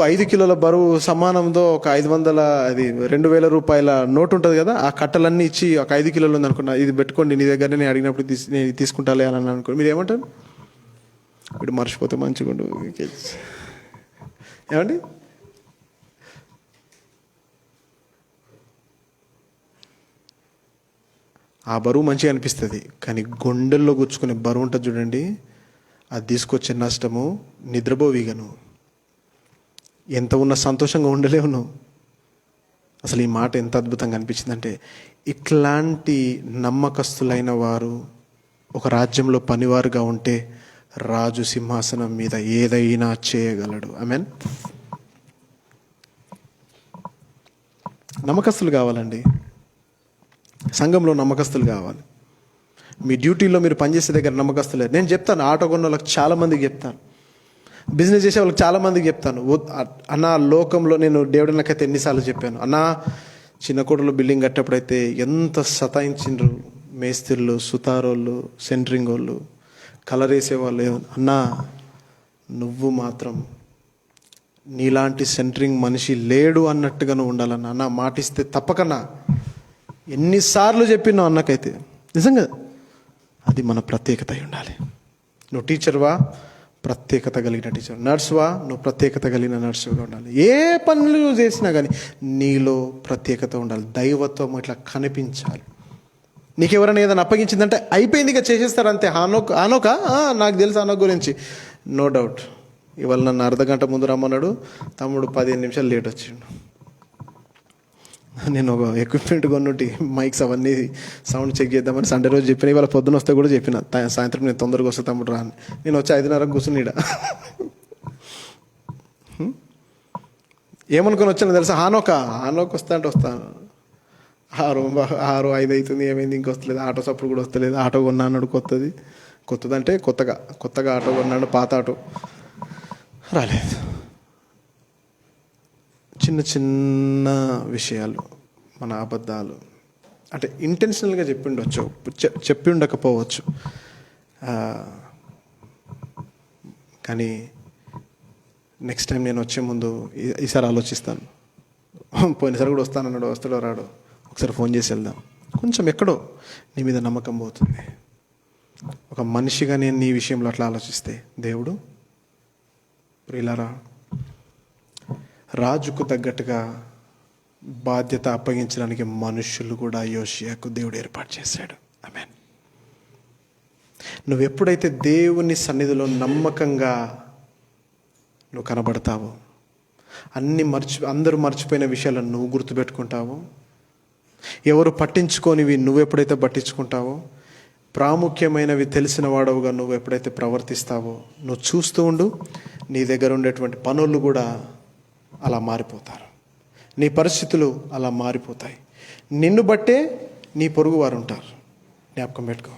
A: 5 కిలోల బరువు సమానంతో ఒక 500 అది 2000 రూపాయల నోటు ఉంటుంది కదా, ఆ కట్టలన్నీ ఇచ్చి ఒక 5 కిలోలు ఉంది అనుకున్నా, ఇది పెట్టుకోండి నీ దగ్గర, నేను అడిగినప్పుడు నేను తీసుకుంటాలే అని అనుకో, మీరు ఏమంటారు? ఇప్పుడు మర్చిపోతే మంచిగా ఉండు ఏమండి? ఆ బరువు మంచిగా అనిపిస్తుంది, కానీ గుండెల్లో గుచ్చుకునే బరువు ఉంటుంది చూడండి, అది తీసుకొచ్చే నష్టము నిద్రపోవిగను. ఎంత ఉన్న సంతోషంగా ఉండలేవు నువ్వు. అసలు ఈ మాట ఎంత అద్భుతంగా అనిపించిందంటే, ఇట్లాంటి నమ్మకస్తులైన వారు ఒక రాజ్యంలో పనివారుగా ఉంటే రాజు సింహాసనం మీద ఏదైనా చేయగలడు. ఆమేన్. నమ్మకస్తులు కావాలండి, సంఘంలో నమ్మకస్తులు కావాలి. మీ డ్యూటీలో మీరు పనిచేసే దగ్గర నమ్మకస్తులు. నేను చెప్తాను, ఆటో కొన్న వాళ్ళకి చాలామందికి చెప్తాను, బిజినెస్ చేసే వాళ్ళకి చాలామందికి చెప్తాను, అన్న లోకంలో నేను దేవుడి నాకైతే ఎన్నిసార్లు చెప్పాను, అన్న చిన్న కోటలో బిల్డింగ్ కట్టేప్పుడైతే ఎంత సతాయించిండ్రు మేస్త్రీలు, సుతారోళ్ళు, సెంటరింగ్ వాళ్ళు, కలర్ వేసేవాళ్ళు. అన్నా నువ్వు మాత్రం నీలాంటి సెంటరింగ్ మనిషి లేడు అన్నట్టుగా నువ్వు ఉండాలన్నా. అన్న మాటిస్తే తప్పకన్నా. ఎన్నిసార్లు చెప్పినావు అన్నకైతే. నిజంగా అది మన ప్రత్యేకత అయి ఉండాలి. నువ్వు టీచర్వా, ప్రత్యేకత కలిగిన టీచర్. నర్సువా, నువ్వు ప్రత్యేకత కలిగిన నర్సుగా ఉండాలి. ఏ పనులు నువ్వు చేసినా కానీ నీలో ప్రత్యేకత ఉండాలి, దైవత్వం ఇట్లా కనిపించాలి. నీకెవరైనా ఏదైనా అప్పగించిందంటే అయిపోయింది, ఇక చేసేస్తారు అంతే. ఆనోక నాకు తెలుసు ఆనోక్ గురించి, నో డౌట్. ఇవాళ నన్ను అర్ధగంట ముందు రమ్మన్నాడు, తమ్ముడు 15 నిమిషాలు లేట్ వచ్చిండు. నేను ఒక ఎక్విప్మెంట్ కొన్నుంటి, మైక్స్ అవన్నీ సౌండ్ చెక్ చేద్దామని సండే రోజు చెప్పిన. ఇవాళ పొద్దున వస్తే కూడా చెప్పిన, సాయంత్రం నేను తొందరగా వస్తే తమ్ముడు రాని. నేను వచ్చి 5:30 కూర్చుని ఏమనుకొని వచ్చాను తెలుసా? ఆనోక్ వస్తా అంటే వస్తాను. 6, 5 అవుతుంది, ఏమైంది ఇంకొస్తలేదు, ఆటో సప్పుడు కూడా వస్తలేదు. ఆటో కొన్నా అన్నాడు, కొత్తదంటే కొత్తగా ఆటో కొన్నాడు, పాత ఆటో రాలేదు. చిన్న విషయాలు, మన అబద్ధాలు అంటే ఇంటెన్షనల్గా చెప్పి ఉండకపోవచ్చు, కానీ నెక్స్ట్ టైం నేను వచ్చే ముందు ఈసారి ఆలోచిస్తాను. పోయినసారి కూడా వస్తానన్నాడు, వస్తాడో రాడో, ఒకసారి ఫోన్ చేసి వెళ్దాం. కొంచెం ఎక్కడో నీ మీద నమ్మకం పోతుంది. ఒక మనిషిగా నేను నీ విషయంలో అట్లా ఆలోచిస్తే దేవుడు ప్రియులారా రాజుకు తగ్గట్టుగా బాధ్యత అప్పగించడానికి మనుషులు కూడా యోషియాకు దేవుడు ఏర్పాటు చేశాడు. ఆమేన్. నువ్వు ఎప్పుడైతే దేవుని సన్నిధిలో నమ్మకంగా నువ్వు కనబడతావో, అందరూ మర్చిపోయిన విషయాలను నువ్వు గుర్తుపెట్టుకుంటావో, ఎవరు పట్టించుకోనివి నువ్వు ఎప్పుడైతే పట్టించుకుంటావో, ప్రాముఖ్యమైనవి తెలిసిన వాడవుగా నువ్వు ఎప్పుడైతే ప్రవర్తిస్తావో, నువ్వు చూస్తూ ఉండు, నీ దగ్గర ఉండేటువంటి పనులు కూడా అలా మారిపోతారు, నీ పరిస్థితులు అలా మారిపోతాయి. నిన్ను బట్టే నీ పొరుగు వారు ఉంటారు. జ్ఞాపకం పెట్టుకో.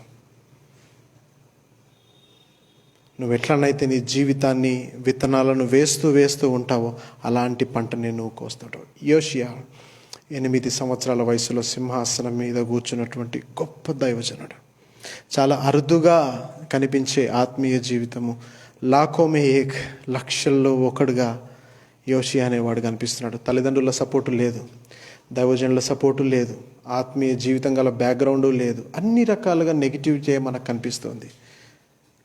A: నువ్వు ఎట్లనైతే నీ జీవితాన్ని విత్తనాలను వేస్తూ ఉంటావో అలాంటి పంటని నువ్వు కోస్తుంటావు. యోషియా 8 సంవత్సరాల వయసులో సింహాసనం మీద కూర్చున్నటువంటి గొప్ప దైవజనుడు. చాలా అరుదుగా కనిపించే ఆత్మీయ జీవితము, లాఖోమే ఏక్, లక్షల్లో ఒకడుగా యోషియా అనేవాడు కనిపిస్తున్నాడు. తల్లిదండ్రుల సపోర్టు లేదు, దైవజనుల సపోర్టు లేదు, ఆత్మీయ జీవితం గల బ్యాక్గ్రౌండు లేదు, అన్ని రకాలుగా నెగిటివిటీ మనకు కనిపిస్తుంది.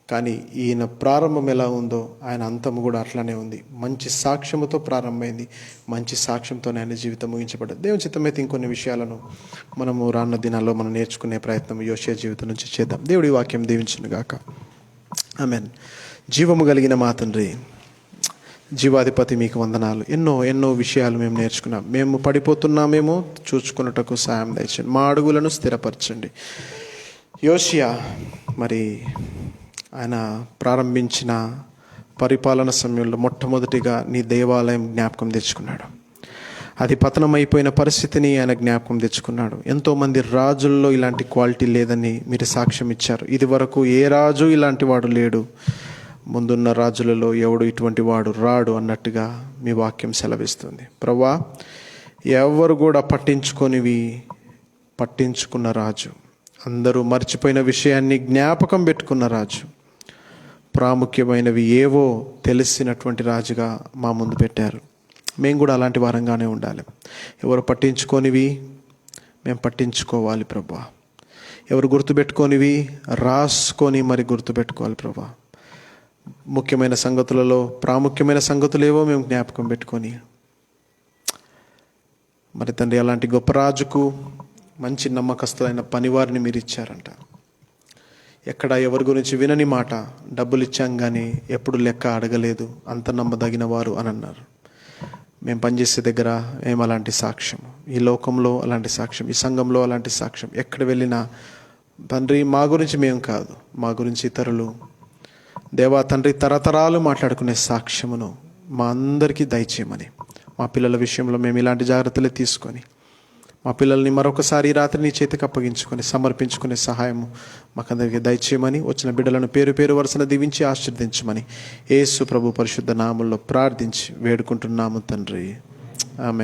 A: కానీ ఈయన ప్రారంభం ఎలా ఉందో ఆయన అంతం కూడా అట్లానే ఉంది. మంచి సాక్ష్యముతో ప్రారంభమైంది, మంచి సాక్ష్యంతోనే ఆయన జీవితం ముగించబడ్డది. దేవుని చిత్తమైతే ఇంకొన్ని విషయాలను మనము రానున్న దినాల్లో మనం నేర్చుకునే ప్రయత్నం యోషియా జీవితం నుంచి చేద్దాం. దేవుడి వాక్యం దీవించును గాక. ఆమేన్. జీవము కలిగిన మా తండ్రి, జీవాధిపతి మీకు వందనాలు. ఎన్నో విషయాలు మేము నేర్చుకున్నాం. మేము పడిపోతున్నామేమో చూచుకున్నటకు సాయం దయచండి, మా అడుగులను స్థిరపరచండి. యోషియా మరి ఆయన ప్రారంభించిన పరిపాలన సమయంలో మొట్టమొదటిగా నీ దేవాలయం జ్ఞాపకం తెచ్చుకున్నాడు. అది పతనమైపోయిన పరిస్థితిని ఆయన జ్ఞాపకం తెచ్చుకున్నాడు. ఎంతోమంది రాజుల్లో ఇలాంటి క్వాలిటీ లేదని మీరు సాక్ష్యం ఇచ్చారు. ఇది వరకు ఏ రాజు ఇలాంటి వాడు లేడు. ముందున్న రాజులలో ఎవడు ఇటువంటి వాడు రాడు అన్నట్టుగా మీ వాక్యం సెలవిస్తుంది. ప్రభువా, ఎవరు కూడా పట్టించుకున్న రాజు, అందరూ మర్చిపోయిన విషయాన్ని జ్ఞాపకం పెట్టుకున్న రాజు, ప్రాముఖ్యమైనవి ఏవో తెలిసినటువంటి రాజుగా మా ముందు పెట్టారు. మేము కూడా అలాంటి వారంగానే ఉండాలి. ఎవరు పట్టించుకోనివి మేము పట్టించుకోవాలి ప్రభువా. ఎవరు గుర్తుపెట్టుకోనివి రాసుకొని మరి గుర్తుపెట్టుకోవాలి ప్రభువా. ముఖ్యమైన సంగతులలో ప్రాముఖ్యమైన సంగతులు ఏవో మేము జ్ఞాపకం పెట్టుకొని, మరి తండ్రి అలాంటి గొప్ప రాజుకు మంచి నమ్మకస్తులైన పనివారిని మీరు ఇచ్చారంట. ఎక్కడ ఎవరి గురించి వినని మాట, డబ్బులు ఇచ్చాం కానీ ఎప్పుడు లెక్క అడగలేదు, అంత నమ్మదగిన వారు అని అన్నారు. మేము పనిచేసే దగ్గర మేము అలాంటి సాక్ష్యం, ఈ లోకంలో అలాంటి సాక్ష్యం, ఈ సంఘంలో అలాంటి సాక్ష్యం, ఎక్కడ వెళ్ళినా తండ్రి మా గురించి మేము కాదు, మా గురించి ఇతరులు, దేవా తండ్రి తరతరాలు మాట్లాడుకునే సాక్ష్యమును మా అందరికీ దయచేయమని, మా పిల్లల విషయంలో మేము ఇలాంటి జాగ్రత్తలే తీసుకొని మా పిల్లల్ని మరొకసారి ఈ రాత్రి నీ చేతికి అప్పగించుకొని సమర్పించుకునే సహాయము మాకందరికీ దయచేయమని, వచ్చిన బిడ్డలను పేరు పేరు వరుసన దీవించి ఆశీర్వదించమని యేసు ప్రభు పరిశుద్ధ నామములో ప్రార్థించి వేడుకుంటున్నాము తండ్రి. ఆమేన్.